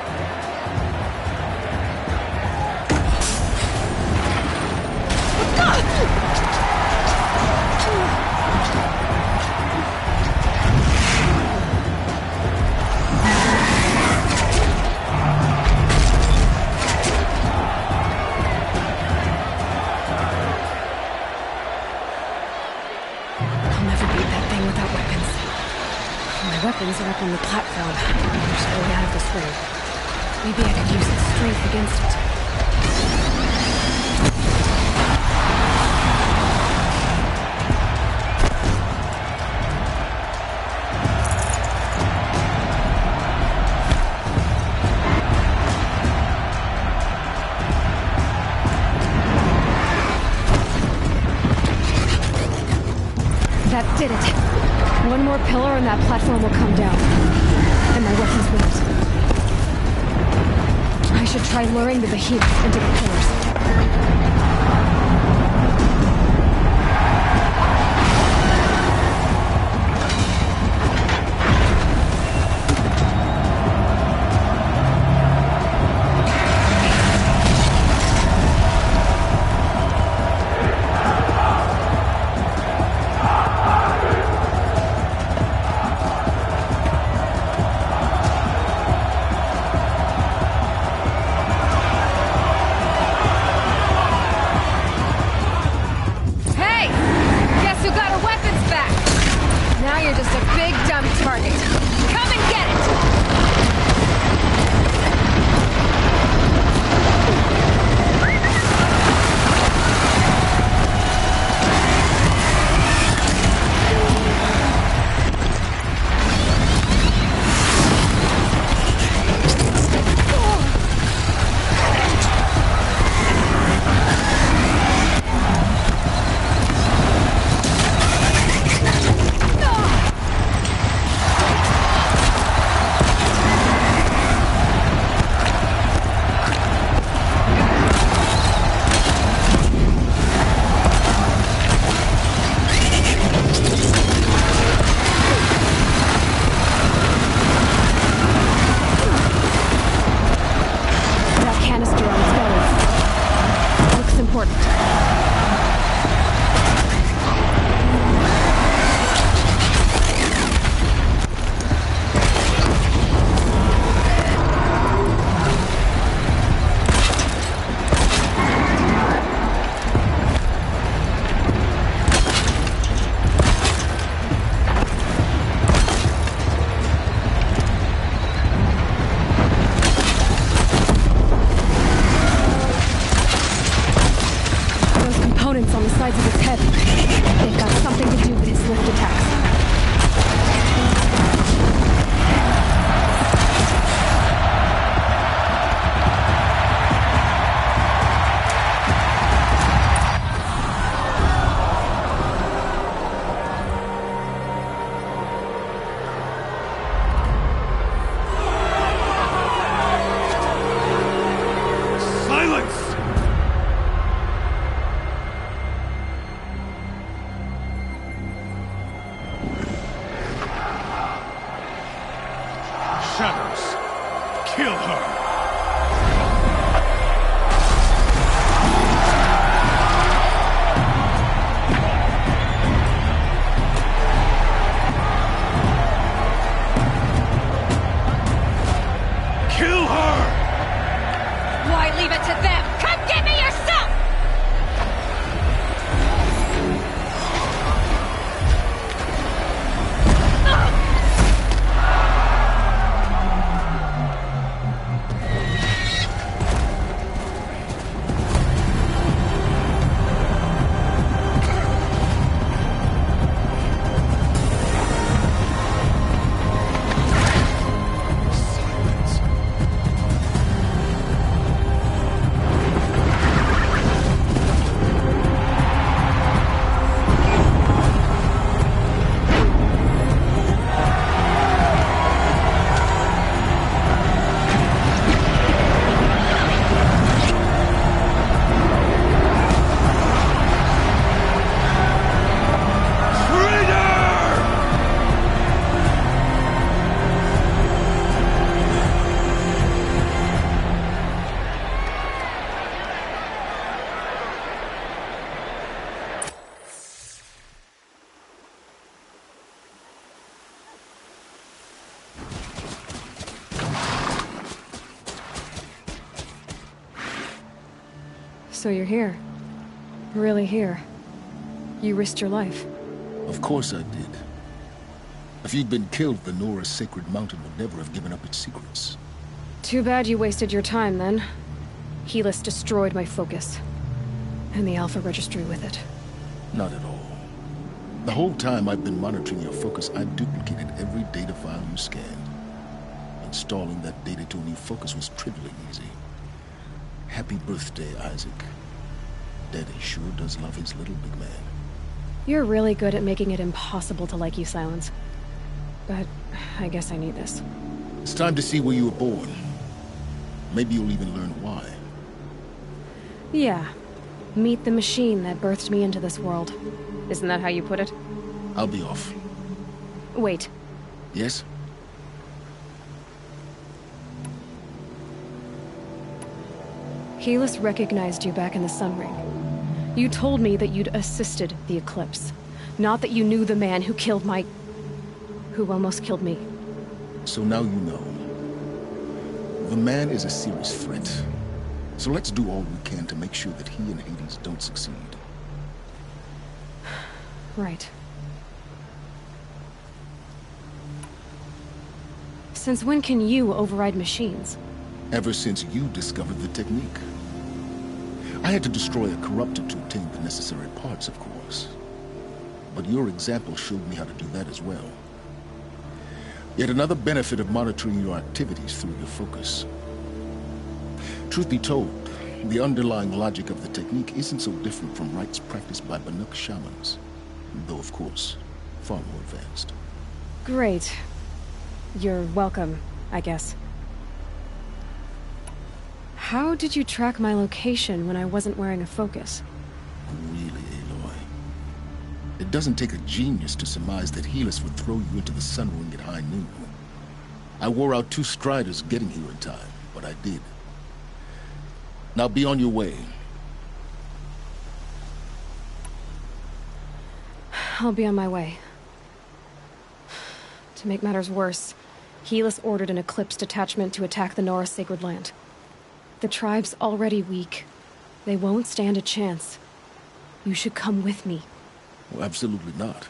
weapons are up on the platform. There's a way out of this ring. Maybe I could use its strength against it. That did it. One more pillar and that platform will come down. And my weapons won't. I should try luring the behemoth into the pillars. On the sides of its head. They've got something to do with its lift attacks. Kill her! Kill her! Why leave it to them? Come get me yourself! So you're here. Really here. You risked your life. Of course I did. I If you'd been killed, the Nora's sacred mountain would never have given up its secrets. Too bad you wasted your time, then. Helis destroyed my focus. And the Alpha Registry with it. Not at all. The whole time I've been monitoring your focus, I've duplicated every data file you scanned. Installing that data to a new focus was trivially easy. Happy birthday, Isaac. Daddy sure does love his little big man. You're really good at making it impossible to like you, Silence. But I guess I need this. It's time to see where you were born. Maybe you'll even learn why. Yeah. Meet the machine that birthed me into this world. Isn't that how you put it? I'll be off. Wait. Yes? Helis recognized you back in the Sun Ring. You told me that you'd assisted the Eclipse. Not that you knew the man who killed my... who almost killed me. So now you know. The man is a serious threat. So let's do all we can to make sure that he and Hades don't succeed. Right. Since when can you override machines? Ever since you discovered the technique. I had to destroy a corruptor to obtain the necessary parts, of course. But your example showed me how to do that as well. Yet another benefit of monitoring your activities through your focus. Truth be told, the underlying logic of the technique isn't so different from rites practiced by Banuk shamans. Though, of course, far more advanced. Great. You're welcome, I guess. How did you track my location when I wasn't wearing a focus? Really, Aloy? It doesn't take a genius to surmise that Helis would throw you into the Sun Ring at high noon. I wore out 2 striders getting here in time, but I did. Now be on your way. I'll be on my way. To make matters worse, Helis ordered an Eclipse detachment to attack the Nora Sacred Land. The tribe's already weak. They won't stand a chance. You should come with me. Well, absolutely not.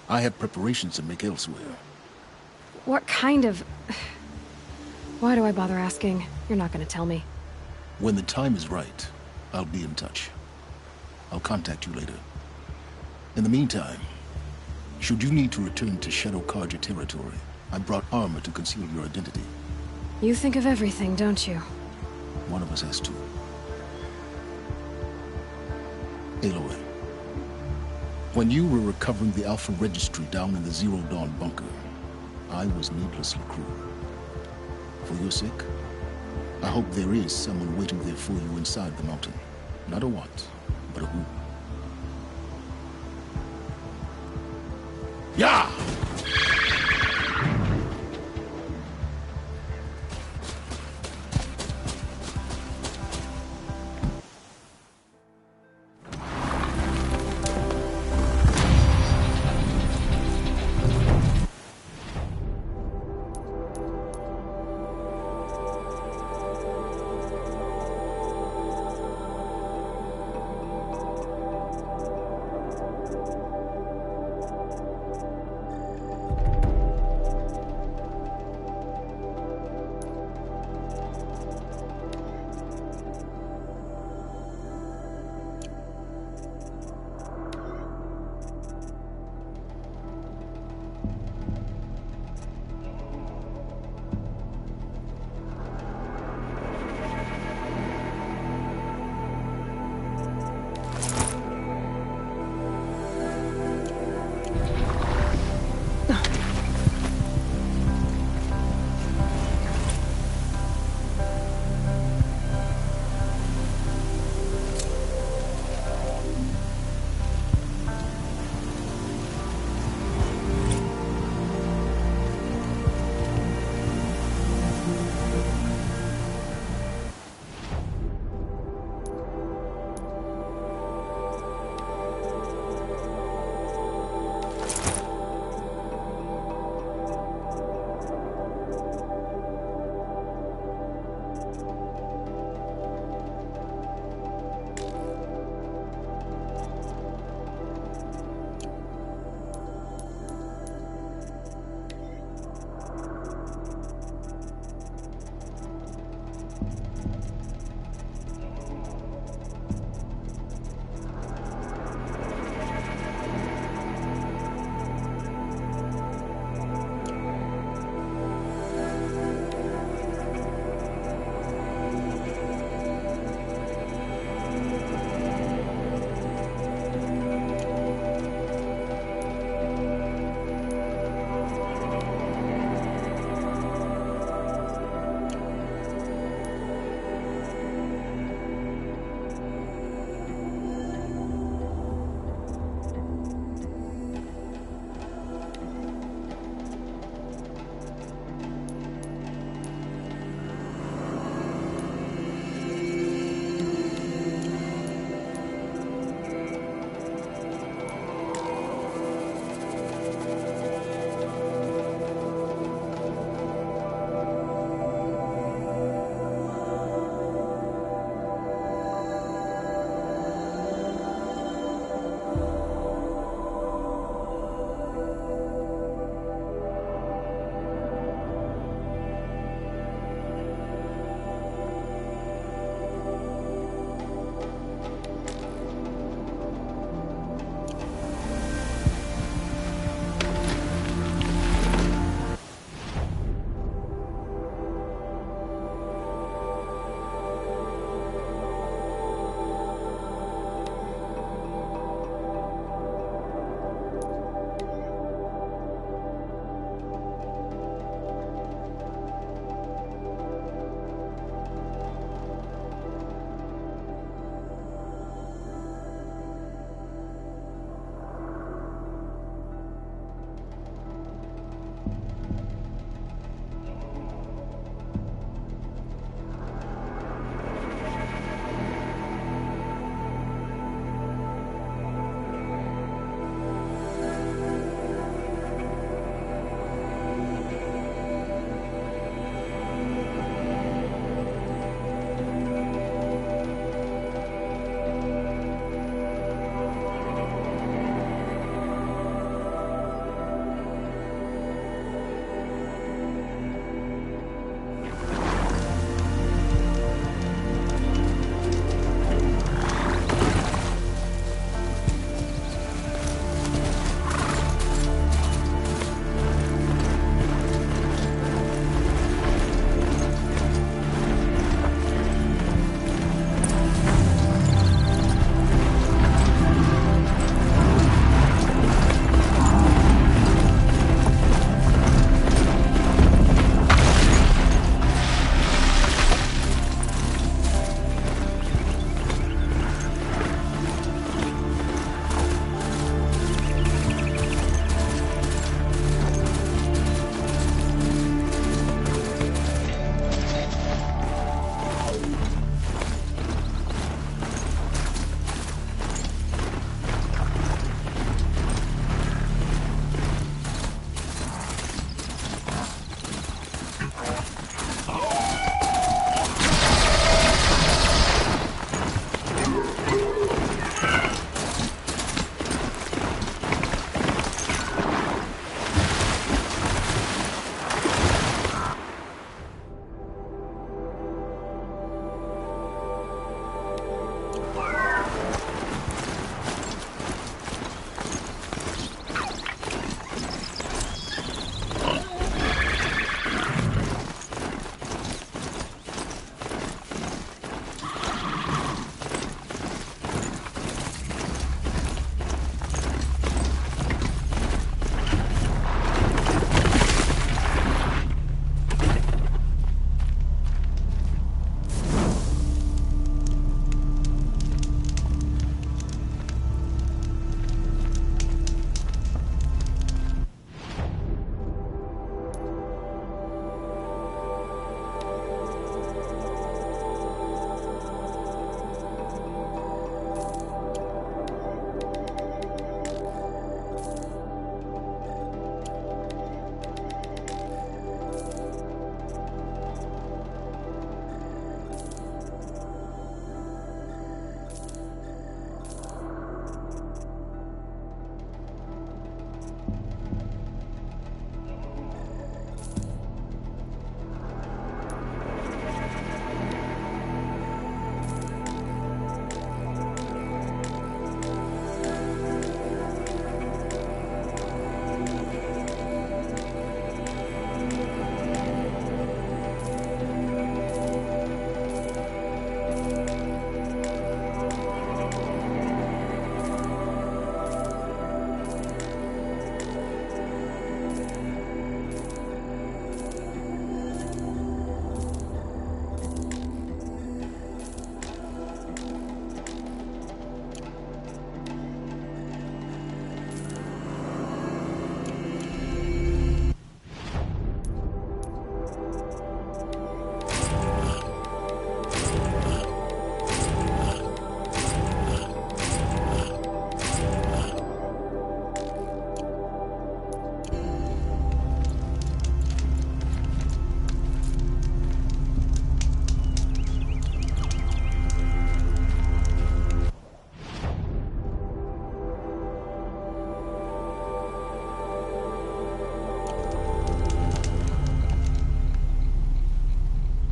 I have preparations to make elsewhere. What kind of... Why do I bother asking? You're not gonna tell me. When the time is right, I'll be in touch. I'll contact you later. In the meantime, should you need to return to Shadow Karja territory, I brought armor to conceal your identity. You think of everything, don't you? One of us has to. Aloy, when you were recovering the Alpha Registry down in the Zero Dawn bunker, I was needlessly cruel. For your sake, I hope there is someone waiting there for you inside the mountain. Not a what, but a who. Yeah!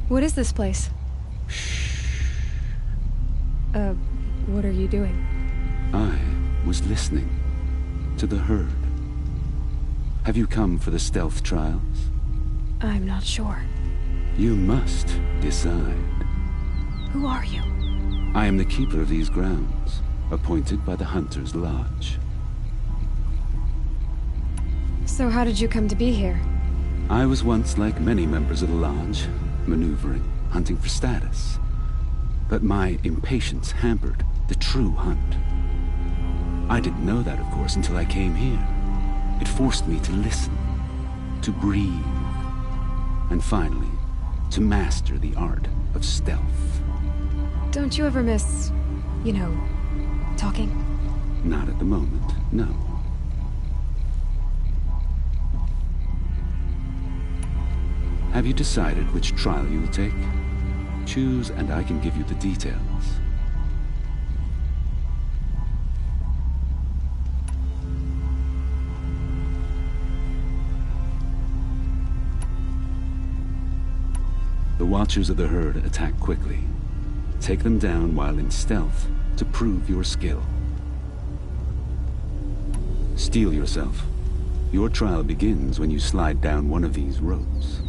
What is this place? What are you doing? I was listening to the herd. Have you come for the stealth trials? I'm not sure. You must decide. Who are you? I am the keeper of these grounds, appointed by the Hunter's Lodge. So how did you come to be here? I was once like many members of the Lodge, maneuvering, hunting for status. But my impatience hampered the true hunt. I didn't know that, of course, until I came here. It forced me to listen, to breathe, and finally, to master the art of stealth. Don't you ever miss, talking? Not at the moment, no. Have you decided which trial you will take? Choose, and I can give you the details. The Watchers of the Herd attack quickly. Take them down while in stealth to prove your skill. Steel yourself. Your trial begins when you slide down one of these ropes.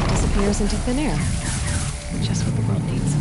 Disappears into thin air. Just what the world needs.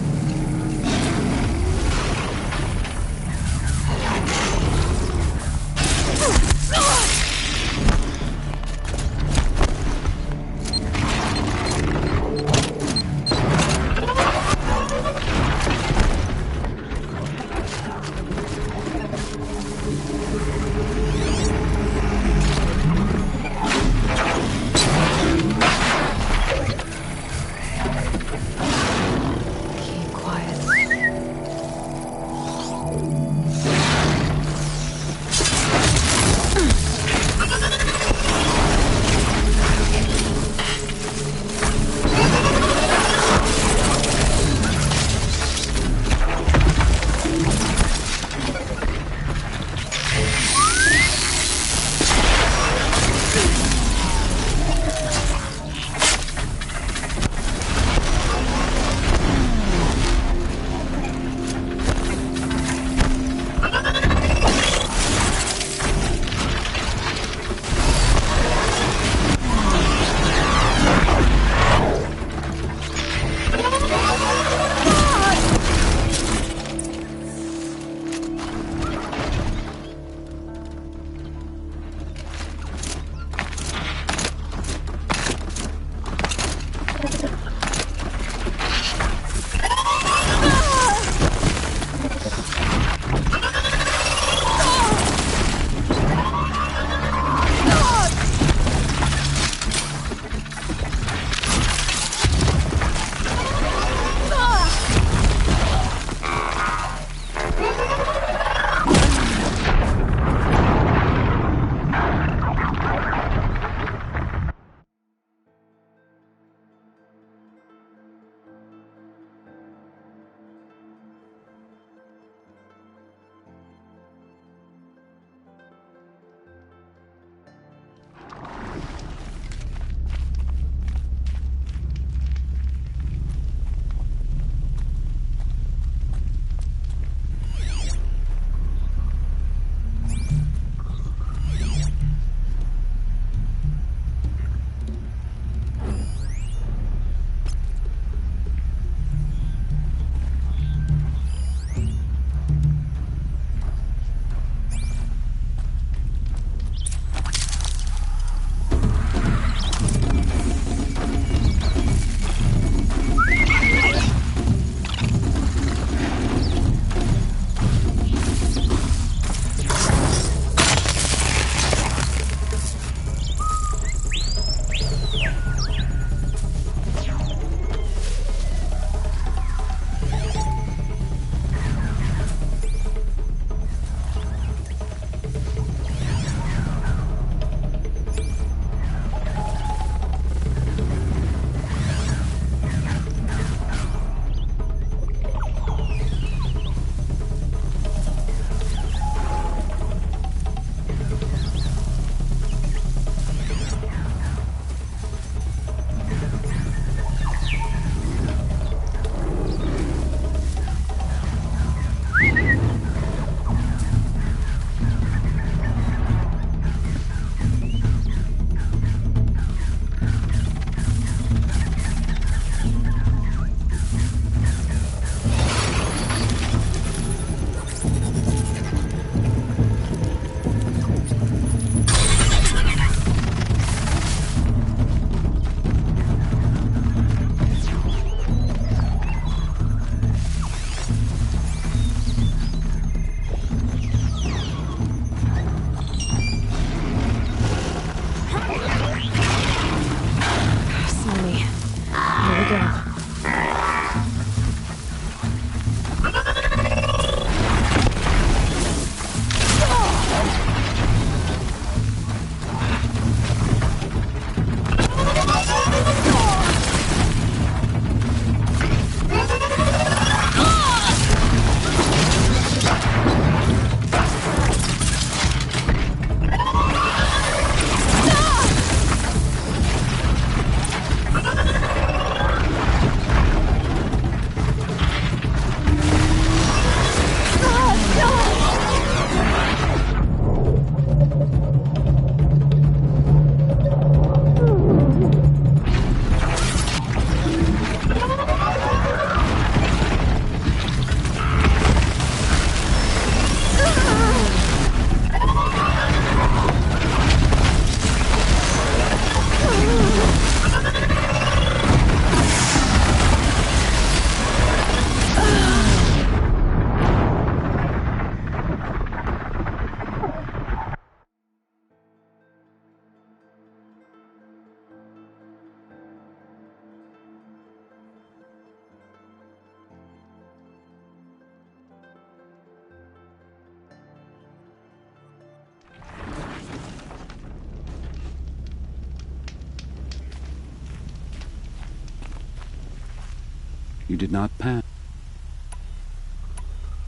You did not pass.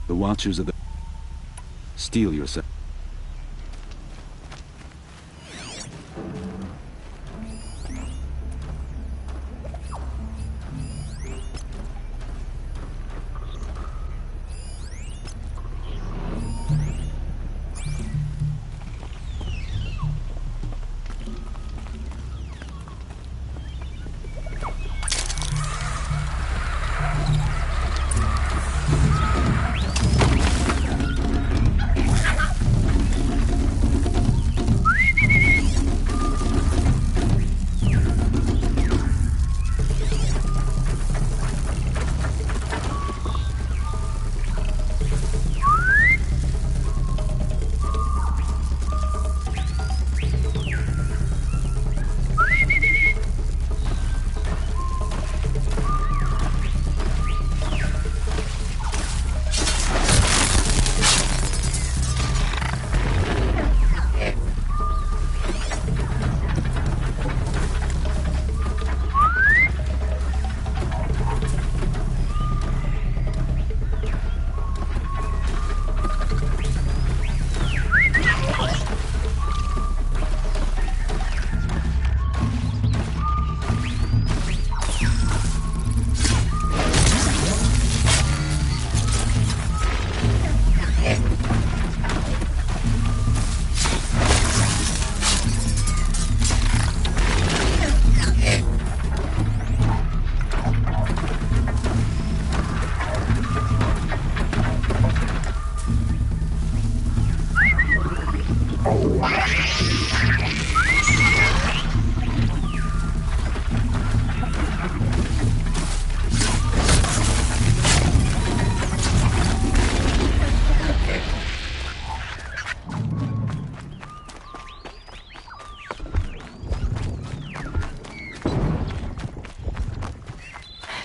The Watchers of the... Steel yourself.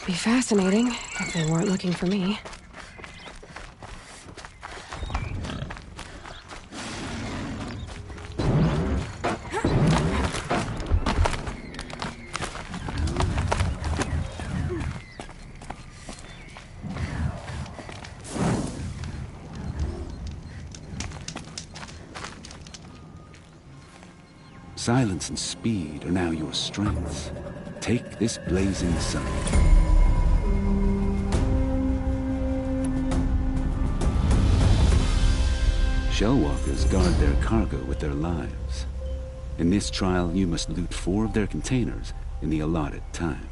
Be fascinating if they weren't looking for me. Silence and speed are now your strengths. Take this blazing sun. Shellwalkers guard their cargo with their lives. In this trial, you must loot 4 of their containers in the allotted time.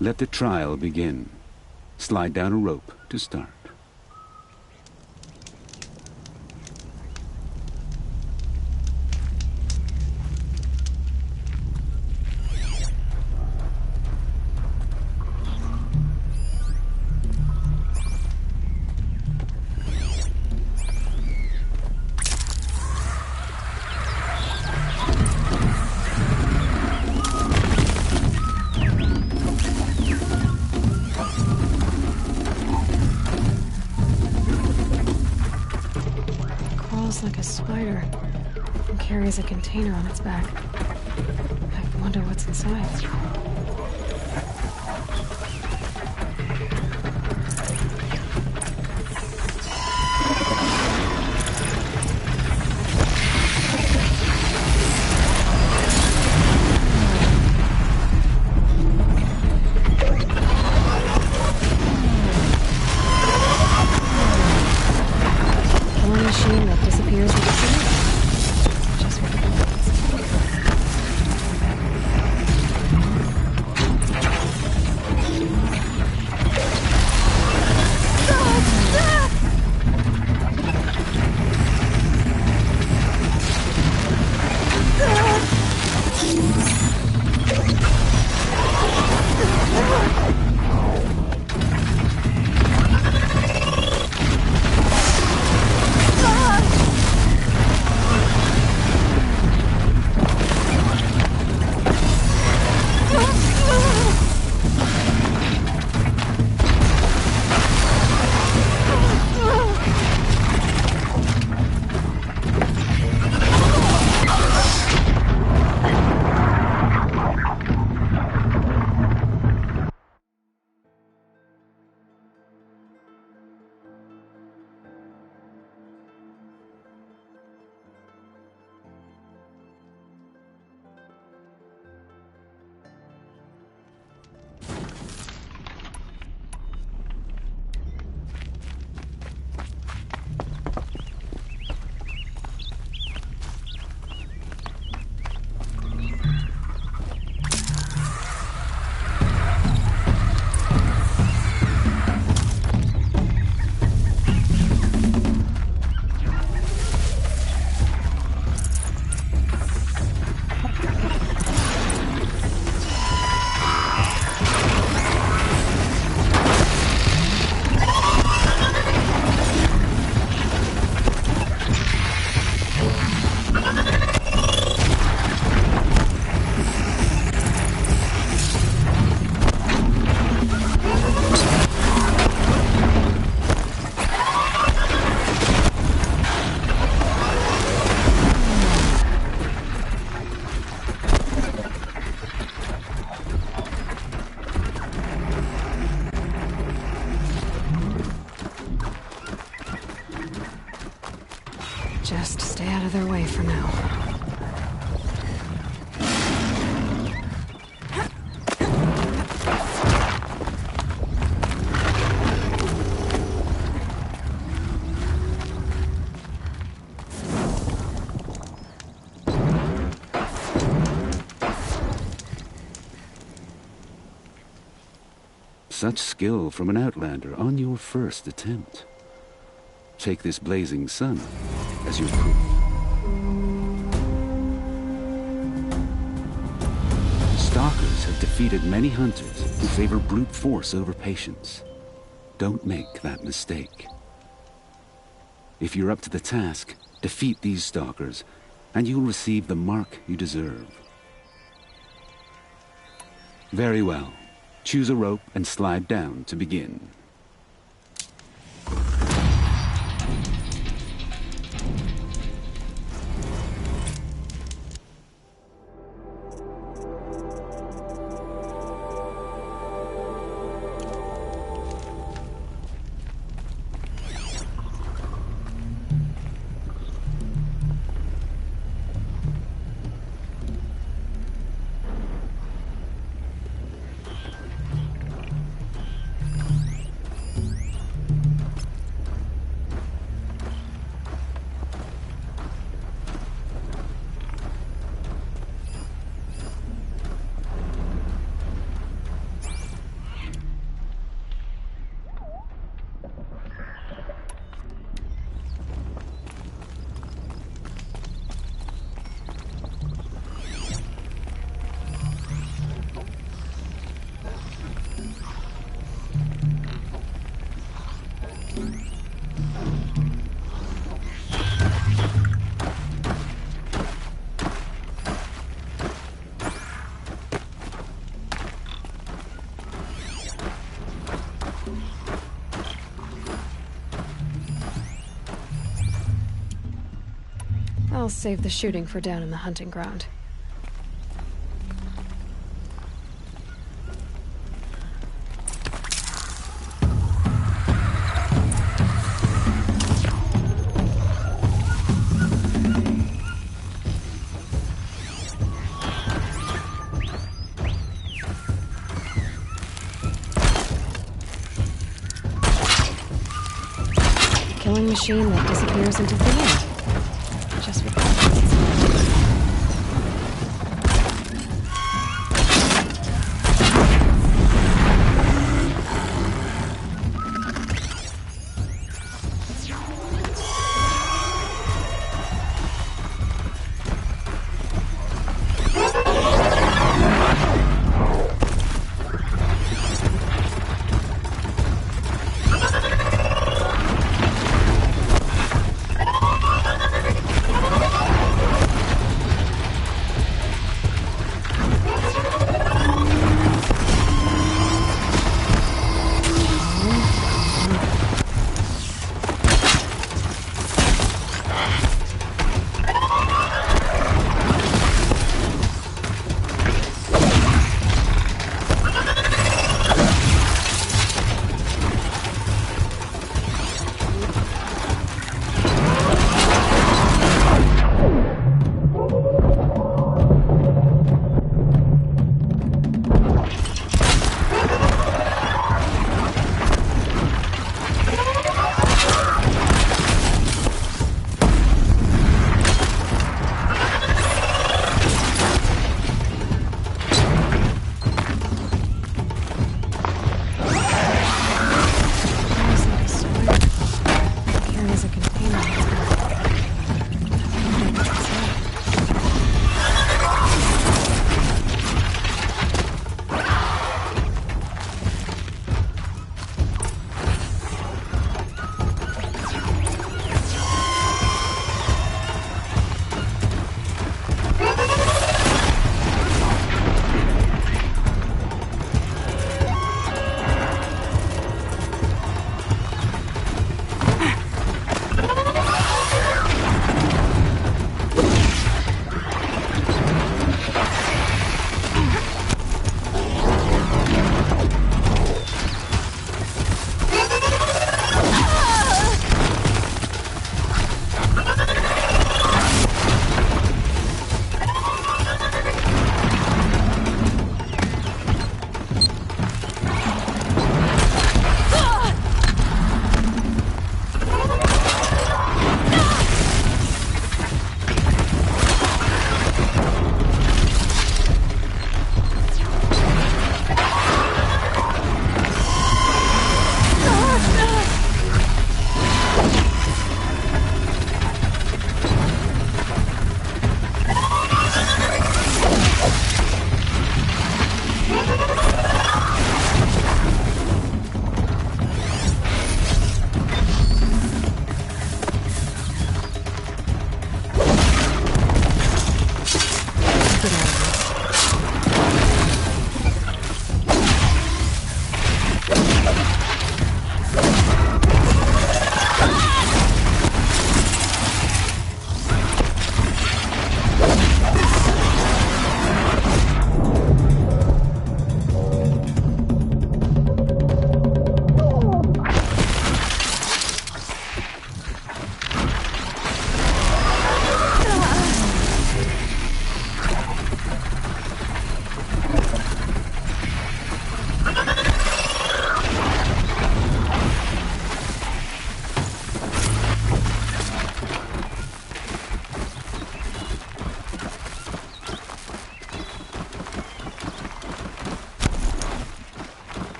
Let the trial begin. Slide down a rope to start. Like a spider and carries a container on its back. I wonder what's inside. Machine that disappears with the signal. Just what it wants. their way for now. Such skill from an outlander on your first attempt. Take this blazing sun as your proof. Stalkers have defeated many hunters who favor brute force over patience. Don't make that mistake. If you're up to the task, defeat these stalkers, and you'll receive the mark you deserve. Very well. Choose a rope and slide down to begin. I'll save the shooting for down in the hunting ground. Killing machine that disappears into thin air. Just with that.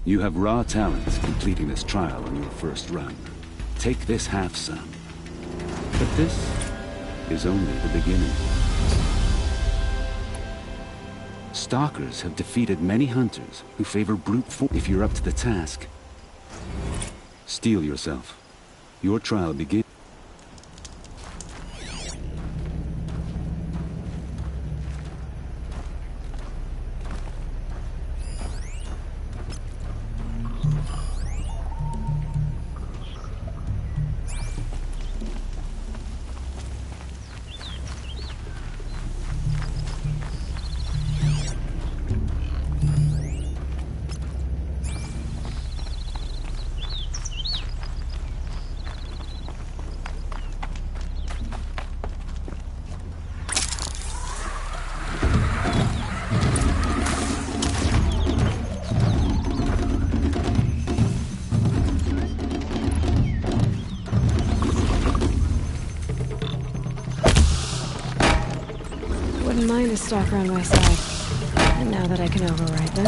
You have raw talents completing this trial on your first run. Take this half-sun. But this is only the beginning. Stalkers have defeated many hunters who favor brute force. If you're up to the task, steel yourself. Your trial begins. Wouldn't mind a stalker on my side. And now that I can override them.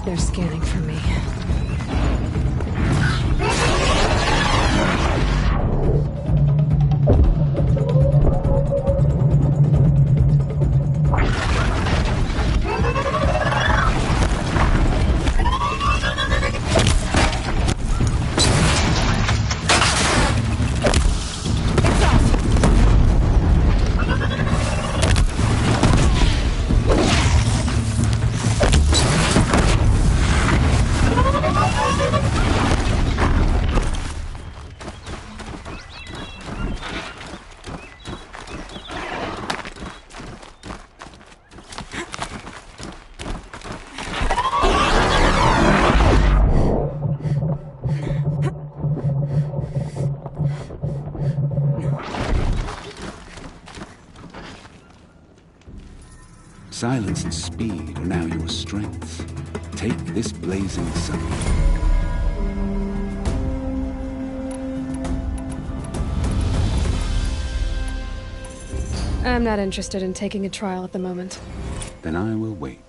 They're scanning for me. Silence and speed are now your strengths. Take this blazing sun. I'm not interested in taking a trial at the moment. Then I will wait.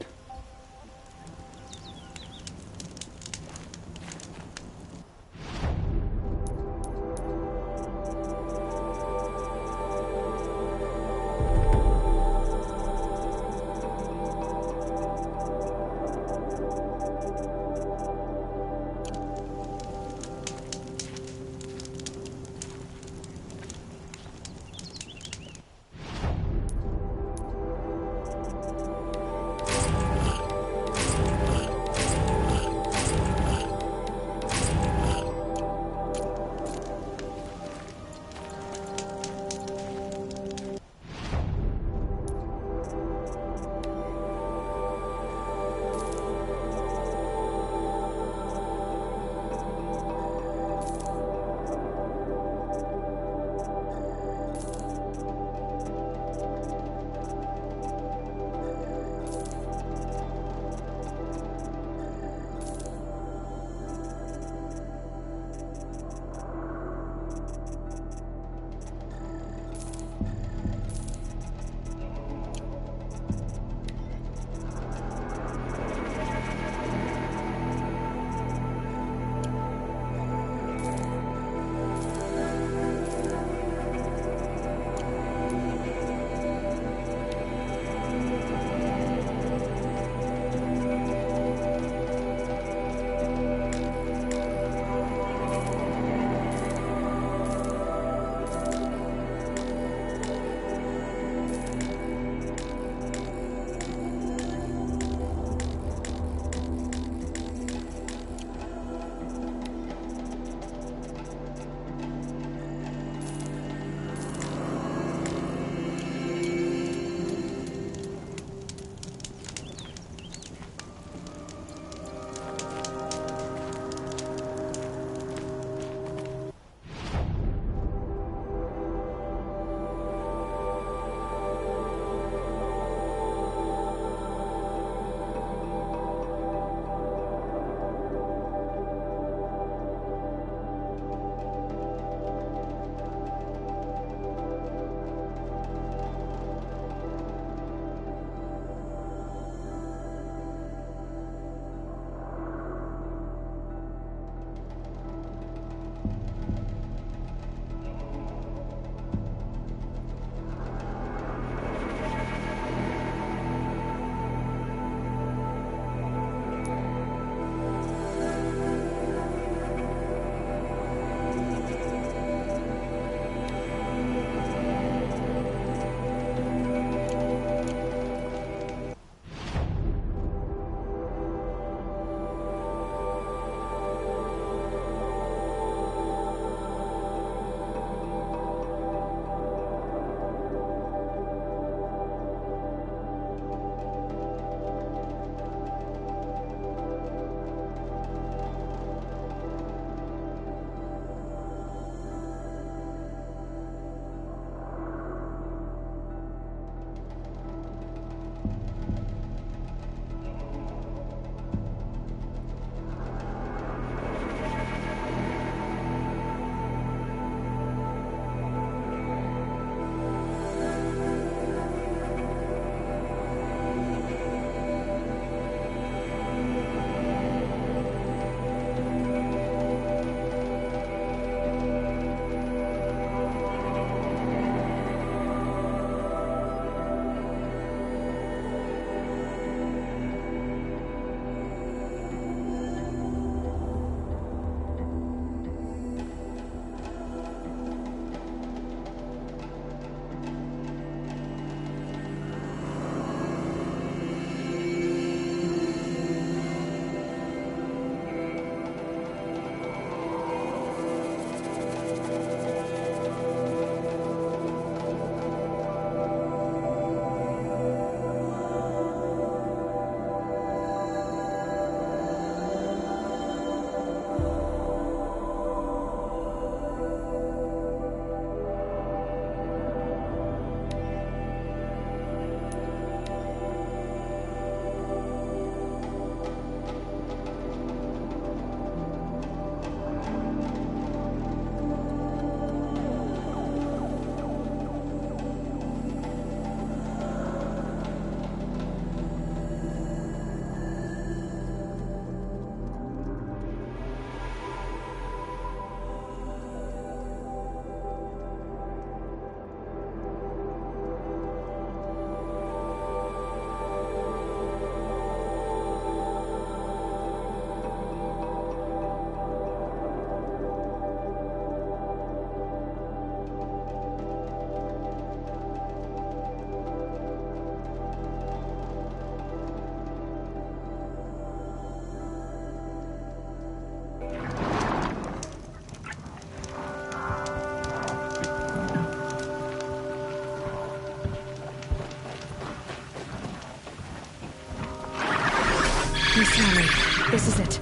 Smell me. This is it.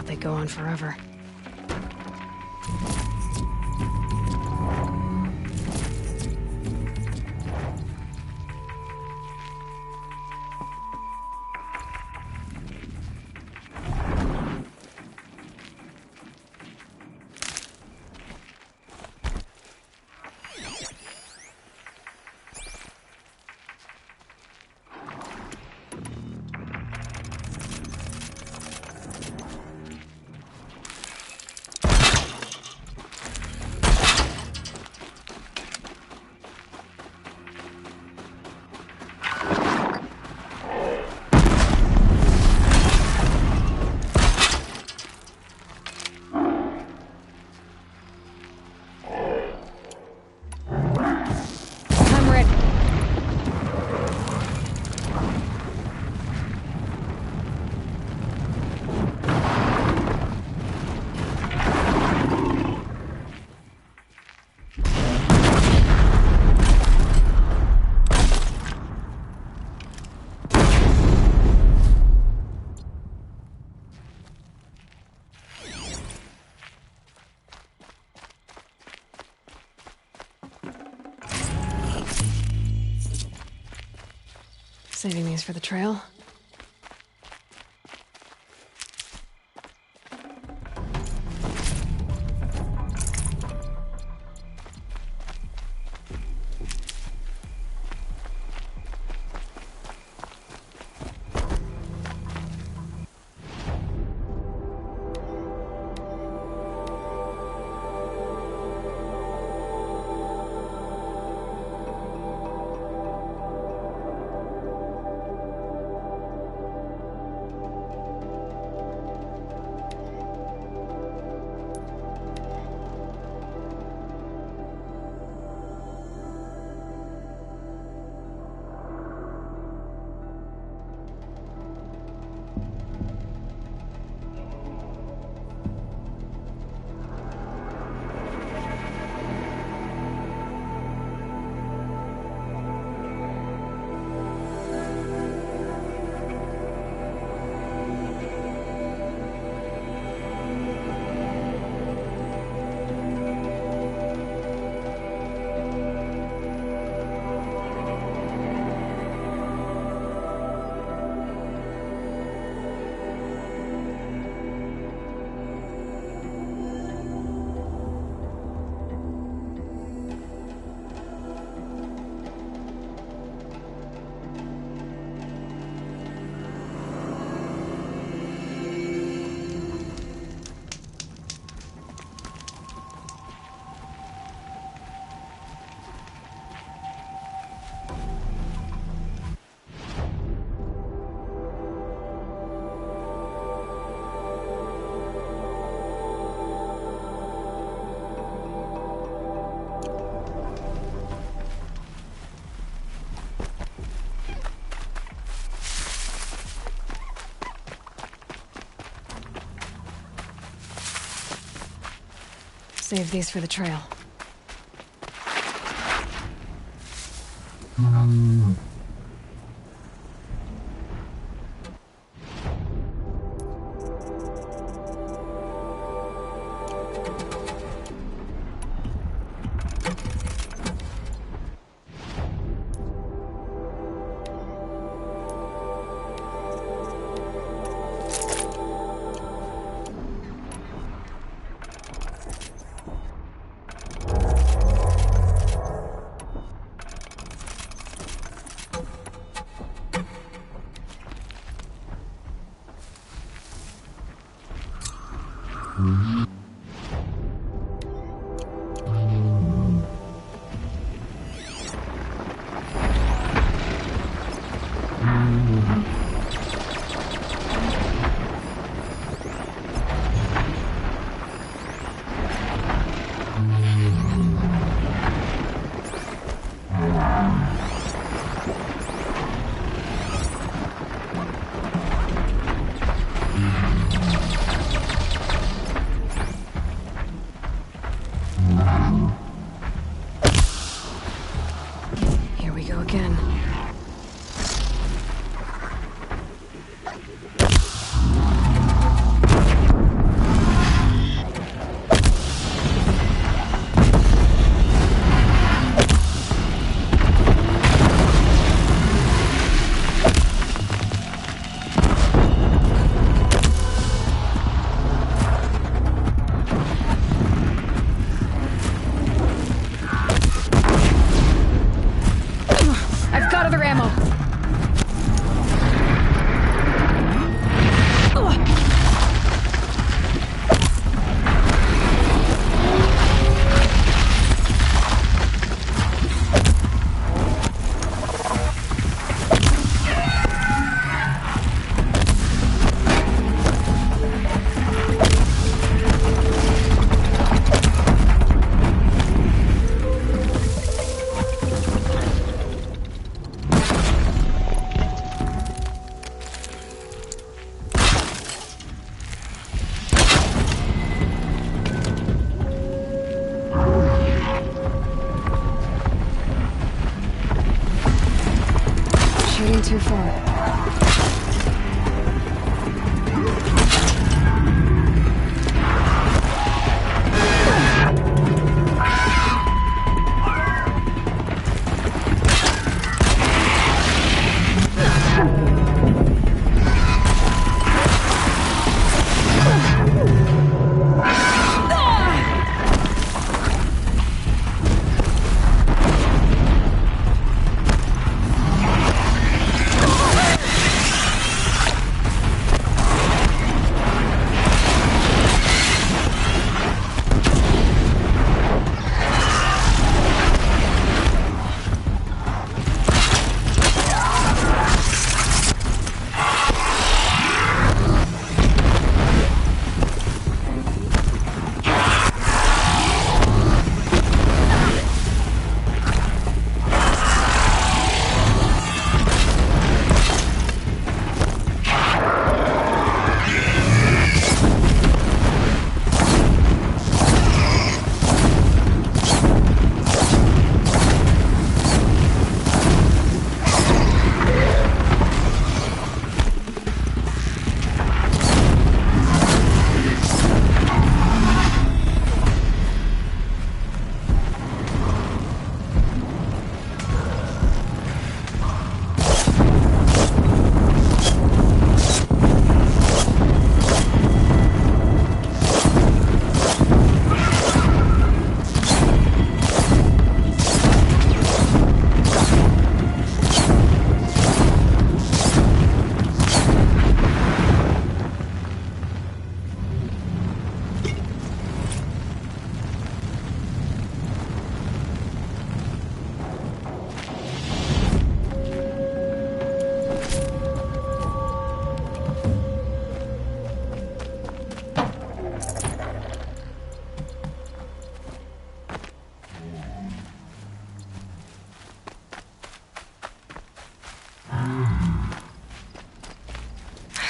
They go on forever. Saving these for the trail. Save these for the trail. Here we go again. I've got other ammo. Shooting too far.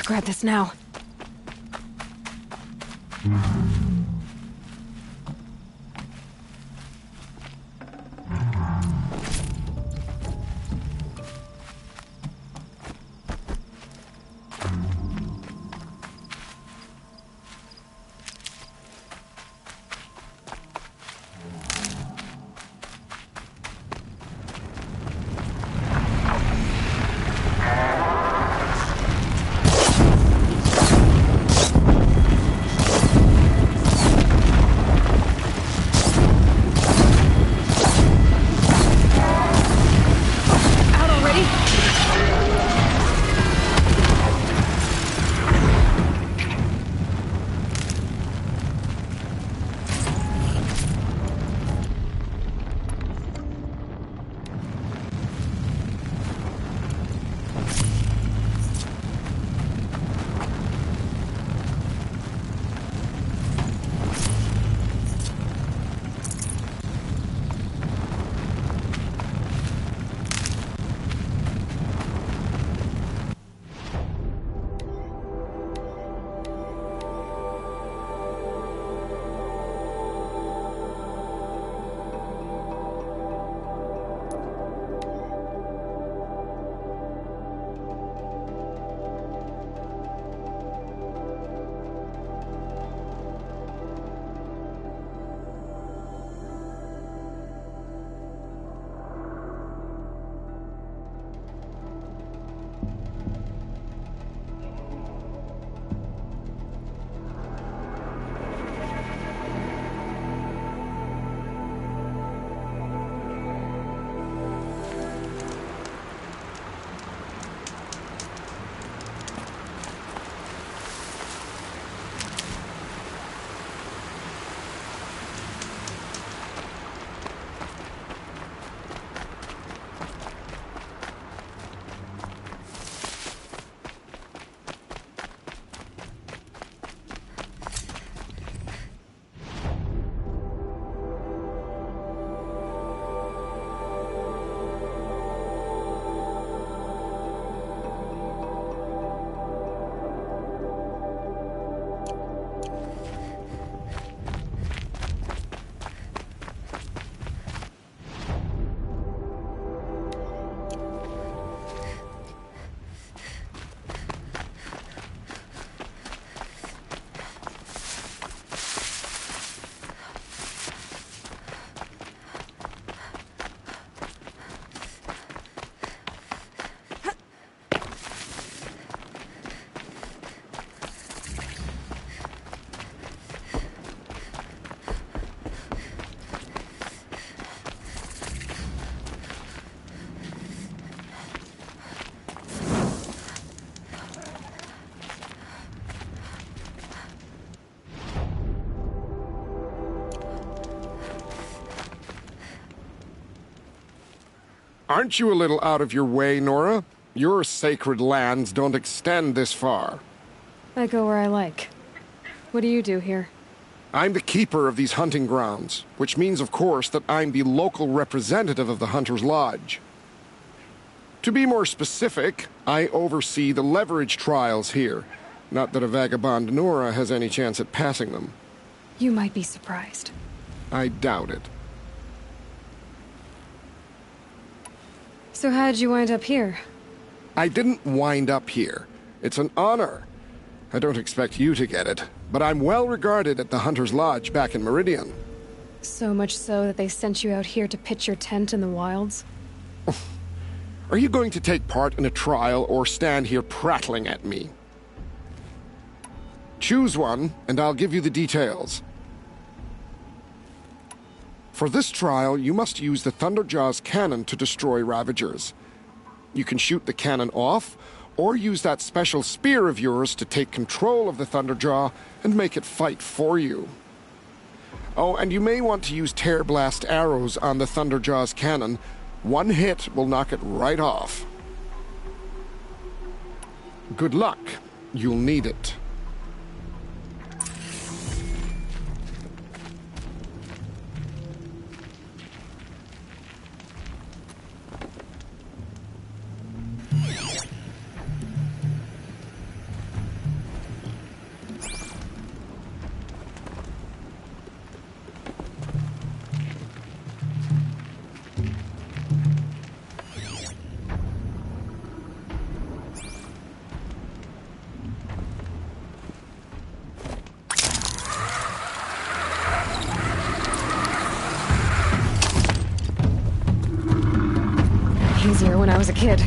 grab this now. Aren't you a little out of your way, Nora? Your sacred lands don't extend this far. I go where I like. What do you do here? I'm the keeper of these hunting grounds, which means, of course, that I'm the local representative of the Hunter's Lodge. To be more specific, I oversee the leverage trials here. Not that a vagabond Nora has any chance at passing them. You might be surprised. I doubt it. So how'd you wind up here? I didn't wind up here. It's an honor. I don't expect you to get it, but I'm well regarded at the Hunter's Lodge back in Meridian. So much so that they sent you out here to pitch your tent in the wilds? Are you going to take part in a trial or stand here prattling at me? Choose one, and I'll give you the details. For this trial, you must use the Thunderjaw's cannon to destroy Ravagers. You can shoot the cannon off, or use that special spear of yours to take control of the Thunderjaw and make it fight for you. Oh, and you may want to use tear blast arrows on the Thunderjaw's cannon. One hit will knock it right off. Good luck. You'll need it. easier when I was a kid.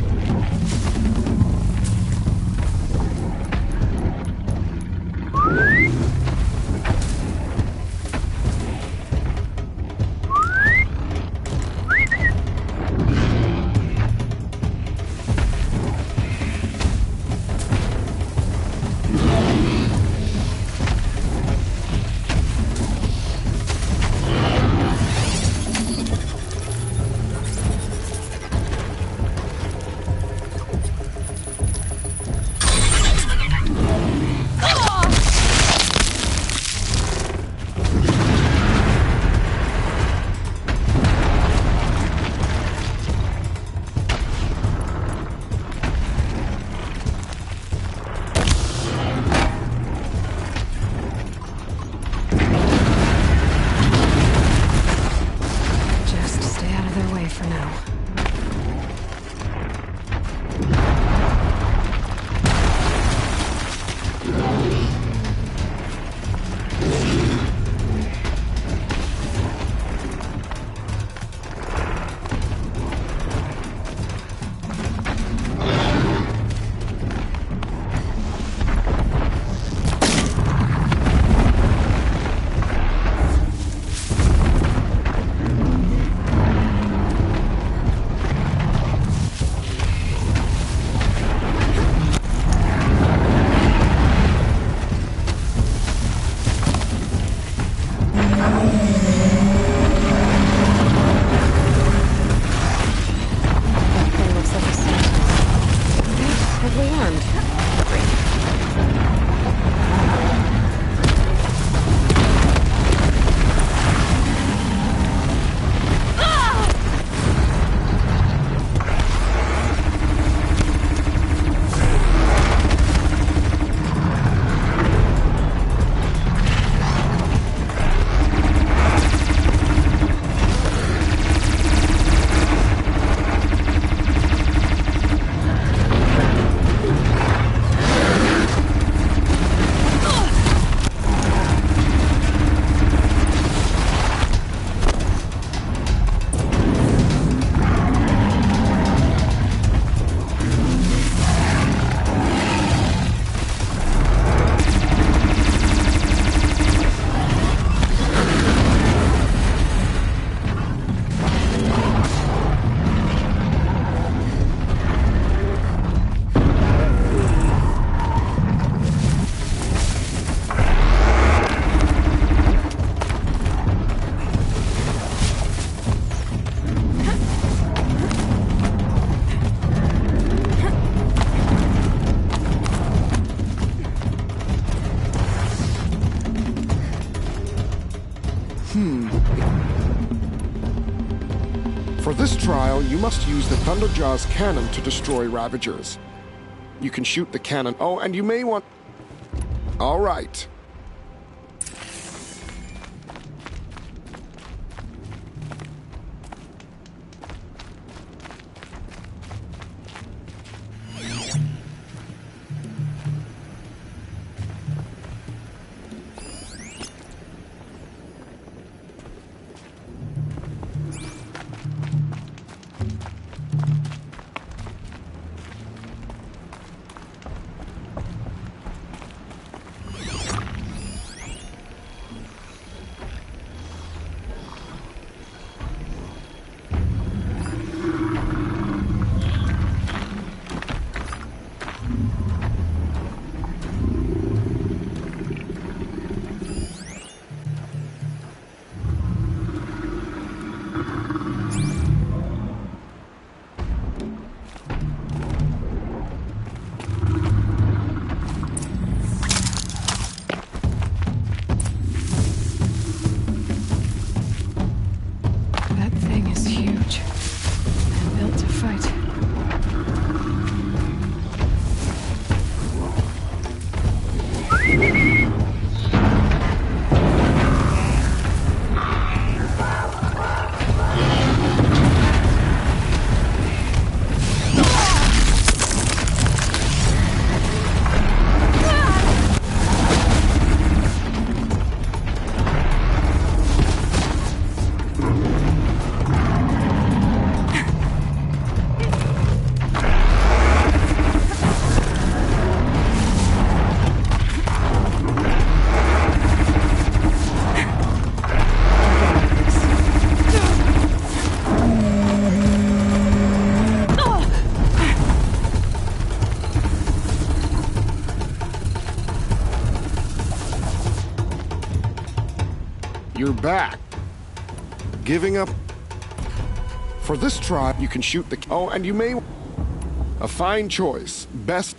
For this trial, you must use the Thunderjaw's cannon to destroy Ravagers. You can shoot the cannon. Oh, and you may want... All right. back. Giving up. For this try, you can shoot the... Oh, and you may... A fine choice. Best...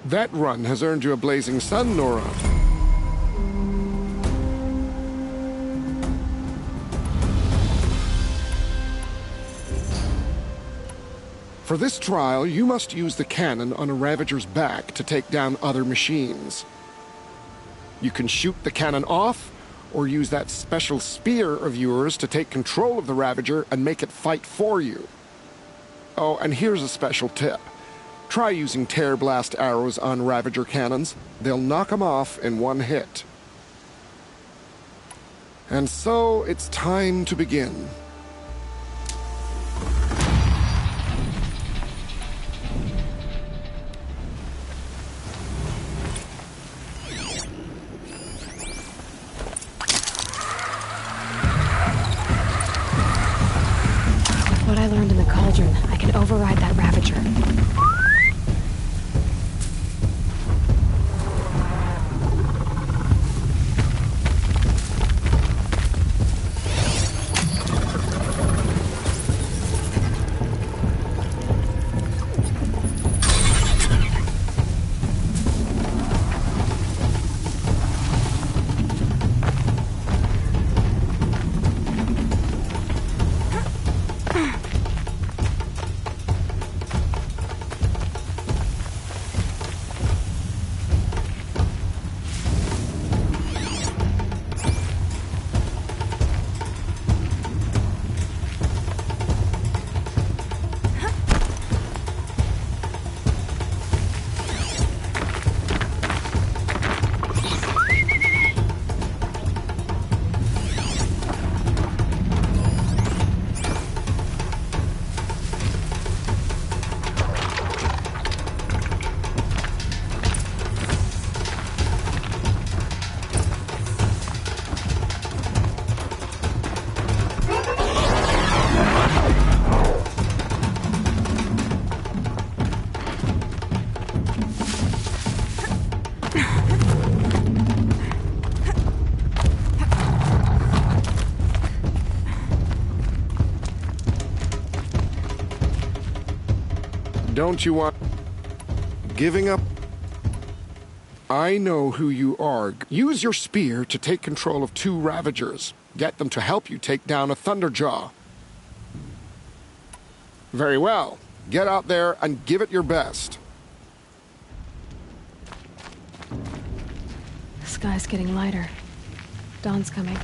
That run has earned you a blazing sun, Nora. For this trial, you must use the cannon on a Ravager's back to take down other machines. You can shoot the cannon off, or use that special spear of yours to take control of the Ravager and make it fight for you. Oh, and here's a special tip. Try using tear blast arrows on Ravager cannons. They'll knock them off in one hit. And so, it's time to begin. What I learned in the cauldron, I can override that Ravager. Don't you want... giving up? I know who you are. Use your spear to take control of 2 Ravagers. Get them to help you take down a Thunderjaw. Very well. Get out there and give it your best. sky's getting lighter. Dawn's coming.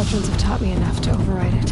Have taught me enough to override it.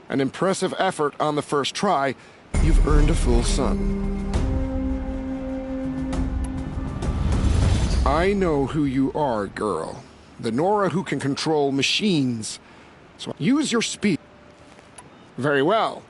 An impressive effort on the first try. You've earned a full sun. I know who you are, girl. The Nora who can control machines. So use your speed. Very well.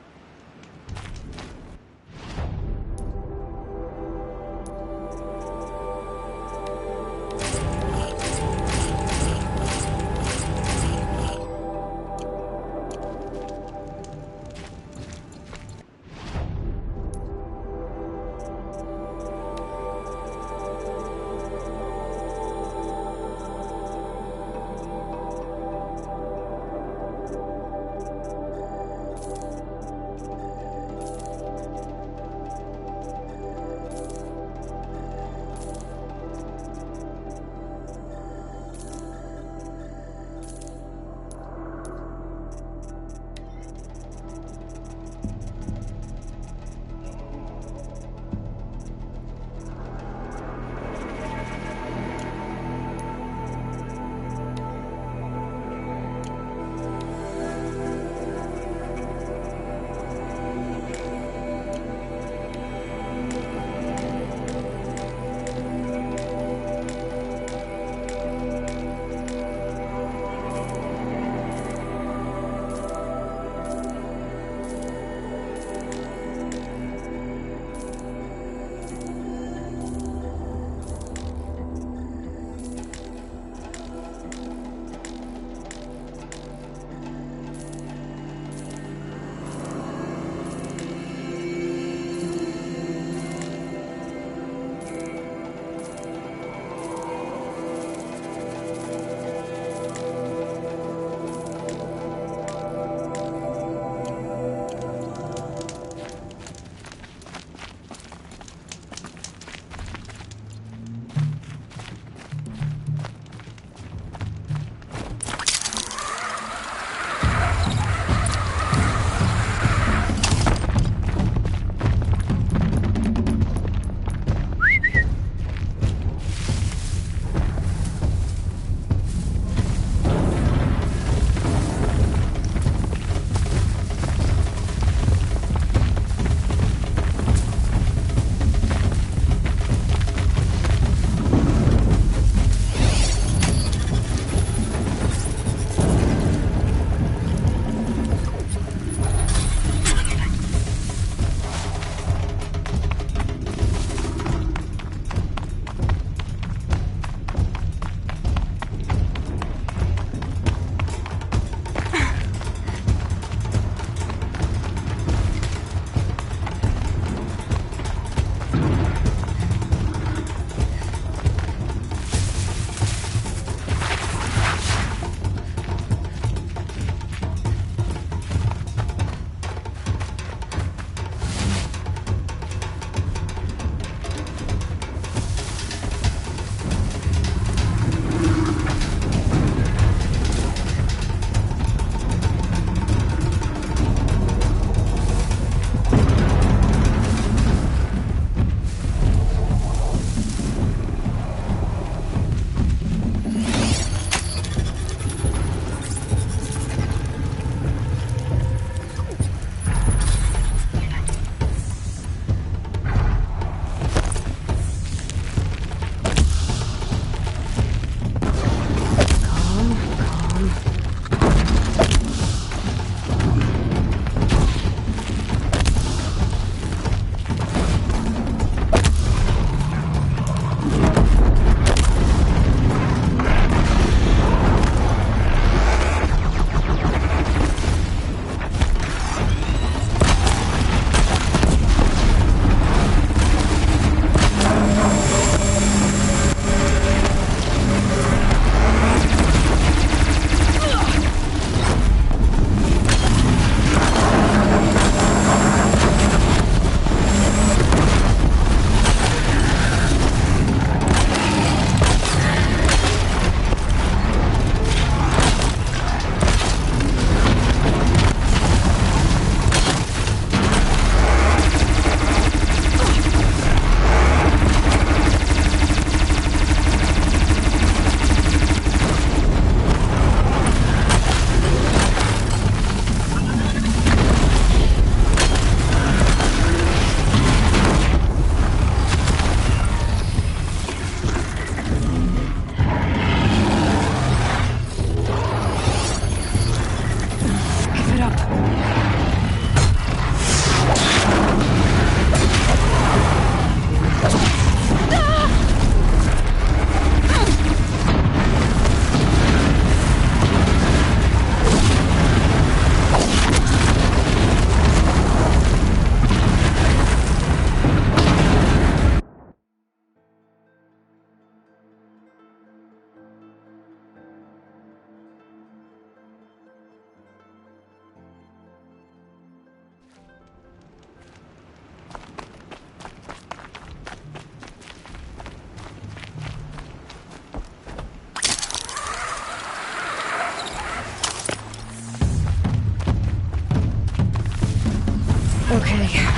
Okay.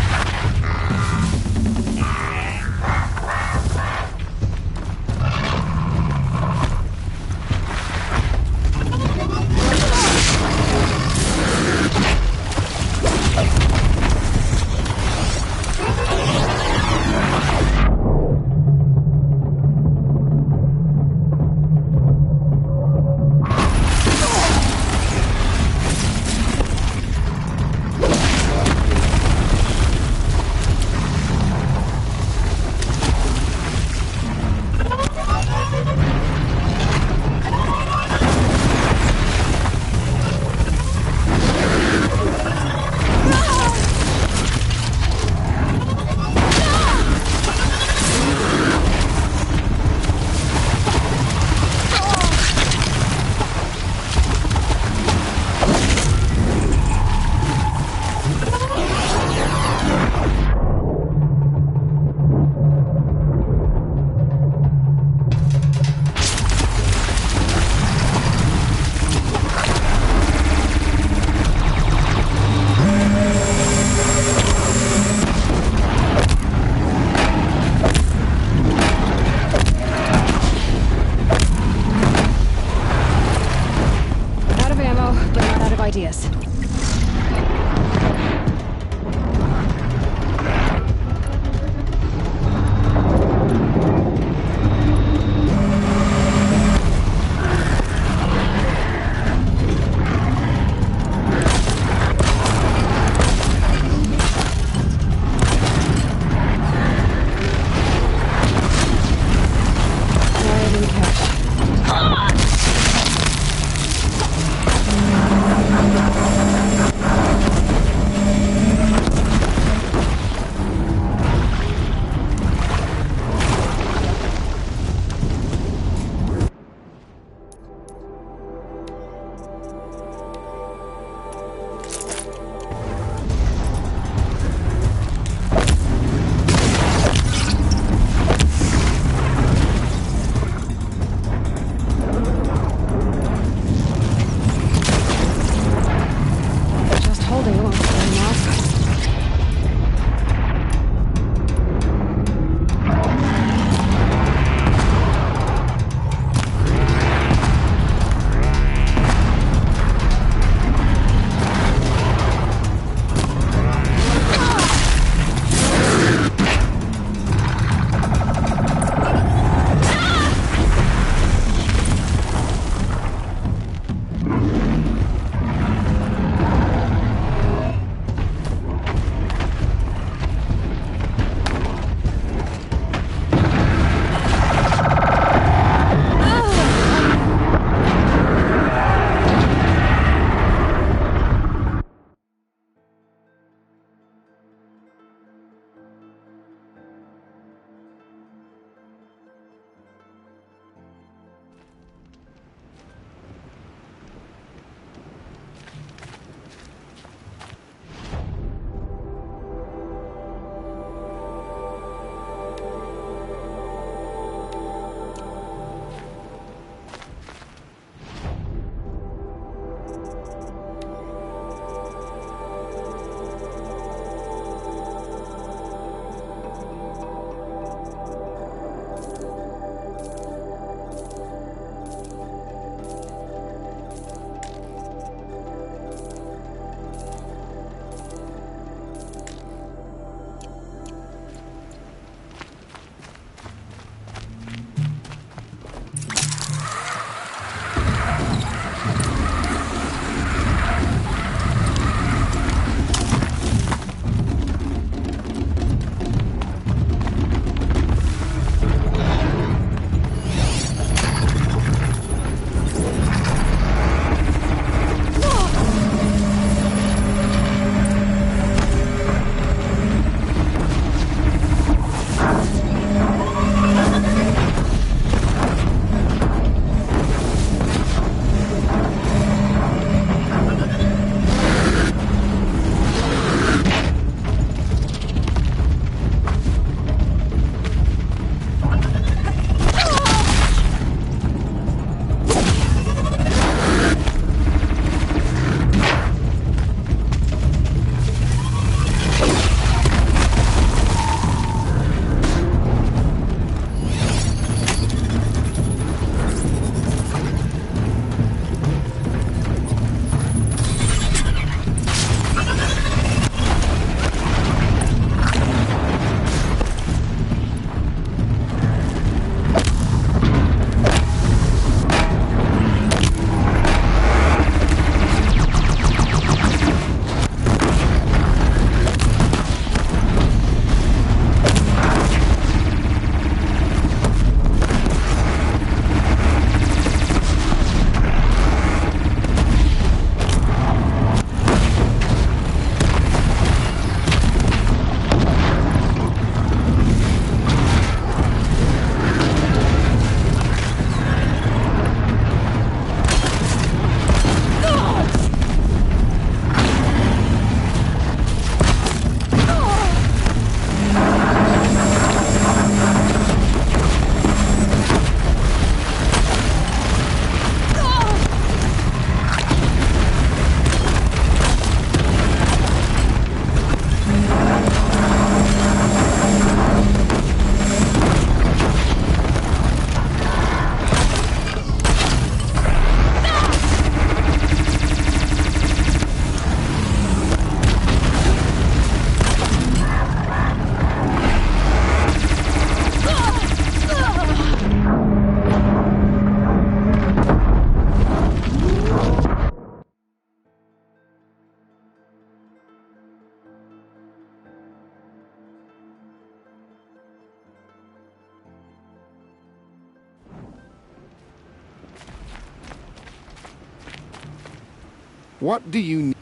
What do you need?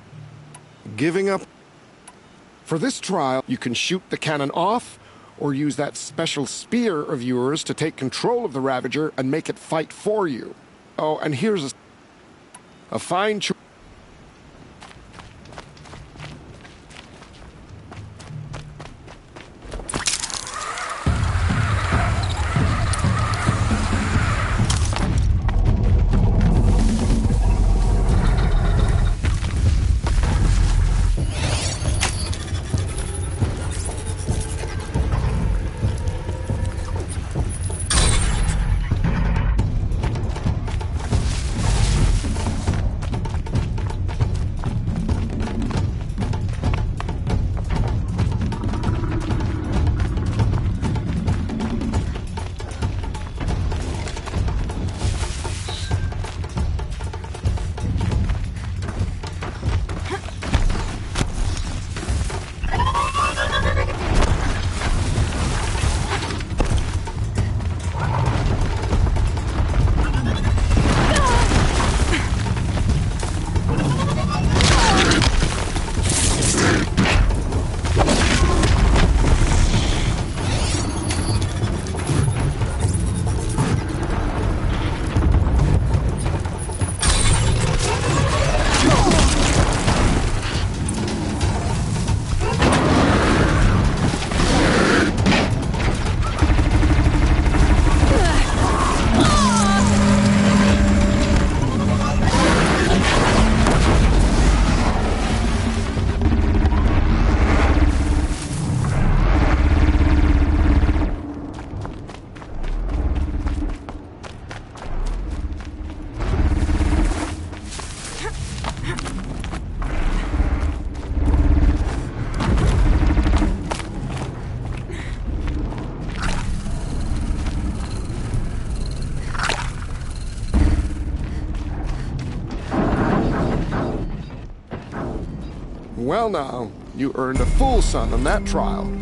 Giving up? For this trial, you can shoot the cannon off, or use that special spear of yours to take control of the Ravager and make it fight for you. Oh, and here's a fine choice. Well now, you earned a full sun on that trial.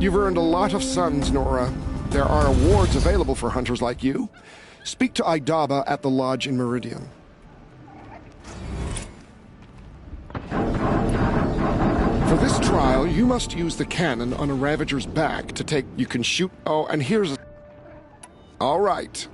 You've earned a lot of suns, Nora. There are awards available for hunters like you. Speak to Idaba at the lodge in Meridian. For this trial, you must use the cannon on a Ravager's back to take... You can shoot... Oh, and here's... All right.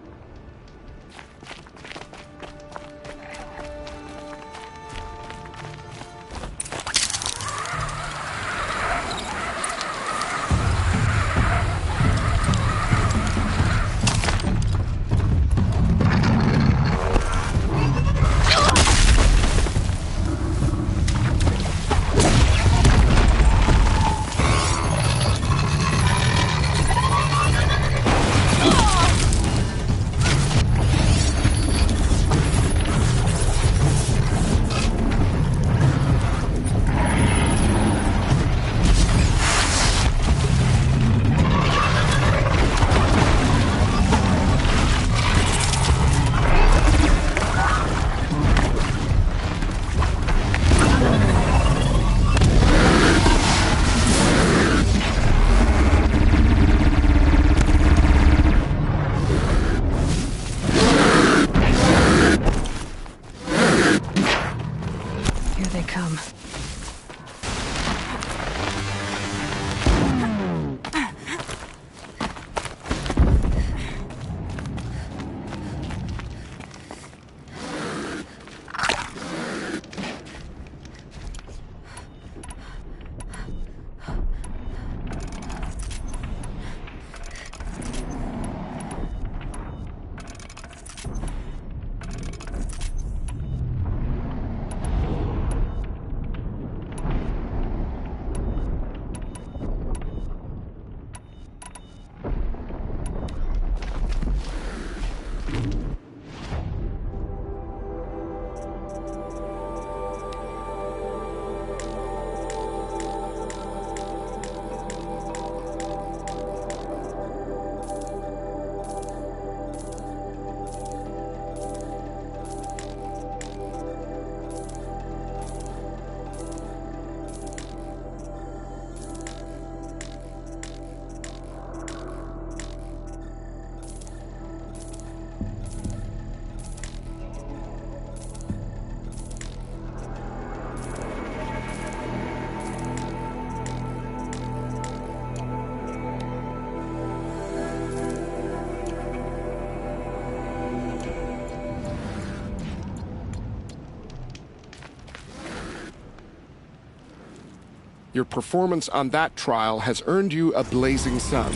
Your performance on that trial has earned you a blazing sun.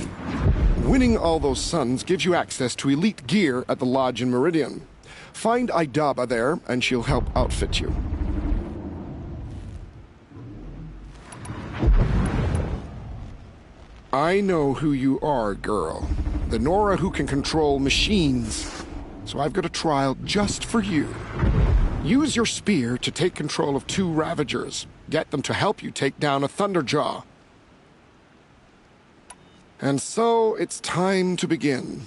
Winning all those suns gives you access to elite gear at the Lodge in Meridian. Find Idaba there, and she'll help outfit you. I know who you are, girl. The Nora who can control machines. So I've got a trial just for you. Use your spear to take control of 2 Ravagers. Get them to help you take down a Thunderjaw. And so it's time to begin.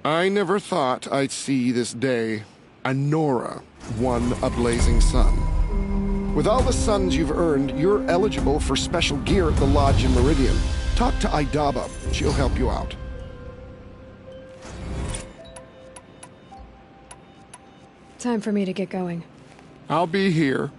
I never thought I'd see this day. A Nora won a blazing sun. With all the suns you've earned, you're eligible for special gear at the Lodge in Meridian. Talk to Idaba. She'll help you out. Time for me to get going. I'll be here.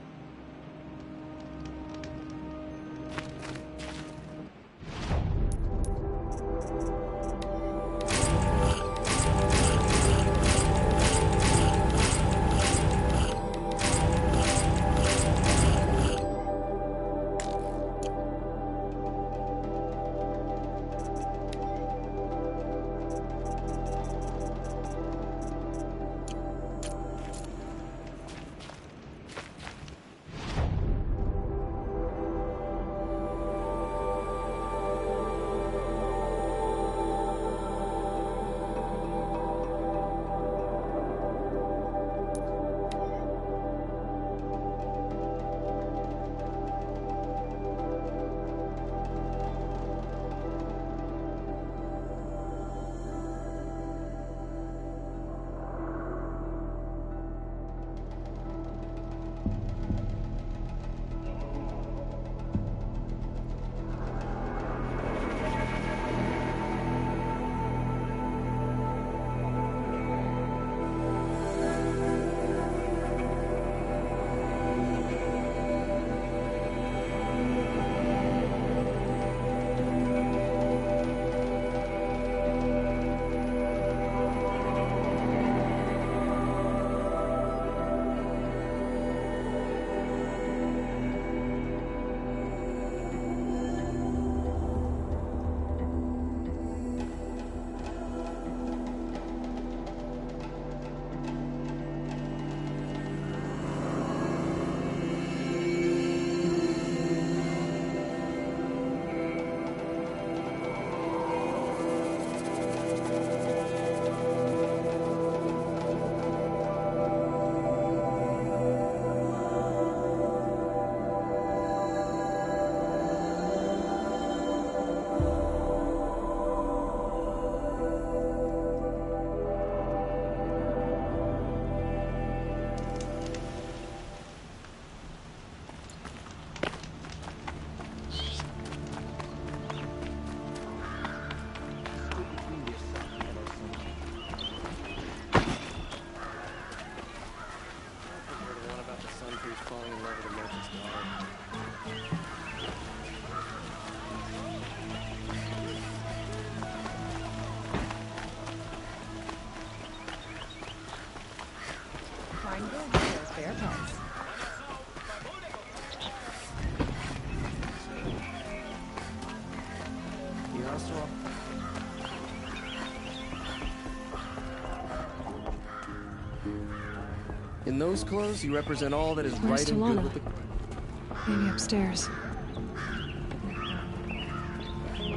In those clothes, you represent all that is Where's right and good Talana? with the... Maybe upstairs.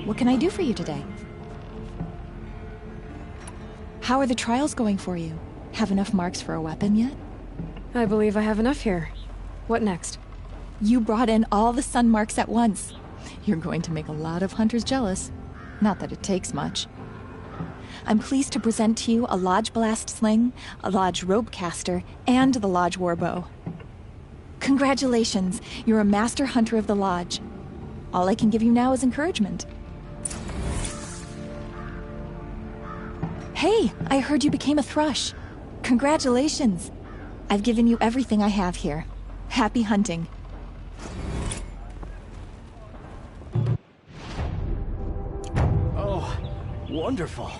What can I do for you today? How are the trials going for you? Have enough marks for a weapon yet? I believe I have enough here. What next? You brought in all the sun marks at once. You're going to make a lot of hunters jealous. Not that it takes much. I'm pleased to present to you a Lodge Blast Sling, a Lodge Rope Caster, and the Lodge Warbow. Congratulations, you're a master hunter of the Lodge. All I can give you now is encouragement. Hey, I heard you became a thrush. Congratulations. I've given you everything I have here. Happy hunting. Oh, wonderful.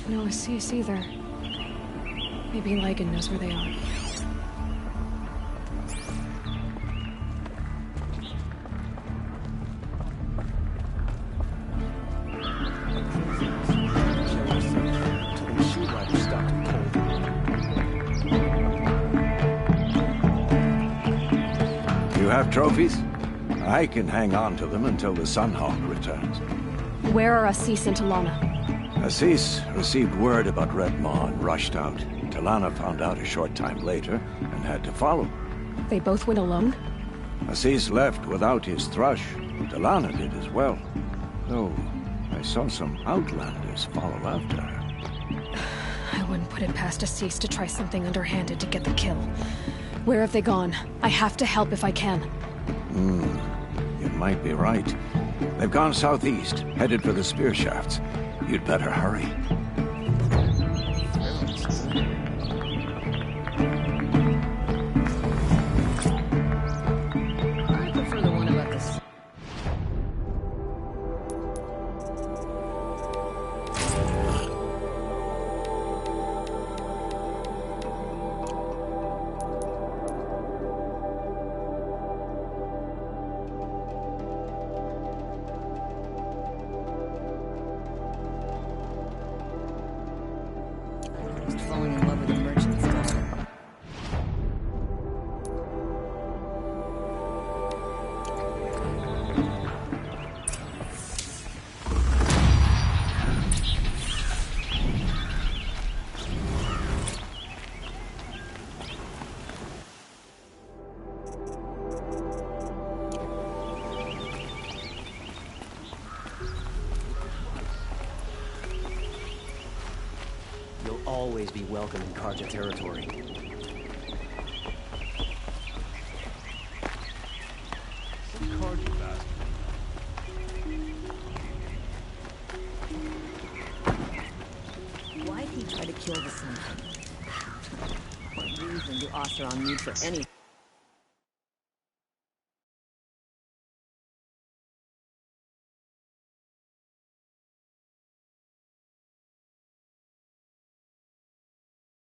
No Assis either. Maybe Ligan knows where they are. You have trophies? I can hang on to them until the Sunhawk returns. Where are Assis and Talana? Assis received word about Red Maw and rushed out. Talana found out a short time later and had to follow. They both went alone? Assis left without his thrush. Talana did as well. Though I saw some outlanders follow after her. I wouldn't put it past Assis to try something underhanded to get the kill. Where have they gone? I have to help if I can. You might be right. They've gone southeast, headed for the spear shafts. You'd better hurry. I prefer the one about this. Falling in love with a merchant's daughter. You'll always be welcome in Karja territory. Why'd he try to kill the sun? What reason do Oseram need for anything?